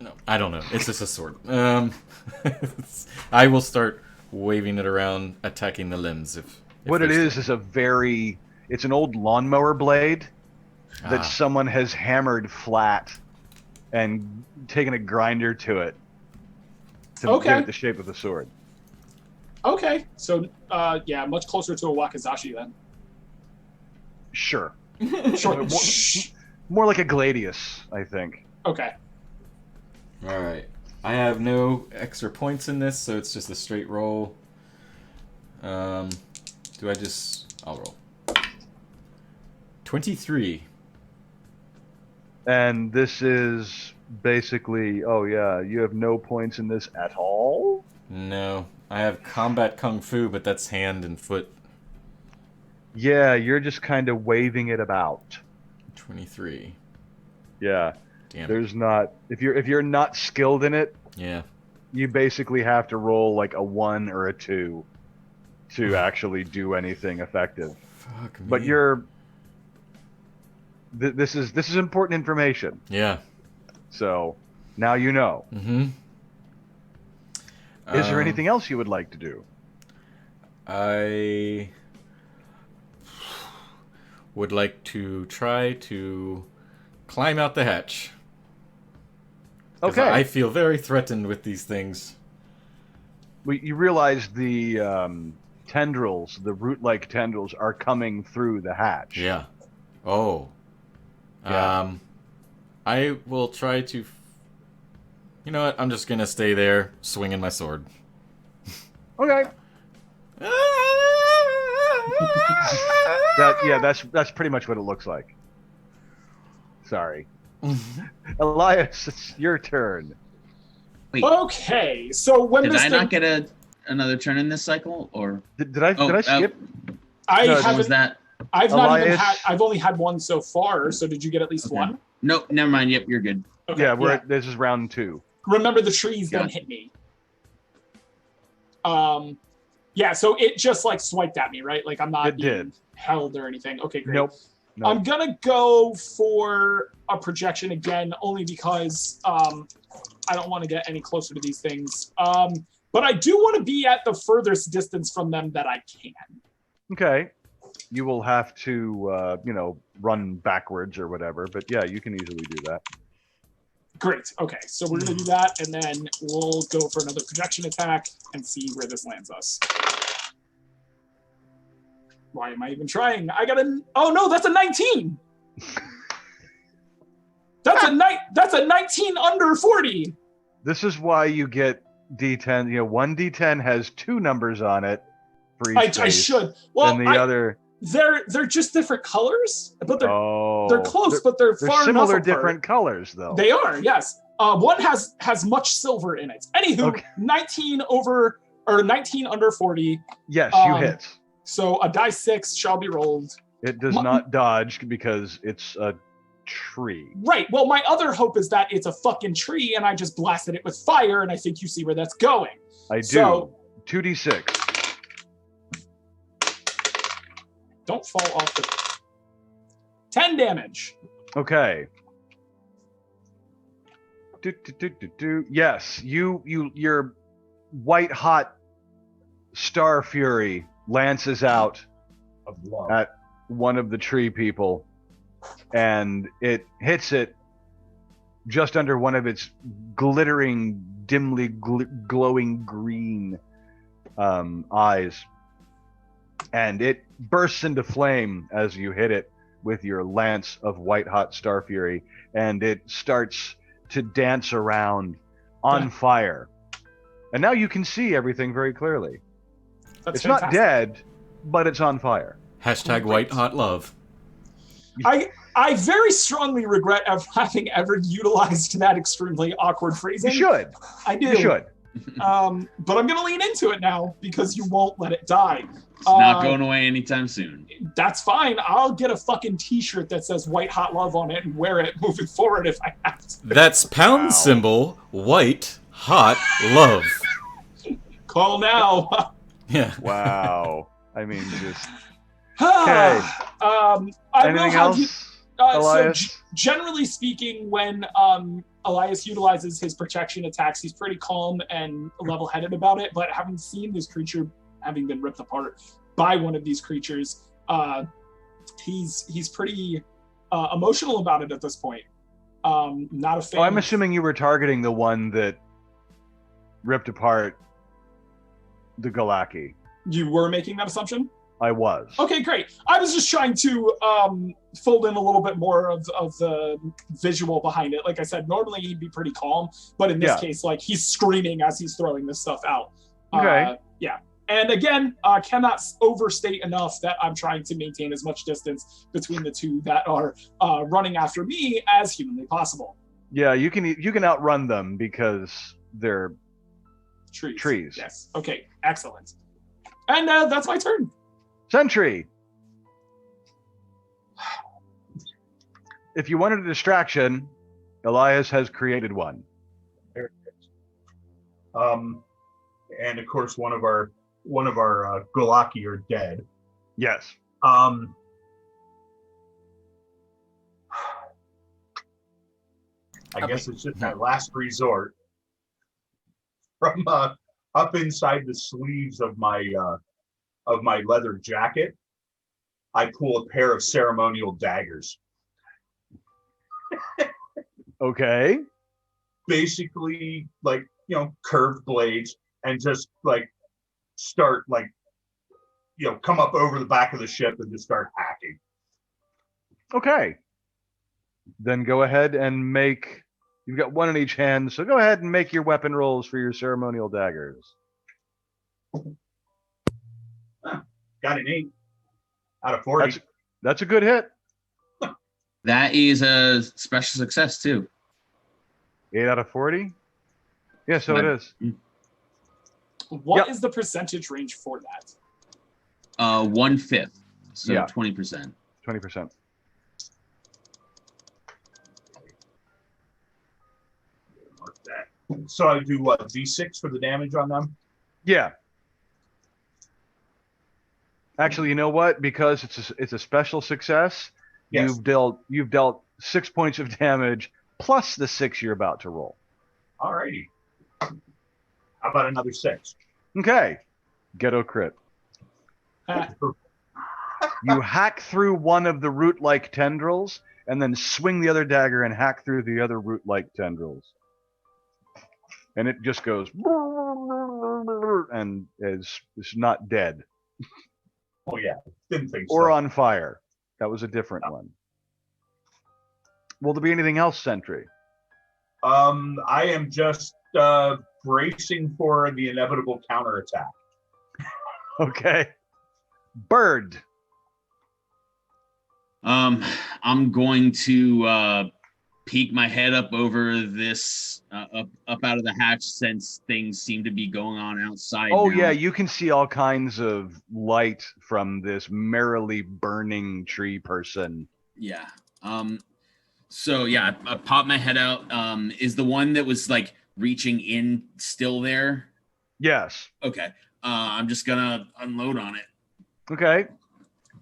No, I don't know. It's just a sword. I will start waving it around, attacking the limbs. If What it there's- is it's an old lawnmower blade that Ah. someone has hammered flat and taken a grinder to it to Okay. give it the shape of the sword. Okay, so yeah, much closer to a wakizashi then. Sure. Sure. More like a gladius, I think. Okay. All right. I have no extra points in this, so it's just a straight roll. I'll roll. 23. And this is basically, oh yeah, you have no points in this at all? No, I have combat kung fu, but that's hand and foot. Yeah, you're just kind of waving it about. 23. Yeah. Damn. There's not if you're not skilled in it, Yeah. you basically have to roll like a 1 or a 2 to actually do anything effective. Fuck me. But this is important information. Yeah. So now you know. Mm-hmm. Is there anything else you would like to do? I would like to try to climb out the hatch. 'Cause Okay. I feel very threatened with these things. You realize the tendrils, the root-like tendrils, are coming through the hatch. Yeah. Oh. Yeah. I will try to. You know what? I'm just gonna stay there, swinging my sword. Okay. That's pretty much what it looks like. Sorry. Elias, it's your turn. Wait, Okay, so when did this I thing, not get another turn in this cycle, or Did I Oh, skip? I No, what was haven't. that? I've not even Elias- had. I've only had one so far. So did you get at least Okay. one? No, never mind. Yep, you're good. Okay, Yeah, this is round 2. Remember the trees then Gotcha. hit me. Yeah, so it just like swiped at me, right? Like I'm not It being did. held or anything. Okay, great. Nope. I'm gonna go for a projection again, only because I don't want to get any closer to these things. But I do want to be at the furthest distance from them that I can. Okay. You will have to, run backwards or whatever, but yeah, you can easily do that. Great. Okay, so we're gonna do that, and then we'll go for another projection attack and see where this lands us. Why am I even trying? Oh no, that's a 19. That's a 19 under 40. This is why you get D10. One D10 has 2 numbers on it for each I space, should. Well, and the other. they're just different colors, but they're close, they're, but they're they're far enough similar, apart. different colors, though. They are, yes. One has much silver in it. Anywho, Okay. 19 under 40. Yes, you um, hit. So a die 6 shall be rolled. It does my- not dodge because it's a tree. Right. Well, my other hope is that it's a fucking tree and I just blasted it with fire, and I think you see where that's going. I do. So- 2d6. Don't fall off the 10 damage. Okay. Yes, your white hot star fury lances out Of love. at one of the tree people, and it hits it just under one of its glittering, dimly glowing green eyes, and it bursts into flame as you hit it with your lance of white-hot star fury, and it starts to dance around on fire. And now you can see everything very clearly. That's It's not fantastic. dead, but it's on fire. Hashtag white hot love. I very strongly regret having ever utilized that extremely awkward phrasing. You should. I do. You should. But I'm going to lean into it now because you won't let it die. It's not going away anytime soon. That's fine. I'll get a fucking t-shirt that says white hot love on it and wear it moving forward if I have to. That's pound symbol white hot love. Call now. Yeah. Wow. I mean, just... Okay. Anything else, Elias? So generally speaking, when Elias utilizes his protection attacks, he's pretty calm and level-headed about it. But having seen this creature having been ripped apart by one of these creatures, he's pretty emotional about it at this point. Not a fan. Oh, I'm assuming you were targeting the one that ripped apart the Galaki. You were making that assumption? I was. Okay, great. I was just trying to fold in a little bit more of the visual behind it. Like I said, normally he'd be pretty calm, but in this case, like he's screaming as he's throwing this stuff out. Okay. Yeah. And again, cannot overstate enough that I'm trying to maintain as much distance between the two that are running after me as humanly possible. Yeah, you can outrun them because they're trees. Yes. Okay, excellent. And that's my turn. Sentry. If you wanted a distraction, Elias has created one. There it is. And of course, one of our Golaki are dead. Yes. I guess it's just that last resort. From up inside the sleeves of my leather jacket, I pull a pair of ceremonial daggers. Okay. Basically, like, curved blades, and just like start come up over the back of the ship and just start hacking. Okay. Then go ahead and make. You've got one in each hand, so go ahead and make your weapon rolls for your ceremonial daggers. Got an 8 out of 40. That's a good hit. That is a special success too. 8 out of 40? Yeah, so it is. What is the percentage range for that? 1/5. So Yeah. 20%. 20%. Mark that. So I do what, D6 for the damage on them? Yeah. Actually, you know what? Because it's a special success, Yes. you've dealt 6 points of damage plus the 6 you're about to roll. Alrighty. How about another 6? Okay. Ghetto crit. You hack through one of the root-like tendrils and then swing the other dagger and hack through the other root-like tendrils. And it just goes and is not dead. Oh yeah, didn't think Or so. on fire. That was a different one. Will there be anything else, Sentry? I am just bracing for the inevitable counterattack. Okay. Bird. I'm going to peek my head up over this, up out of the hatch, since things seem to be going on outside. Oh, now. yeah, you can see all kinds of light from this merrily burning tree person. Yeah. So yeah, I pop my head out. Is the one that was like reaching in still there? Yes. Okay. I'm just gonna unload on it. Okay.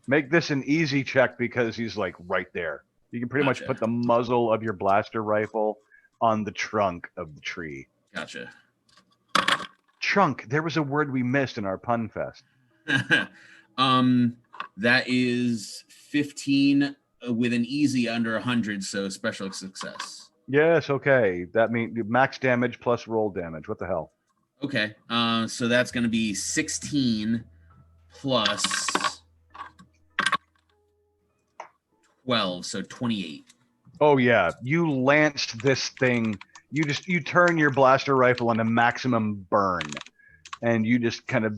Make this an easy check because he's like right there. You can pretty much Gotcha. put the muzzle of your blaster rifle on the trunk of the tree. Gotcha. Trunk. There was a word we missed in our pun fest. That is 15 with an easy under 100, so special success. Yes. Okay. That means max damage plus roll damage. What the hell? Okay. So that's going to be 16 plus 12, so 28. Oh yeah, you lance this thing. You turn your blaster rifle on a maximum burn, and you just kind of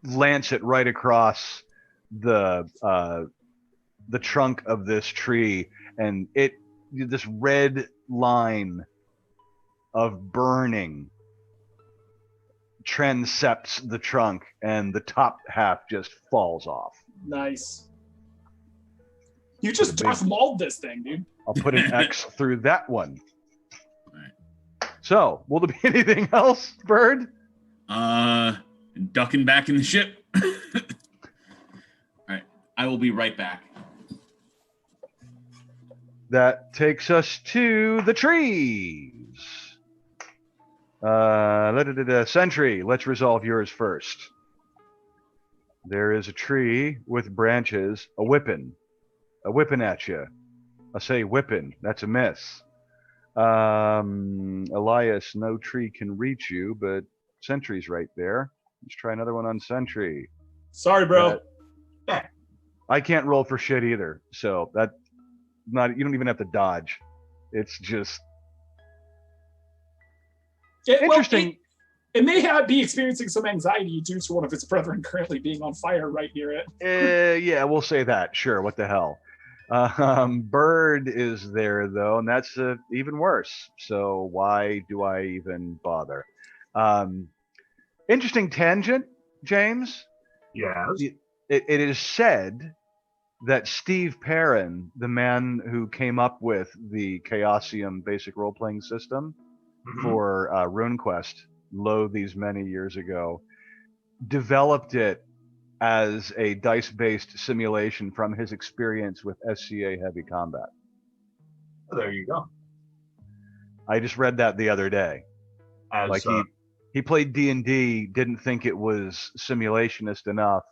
lance it right across the trunk of this tree, and this red line of burning transepts the trunk, and the top half just falls off. Nice. You just Darth Mauled this thing, dude. I'll put an X through that one. Right. So, will there be anything else, Bird? Ducking back in the ship. All right. I will be right back. That takes us to the trees. Sentry, let's resolve yours first. There is a tree with branches, a whipping at you. I say whipping, that's a miss. Elias, no tree can reach you, but Sentry's right there. Let's try another one on Sentry. Sorry, bro. I can't roll for shit either, so you don't even have to dodge. It's just interesting. It may be experiencing some anxiety due to one of its brethren currently being on fire right near it. Yeah, we'll say that. Sure, what the hell. Bird is there, though, and that's even worse. So why do I even bother? Interesting tangent, James. Yes. It is said that Steve Perrin, the man who came up with the Chaosium basic role-playing system for RuneQuest, these many years ago, developed it as a dice-based simulation from his experience with SCA Heavy Combat. Oh, there you go. I just read that the other day. He played D&D, didn't think it was simulationist enough,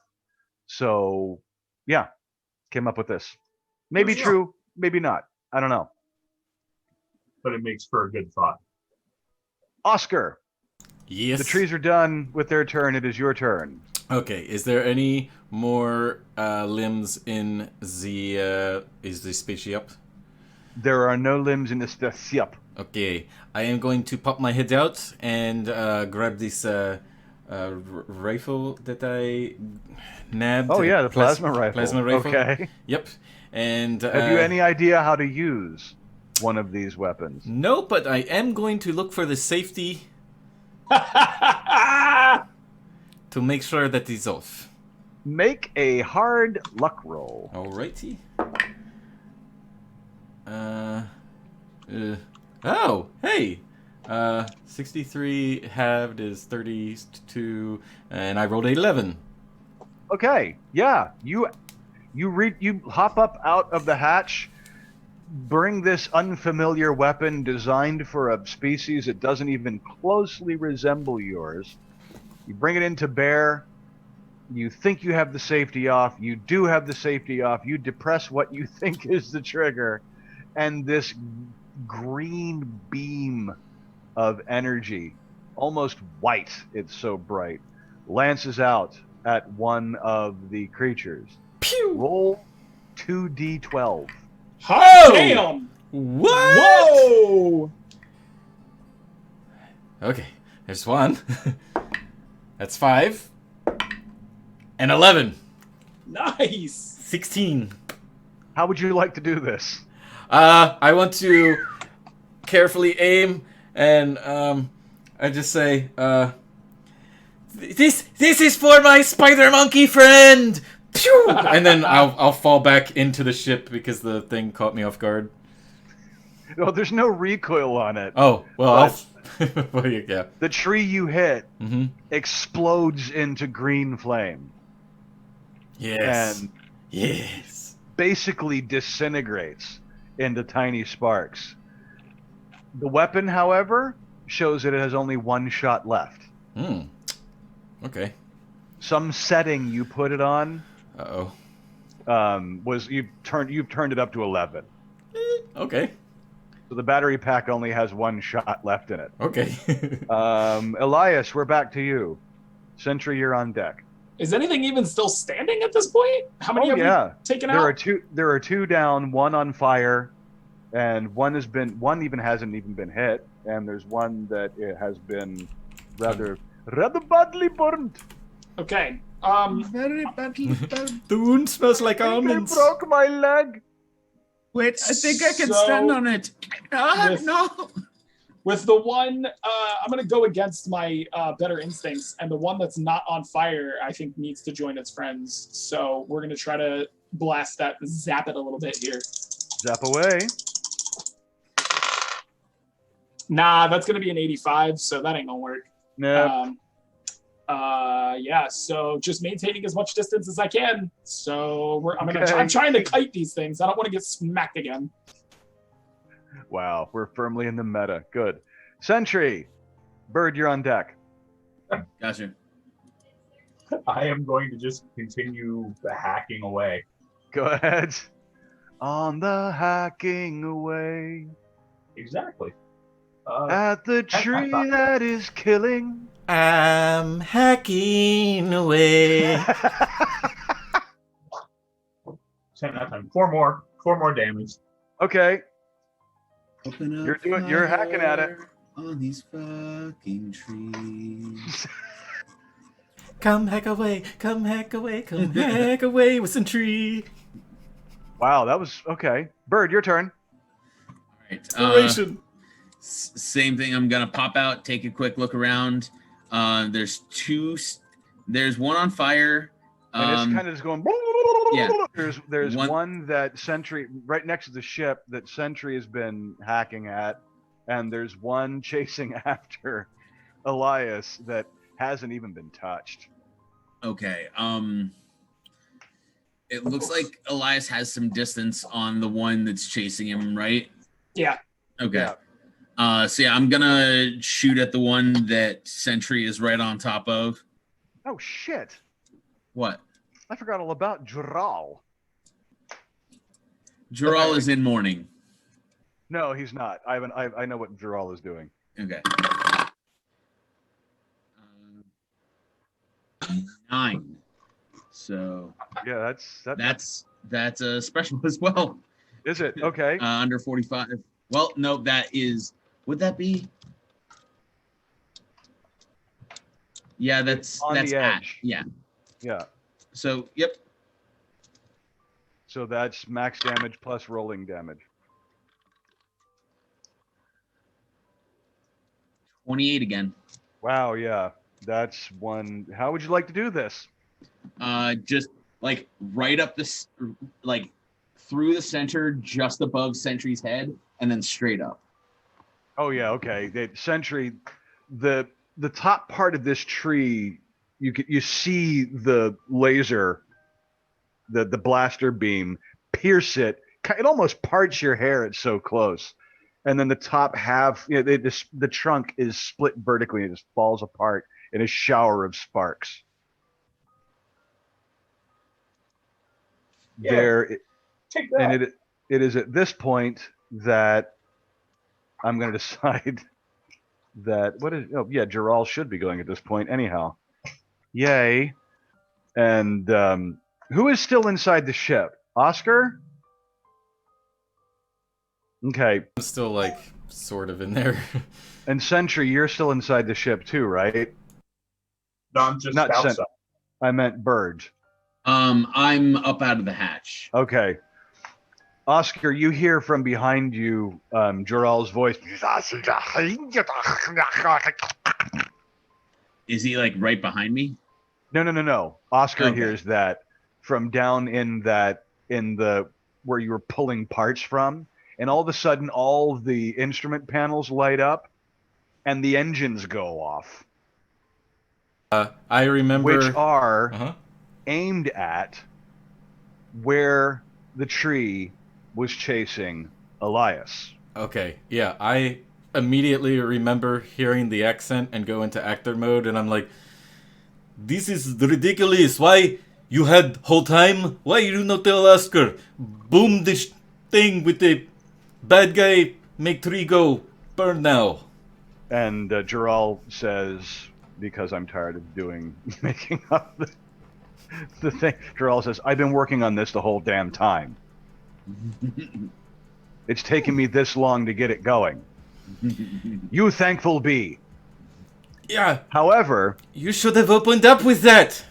so yeah, came up with this. Maybe true, maybe not. I don't know. But it makes for a good thought. Oscar. Yes. The trees are done with their turn. It is your turn. Okay. Is there any more limbs in the spaceship? There are no limbs in the spaceship. Okay. I am going to pop my head out and grab this rifle that I nabbed. Oh yeah, the plasma rifle. Plasma rifle. Okay. Yep. And have you any idea how to use one of these weapons? No, but I am going to look for the safety to make sure that it's off. Make a hard luck roll. Alrighty. Oh, hey. 63 halved is 32, and I rolled 11. Okay, yeah. You hop up out of the hatch, bring this unfamiliar weapon designed for a species that doesn't even closely resemble yours. You bring it into bear. You think you have the safety off. You do have the safety off. You depress what you think is the trigger, and this green beam of energy, almost white, it's so bright, lances out at one of the creatures. Pew! Roll 2d12. Oh! Damn! What? Whoa! Okay, there's one. That's 5. And 11. Nice! 16. How would you like to do this? I want to carefully aim and I just say, this is for my spider monkey friend. Pew! And then I'll fall back into the ship because the thing caught me off guard. Well, there's no recoil on it. Oh, well, well, yeah. The tree you hit explodes into green flame. Yes. And yes. basically disintegrates into tiny sparks. The weapon, however, shows that it has only one shot left. Okay. Some setting you put it on was you've turned it up to 11. Okay. So the battery pack only has one shot left in it. Okay. Elias, we're back to you. Sentry, you're on deck. Is anything even still standing at this point? How many have we taken there out? are two. There are two down, one on fire, and one even hasn't even been hit, and there's one that it has been rather badly burned. Okay. Very badly burned. The wound smells like I almonds. broke my leg. Wait, I think I can So- stand on it. With- No. With the one, I'm going to go against my better instincts, and the one that's not on fire, I think, needs to join its friends. So we're going to try to zap it a little bit here. Zap away. Nah, that's going to be an 85, so that ain't going to work. No. Yeah, so just maintaining as much distance as I can. So Okay. I'm trying to kite these things. I don't want to get smacked again. Wow, we're firmly in the meta. Good. Sentry, Bird, you're on deck. Gotcha. I am going to just continue the hacking away. Go ahead. On the hacking away Exactly. at the tree that is killing. I'm hacking away. Same that time. Four more damage. Okay. Open up You're hacking at it. fire on these fucking trees. Come hack away, come hack away, come hack away with some tree. Wow, that was okay. Bird, your turn. Right. Inspiration. Same thing. I'm gonna pop out, take a quick look around. There's one on fire. And it's kind of just going. yeah. There's One- one that Sentry right next to the ship that Sentry has been hacking at, and there's one chasing after Elias that hasn't even been touched. Okay. It looks like Elias has some distance on the one that's chasing him, right? Yeah. Okay. Yeah. So yeah, I'm gonna shoot at the one that Sentry is right on top of. Oh shit! What? I forgot all about Jural. Jural is in mourning. No, he's not. I know what Jural is doing. Okay. 9. So Yeah, that's a special as well. is it okay? Under 45. Well, no, that is. Would that be? Yeah, that's On that's the at. edge. Yeah. Yeah. So yep. So that's max damage plus rolling damage. 28 again. Wow. Yeah, that's one. How would you like to do this? Just like right up this, like through the center, just above Sentry's head, and then straight up. Oh yeah, okay. Sentry, the top part of this tree, you see the laser, the blaster beam pierce it. It almost parts your hair. It's so close. And then the top half, the trunk is split vertically. It just falls apart in a shower of sparks. Yeah. Take that. And it is at this point that I'm going to decide that Jural should be going at this point anyhow. Yay. And who is still inside the ship? Oscar? Okay. I'm still like sort of in there. And Sentry, you're still inside the ship too, right? No, I'm just Not outside. I meant Bird. I'm up out of the hatch. Okay. Oscar, you hear from behind you Jural's voice. Is he like right behind me? No. Oscar Okay. hears that from down in the where you were pulling parts from, and all of a sudden all the instrument panels light up and the engines go off, I remember. which are Uh-huh. aimed at where the tree was chasing Elias. Okay, yeah, I immediately remember hearing the accent and go into actor mode, and I'm like, this is ridiculous. Why you had whole time? Why you do not tell Oscar? Boom this thing with the bad guy Make tree go. Burn now. And Gerald says, because I'm tired of making up the thing, Gerald says, I've been working on this the whole damn time. It's taken me this long to get it going. You thankful be. Yeah, However, you should have opened up with that.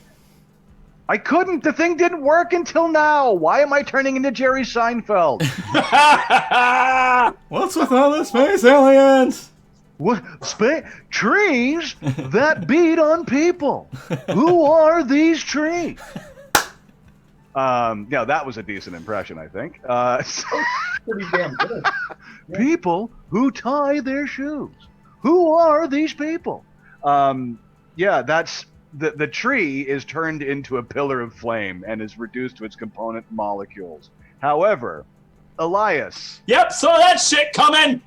I couldn't. The thing didn't work until now. Why am I turning into Jerry Seinfeld? What's with all the space aliens? What? Trees that beat on people. Who are these trees? Yeah, that was a decent impression, I think. Pretty damn good. People who tie their shoes. Who are these people? Yeah, that's the tree is turned into a pillar of flame and is reduced to its component molecules. However, Elias, Yep, saw that shit coming.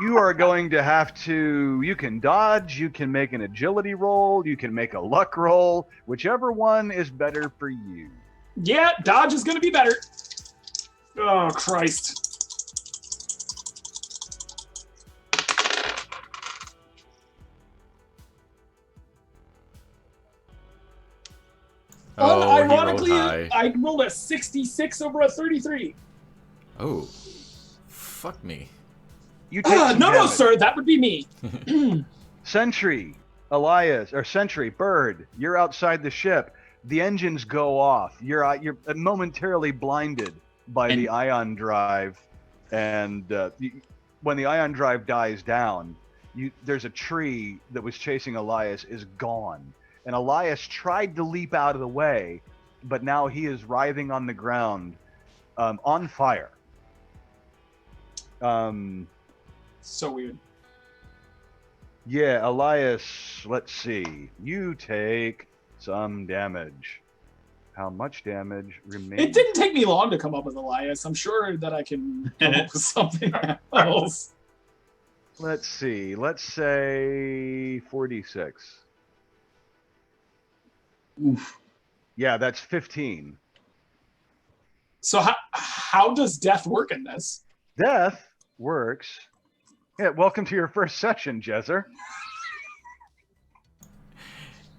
you are going to have to. You can dodge. You can make an agility roll. You can make a luck roll. Whichever one is better for you. Yeah, dodge is gonna be better. Oh Christ. Oh, he rolled Unironically, high. I rolled a 66 over a 33. Oh, fuck me. You take some No, damage. sir, that would be me. Sentry, Elias, or Sentry, Bird, you're outside the ship. The engines go off. You're momentarily blinded by the ion drive, and when the ion drive dies down, there's a tree that was chasing Elias is gone, and Elias tried to leap out of the way, but now he is writhing on the ground, on fire. So weird. Yeah, Elias, let's see. You take some damage. How much damage remains? It didn't take me long to come up with Elias. I'm sure that I can come up with something else. Let's see. Let's say 46. Oof. Yeah, that's 15. So how does death work in this? Death works. Yeah, welcome to your first session, Jesser.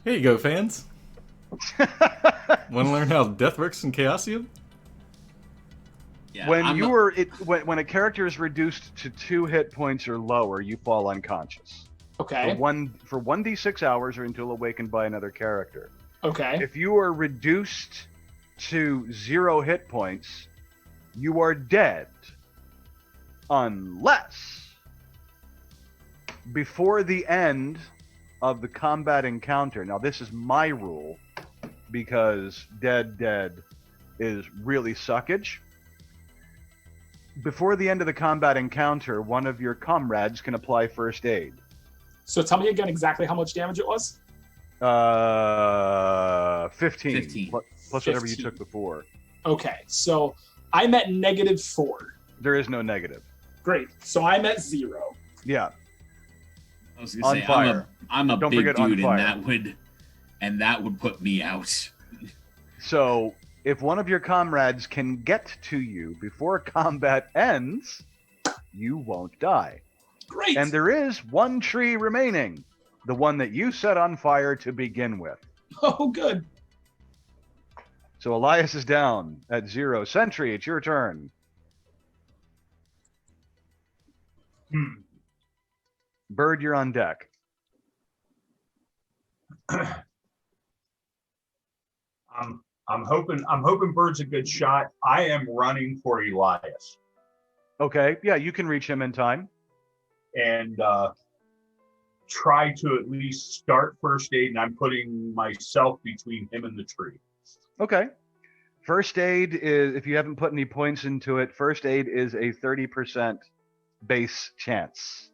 Here you go, fans. Want to learn how death works in Chaosium? Yeah, When I'm you a- were when a character is reduced to 2 hit points or lower, you fall unconscious. Okay. For 1d6 hours or until awakened by another character. Okay. If you are reduced to 0 hit points, you are dead. Unless before the end of the combat encounter. Now this is my rule because dead is really suckage. Before the end of the combat encounter, one of your comrades can apply first aid. So tell me again exactly how much damage it was. 15. 15. Plus whatever you 15. took before. Okay. So I'm at -4. There is no negative. Great. So I'm at 0. Yeah. I was gonna On say fire. I'm a Don't big forget on dude, fire. and that would put me out. So if one of your comrades can get to you before combat ends, you won't die. Great. And there is one tree remaining, the one that you set on fire to begin with. Oh, good. So Elias is down at 0. Sentry, it's your turn. Bird, you're on deck. I'm hoping Bird's a good shot. I am running for Elias Okay, yeah, you can reach him in time. and try to at least start first aid, and I'm putting myself between him and the tree. Okay. First aid is, if you haven't put any points into it, first aid is a 30% base chance.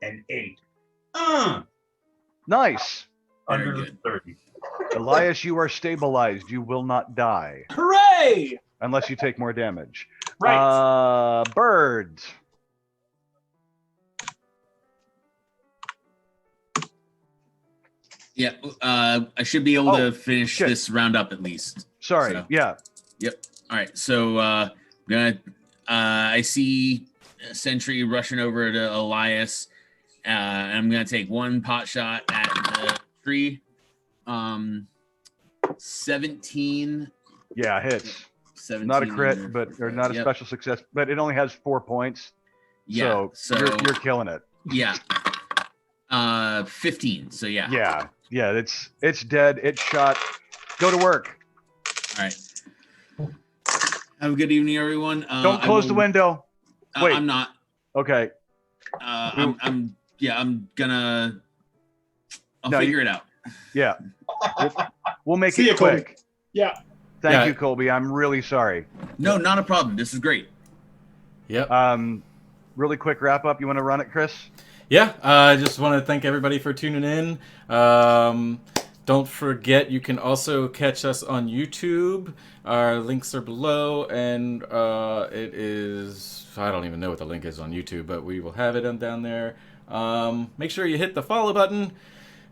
And 8. Nice. Very Under the good. 30. Elias, you are stabilized. You will not die Hooray! unless you take more damage. Right. Bird. Yeah, I should be able Oh, to finish shit. this round up at least. Sorry. So. Yeah. Yep. All right. So I see Sentry rushing over to Elias. And I'm gonna take one pot shot at the tree. 17. Yeah, hits. 17 Not a crit, under but or 45. not a Yep. special success, but it only has 4 points. Yeah. So, you're killing it. Yeah. 15. So yeah. Yeah. It's dead. It's shot. Go to work. All right. Have a good evening, everyone. Don't close the window. Wait. I'm not. Okay. I'm gonna. I'll No, figure it out. Yeah. We'll make See it ya, Colby. quick. Yeah. Thank Yeah. you, Colby. I'm really sorry. No, not a problem. This is great. Yep. Really quick wrap up. You want to run it, Chris? Yeah, I just want to thank everybody for tuning in. Don't forget, you can also catch us on YouTube. Our links are below, and it is... I don't even know what the link is on YouTube, but we will have it down there. Make sure you hit the follow button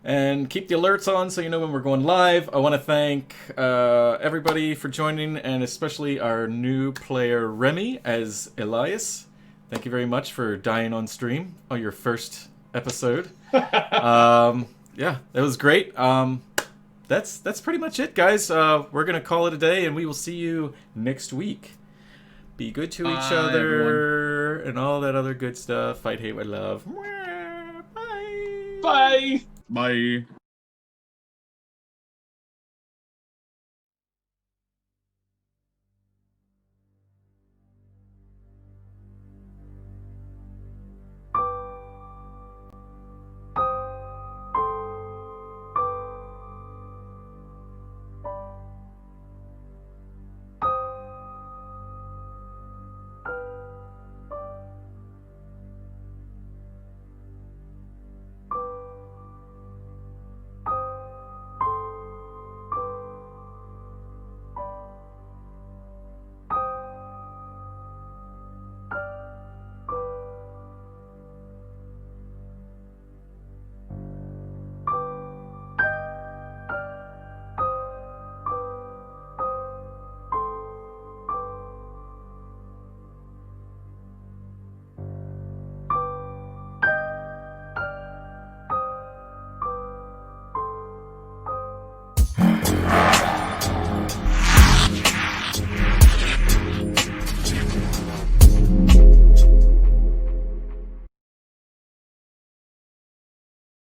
and keep the alerts on so you know when we're going live. I want to thank everybody for joining, and especially our new player, Remy, as Elias. Thank you very much for dying on stream on your first episode. Yeah, that was great. That's pretty much it, guys. We're going to call it a day, and we will see you next week. Be good to each other, and all that other good stuff. Fight, hate, what love. Bye. Bye. Bye.